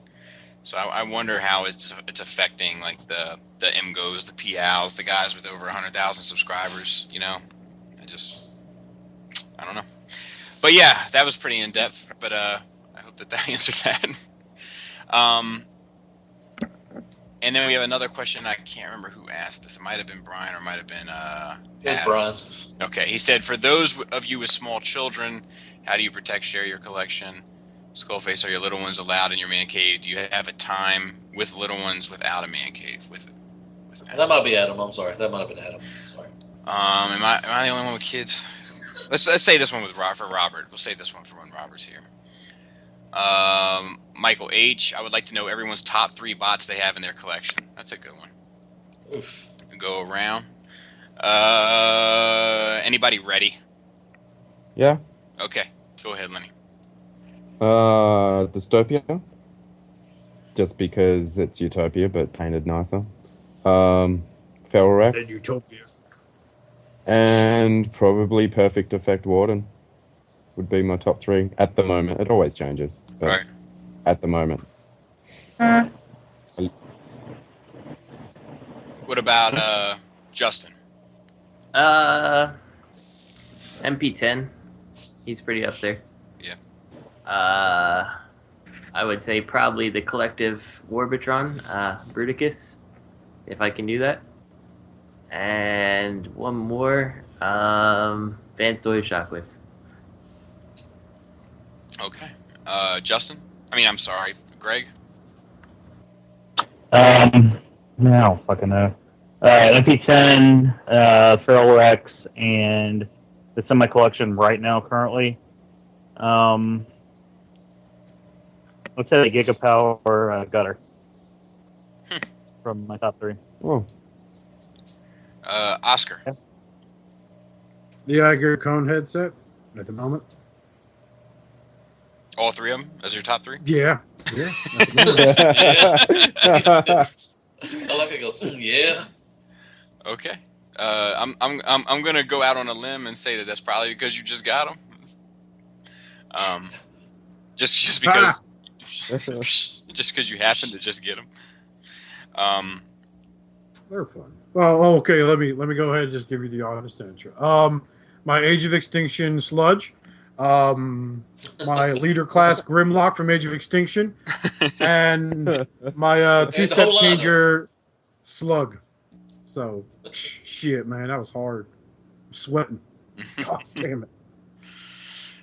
So I wonder how it's affecting like the MGOs, the PALs, the guys with over 100,000 subscribers, I don't know. But yeah, that was pretty in depth, but I hope that answered that. And then we have another question. I can't remember who asked this. It might have been Brian or it might have been It's Brian. Okay. He said, for those of you with small children, how do you share your collection? Skullface, are your little ones allowed in your man cave? Do you have a time with little ones without a man cave? That might be Adam. I'm sorry. That might have been Adam. Sorry. Am I the only one with kids? Let's say this one for Robert. We'll say this one for when Robert's here. Michael H. I would like to know everyone's top 3 bots they have in their collection. That's a good one. Oof. Go around. Anybody ready? Yeah. Okay. Go ahead, Lenny. Dystopia. Just because it's Utopia, but painted nicer. Feral Rex. Utopia. And probably Perfect Effect Warden would be my top 3 at the moment. It always changes, but Right. at the moment. What about Justin? MP10. He's pretty up there. Yeah. I would say probably the collective Warbitron, Bruticus, if I can do that. And one more, Vance Doyle Shockwave. Okay. Justin? I'm sorry, Greg? I don't fucking know. MP10, Feral Rex, and it's in my collection right now currently. Let's say the Gigapower Gutter from my top 3. Oh, Oscar? Yeah. The Iger Cone headset at the moment. All 3 of them as your top 3? Yeah. I like it goes. Yeah. Okay. I'm gonna go out on a limb and say that's probably because you just got them. Just because you happen to just get them. They're fun. Well, okay. Let me go ahead and just give you the honest answer. My Age of Extinction Sludge, my Leader Class Grimlock from Age of Extinction, and my Two-Step Changer Slug. So, shit, man, that was hard. I'm sweating. God damn it.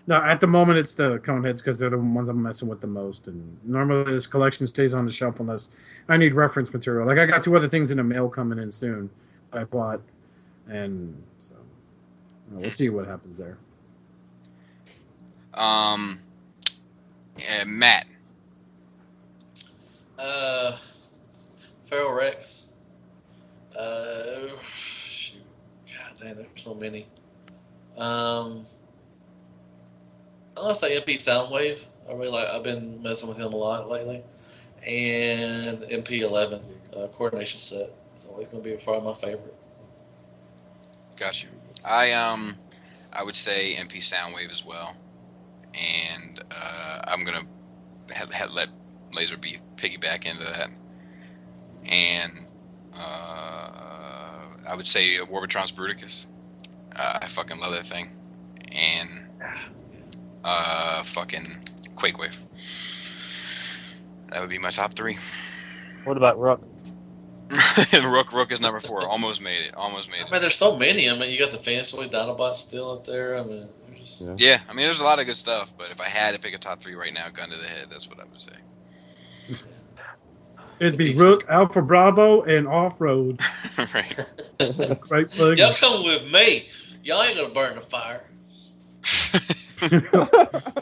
No, at the moment it's the Coneheads because they're the ones I'm messing with the most. And normally this collection stays on the shelf unless I need reference material. Like I got 2 other things in the mail coming in soon that I bought, and so we'll see what happens there. Matt. Feral Rex. Shoot. God damn, there's so many. Unless say MP Soundwave. I've been messing with him a lot lately. And MP11 coordination set. It's always going to be probably my favorite. Got you. I would say MP Soundwave as well. And I'm going to let Laser Beef piggyback into that. And I would say Warbitron's Bruticus. I fucking love that thing. And fucking Quakewave. That would be my top 3. What about Rook? Rook is number 4. Almost made it. There's so many. You got the Fansoid Dinobots still up there. Yeah, there's a lot of good stuff, but if I had to pick a top 3 right now, gun to the head, that's what I would say. It'd be Rook, Alpha Bravo, and Off-Road. Right. Great thing. Y'all come with me. Y'all ain't gonna burn the fire.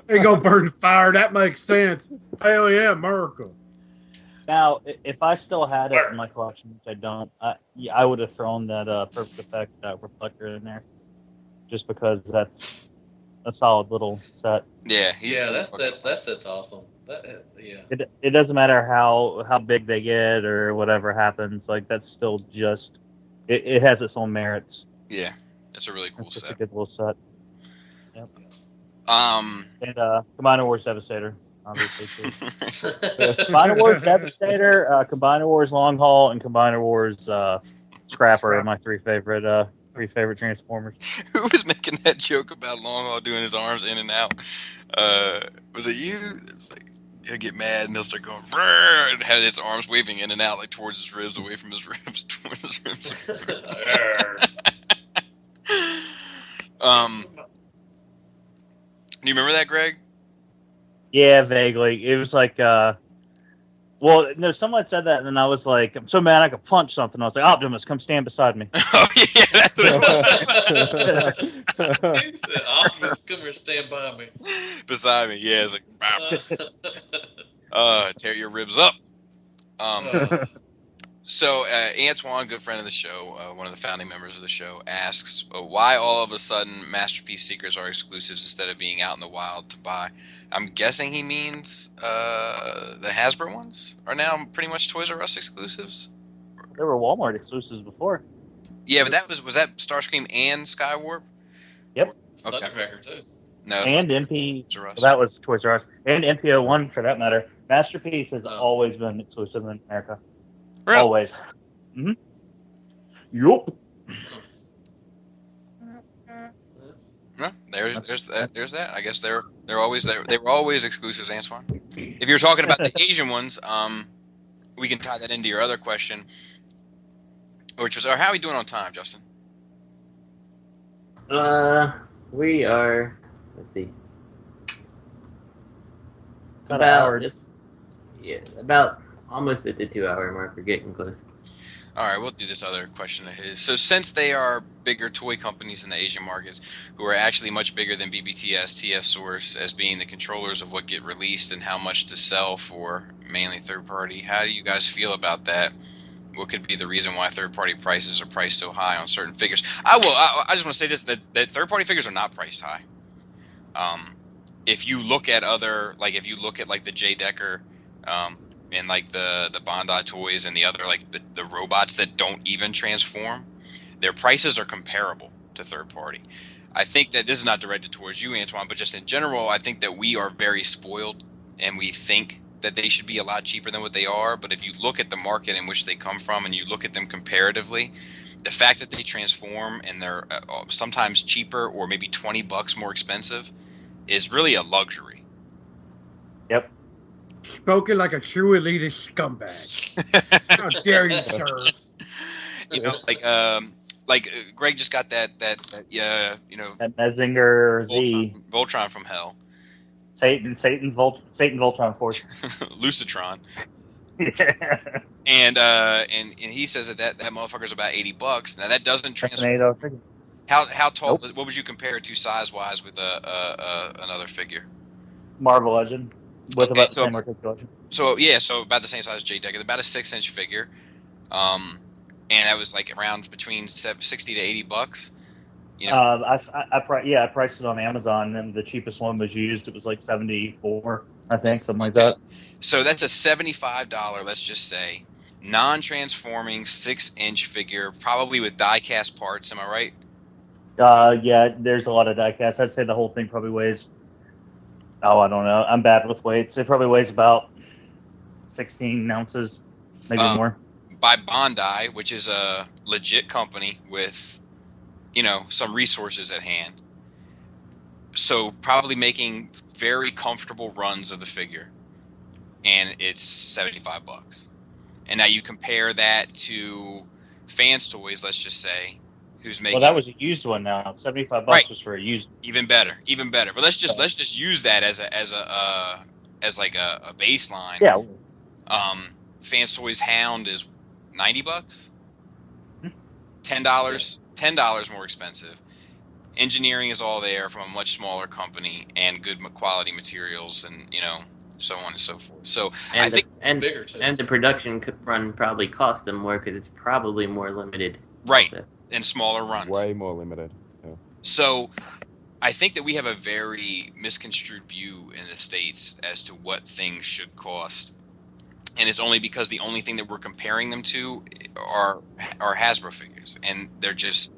Ain't gonna burn the fire. That makes sense. Hell yeah, America. Now, if I still had it in my collection, which I don't, I would have thrown that Perfect Effect reflector in there, just because that's a solid little set. Yeah, that set's awesome. Yeah. It doesn't matter how big they get or whatever happens. Like that's still just it has its own merits. Yeah, it's a really cool It's just set. a good little set. Yep. And Combiner Wars Devastator, obviously too. Combiner Wars Devastator, Combiner Wars Long Haul, and Combiner Wars Scrapper are my three favorite Transformers. Who was making that joke about Long Haul doing his arms in and out? Was it you? It was like he'll get mad and he'll start going brrr, and had its arms waving in and out like towards his ribs, away from his ribs, towards his ribs. Do you remember that, Greg? Yeah, vaguely. It was like, well, no, someone said that, and then I was like, I'm so mad I could punch something. I was like, Optimus, come stand beside me. Oh, yeah, that's what it was. He said, Optimus, come here, stand by me. Beside me, yeah. It's like, tear your ribs up. So, Antoine, good friend of the show, one of the founding members of the show, asks why all of a sudden Masterpiece Seekers are exclusives instead of being out in the wild to buy. I'm guessing he means the Hasbro ones are now pretty much Toys R Us exclusives. There were Walmart exclusives before. Yeah, but was that Starscream and Skywarp? Yep. Thundercracker too. No, and MP. Toys R Us. Well, that was Toys R Us and MP01 for that matter. Masterpiece has always been exclusive in America. Really? Always. Mm-hmm. Yup. No, there's that. I guess they're always there. They were always exclusives, Antoine. If you're talking about the Asian ones, we can tie that into your other question, which was, how are we doing on time, Justin? We are. Let's see. About almost at the 2-hour mark. We're getting close. All right, we'll do this other question of his. So since they are bigger toy companies in the Asian markets, who are actually much bigger than BBTS, TF Source, as being the controllers of what get released and how much to sell for mainly third party, how do you guys feel about that? What could be the reason why third party prices are priced so high on certain figures? I just want to say this, that third party figures are not priced high. If you look at other, like if you look at like the J Decker, and like the Bondi toys and the other like the robots that don't even transform, their prices are comparable to third party. I think that this is not directed towards you, Antoine, but just in general, I think that we are very spoiled and we think that they should be a lot cheaper than what they are. But if you look at the market in which they come from and you look at them comparatively, the fact that they transform and they're sometimes cheaper or maybe $20 more expensive is really a luxury. Yep. Spoken like a true elitist scumbag. How dare you, sir? You know, like Greg just got that you know, that Mezinger Z Voltron from hell. Satan Voltron Force. Lucitron. Yeah. And he says that motherfucker's about $80. Now that doesn't transform. How tall? Nope. What would you compare it to size wise with another figure? Marvel Legend. With about the same articulation. So yeah, so about the same size as J Decker, about a 6-inch figure, and that was like around between $60 to $80. You know, I priced it on Amazon, and the cheapest one was used. It was like $74, I think, something like that. So that's a $75, let's just say, non-transforming 6-inch figure, probably with die-cast parts. Am I right? Yeah, there's a lot of die-cast. I'd say the whole thing probably weighs. Oh, I don't know. I'm bad with weights. It probably weighs about 16 ounces, maybe more. By Bondi, which is a legit company with, you know, some resources at hand. So probably making very comfortable runs of the figure. And it's $75. And now you compare that to Fans Toys, let's just say, who's making. Well, that was a used one now. $75 right. was for a used. Even better. But let's just use that as like a baseline. Yeah. Fans Toys Hound is $90. $10 more expensive. Engineering is all there from a much smaller company and good quality materials, and so on and so forth. So And I think bigger too. And the production run probably cost them more because it's probably more limited. right Also. and smaller runs. Way more limited. Yeah. So I think that we have a very misconstrued view in the States as to what things should cost. And it's only because the only thing that we're comparing them to are Hasbro figures, and they just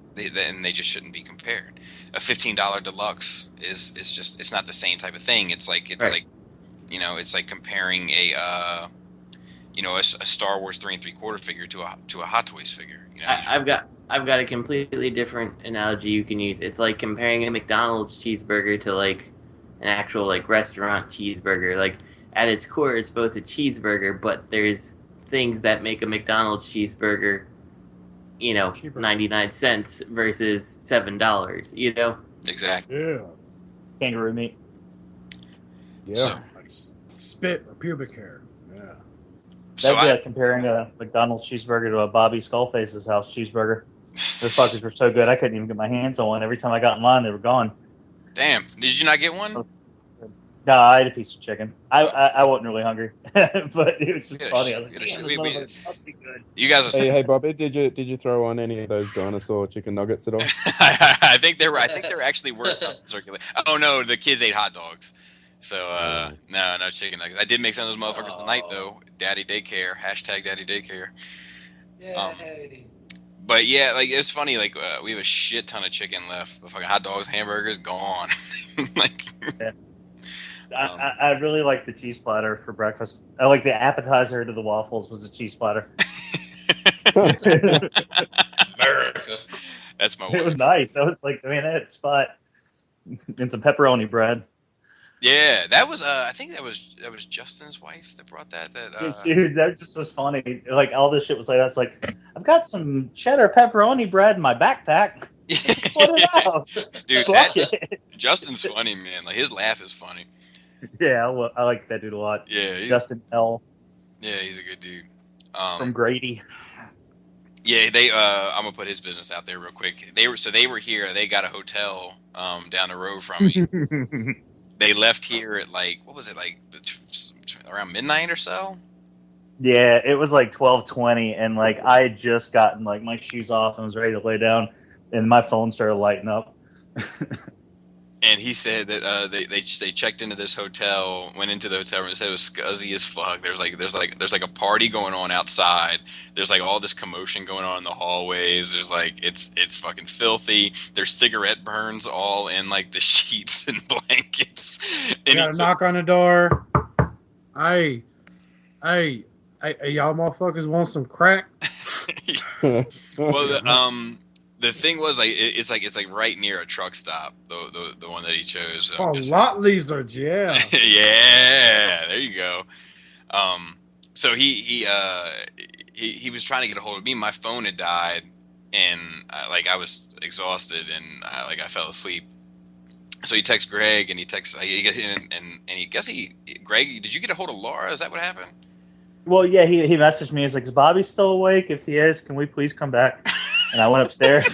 shouldn't be compared. A $15 deluxe is just, it's not the same type of thing. It's like it's like comparing a Star Wars 3 3/4 figure to a Hot Toys figure. I've got a completely different analogy you can use. It's like comparing a McDonald's cheeseburger to like an actual like restaurant cheeseburger. Like at its core, it's both a cheeseburger, but there's things that make a McDonald's cheeseburger, Cheaper. 99 cents versus $7. Exactly. Yeah. Kangaroo meat. Yeah. So, Like spit or pubic hair. Yeah. so That'd be like comparing a McDonald's cheeseburger to a Bobby Skullface's house cheeseburger. Those fuckers were so good, I couldn't even get my hands on one. Every time I got in line, they were gone. Damn, did you not get one? No, I had a piece of chicken. I wasn't really hungry, but it was just Get a funny. sh- I was like, get a "Damn, sh- this we- motherfucker must be good." You guys are. Hey, Bobby, did you throw on any of those dinosaur chicken nuggets at all? I think they were actually worth circulating. Oh no, the kids ate hot dogs. So no chicken nuggets. I did make some of those motherfuckers tonight though. Daddy daycare. # daddy daycare. Yay. But yeah, like it's funny. Like we have a shit ton of chicken left. But fucking hot dogs, hamburgers, gone. Like. Yeah. I really like the cheese platter for breakfast. I like the appetizer to the waffles was the cheese platter. America. That's my It was wife. nice. That was like, man, that spot and some pepperoni bread. Yeah, that was. I think that was Justin's wife that brought that. Dude, that just was funny. Like all this shit was like, that's like, I've got some cheddar pepperoni bread in my backpack. Put it out. Dude, Fuck it. Justin's funny, man. Like his laugh is funny. Yeah, I like that dude a lot. Yeah, Justin L. Yeah, he's a good dude. From Grady. Yeah, I'm gonna put his business out there real quick. They were here. They got a hotel down the road from me. They left here at like, what was it, like around midnight or so? Yeah, it was like 12:20, and like I had just gotten like my shoes off and was ready to lay down, and my phone started lighting up. And he said that they checked into this hotel, went into the hotel room, and said it was scuzzy as fuck. There's like a party going on outside. There's like all this commotion going on in the hallways. There's like it's fucking filthy. There's cigarette burns all in like the sheets and blankets. And You gotta knock on the door. Hey, y'all motherfuckers want some crack? Well, the thing was like it's like right near a truck stop. The one that he chose. Oh, lot lizards, yeah. Yeah, there you go. So he was trying to get a hold of me. My phone had died, and I was exhausted, and I fell asleep. So he texts Greg, and Greg, did you get a hold of Laura? Is that what happened? Well, yeah, he messaged me. He's like, "Is Bobby still awake? If he is, can we please come back?" And I went upstairs,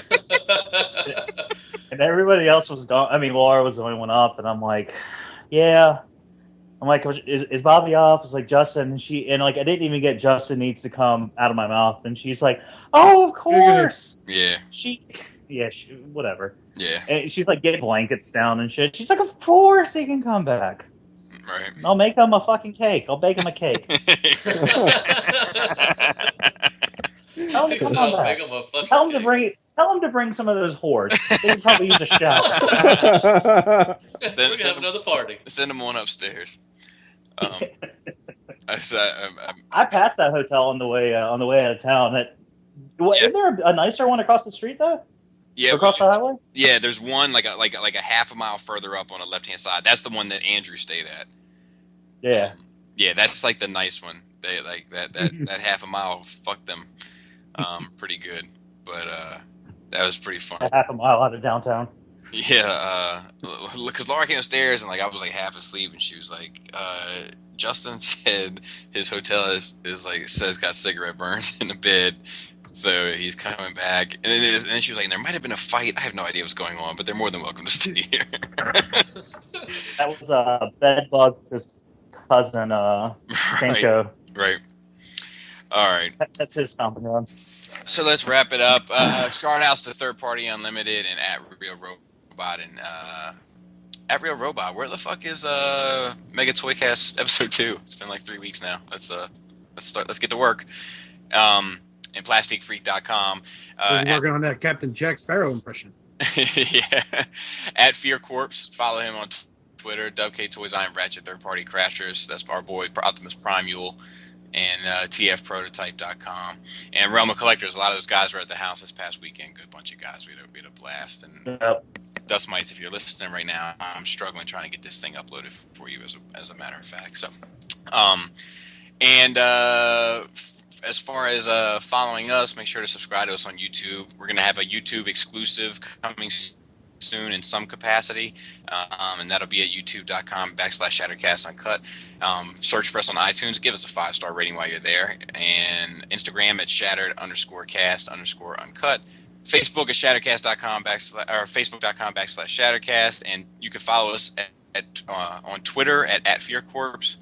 and everybody else was gone. I mean, Laura was the only one up, and I'm like, "Yeah." I'm like, "Is Bobby up?" It's like Justin, and like I didn't even get Justin needs to come out of my mouth, and she's like, "Oh, of course." Yeah. Whatever. Yeah. And she's like getting blankets down and shit. She's like, "Of course he can come back. Right. I'll make him a fucking cake. I'll bake him a cake." Tell him to come on back. Tell him to bring some of those whores. They can probably use a shower. We're gonna have another party. Send them on upstairs. I passed that hotel on the way out of town. Isn't there a nicer one across the street though? Yeah, across the highway. Yeah, there's one like a half a mile further up on the left hand side. That's the one that Andrew stayed at. Yeah. Yeah, that's like the nice one. They like that half a mile fucked them pretty good. But that was pretty fun. A half a mile out of downtown. Yeah, because Laura came upstairs and like I was like half asleep, and she was like, Justin said his hotel is like says got cigarette burns in the bed. So he's coming back, and then she was like, "There might have been a fight. I have no idea what's going on, but they're more than welcome to stay here." That was Bedbug's cousin, Sancho. Right. All right. That's his stomping ground. So let's wrap it up. Shard House to Third Party Unlimited and at Real Robot and at Real Robot. Where the fuck is Mega Toycast episode 2? It's been like 3 weeks now. Let's start. Let's get to work. And PlasticFreak.com. Working on that Captain Jack Sparrow impression. Yeah. At Fear Corpse. Follow him on Twitter. WK Toys. I am Ratchet Third Party Crashers. That's our boy Optimus Primule. And TFPrototype.com. And Realm of Collectors. A lot of those guys were at the house this past weekend. Good bunch of guys. We had a blast. And Dust Mites, if you're listening right now, I'm struggling trying to get this thing uploaded for you as a matter of fact. So, as far as following us, make sure to subscribe to us on YouTube. We're going to have a YouTube exclusive coming soon in some capacity, and that'll be at youtube.com/Shattercast Uncut. Search for us on iTunes. Give us a 5-star rating while you're there. And Instagram at Shattered_cast_uncut. Facebook at Shattercast.com Facebook.com/Shattercast. And you can follow us on Twitter at FearCorpse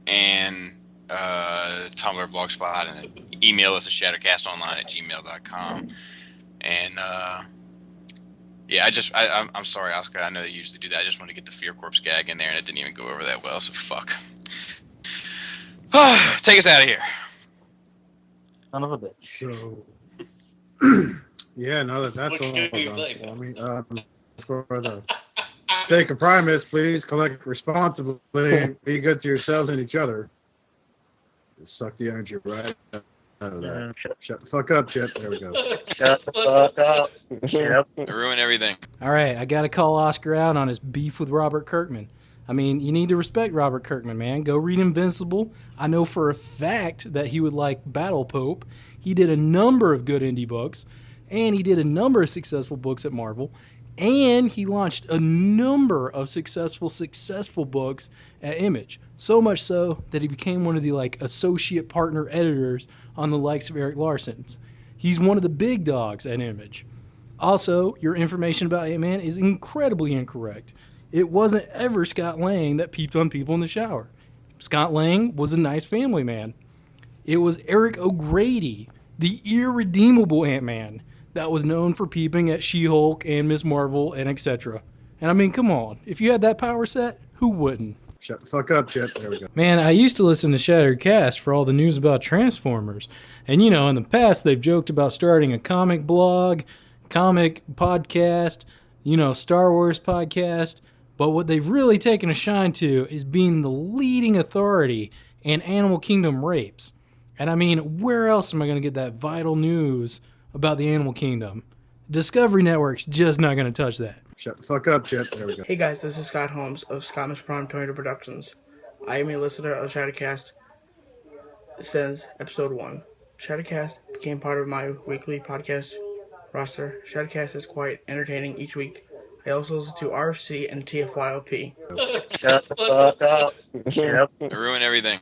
and Tumblr, Blogspot, and email us at shattercastonline@gmail.com. And yeah, I'm sorry, Oscar. I know they usually do that. I just wanted to get the Fear Corpse gag in there, and it didn't even go over that well. So fuck. Take us out of here. Son of a bitch. So, yeah, now that's all done for me. For the sake of Primus, please collect responsibly and be good to yourselves and each other. Just suck the energy right out of that. Shut the fuck up, Chip. There we go. Shut the fuck up. Yep. Ruin everything. All right, I got to call Oscar out on his beef with Robert Kirkman. I mean, you need to respect Robert Kirkman, man. Go read Invincible. I know for a fact that he would like Battle Pope. He did a number of good indie books, and he did a number of successful books at Marvel, and he launched a number of successful books at Image. So much so that he became one of the associate partner editors on the likes of Eric Larson's. He's one of the big dogs at Image. Also, your information about Ant-Man is incredibly incorrect. It wasn't ever Scott Lang that peeped on people in the shower. Scott Lang was a nice family man. It was Eric O'Grady, the irredeemable Ant-Man, that was known for peeping at She-Hulk and Ms. Marvel and etc. And I mean, come on. If you had that power set, who wouldn't? Shut the fuck up, Chip. There we go. Man, I used to listen to Shattered Cast for all the news about Transformers. And, in the past, they've joked about starting a comic blog, comic podcast, Star Wars podcast. But what they've really taken a shine to is being the leading authority in Animal Kingdom rapes. And I mean, where else am I going to get that vital news about the Animal Kingdom? Discovery Network's just not going to touch that. Shut the fuck up, Chip. There we go. Hey guys, this is Scott Holmes of Scott Prime Tornado Productions. I am a listener of Shadowcast since episode 1. Shadowcast became part of my weekly podcast roster. Shadowcast is quite entertaining each week. I also listen to RFC and TFYLP. Shut the fuck up. Yep. Ruin everything.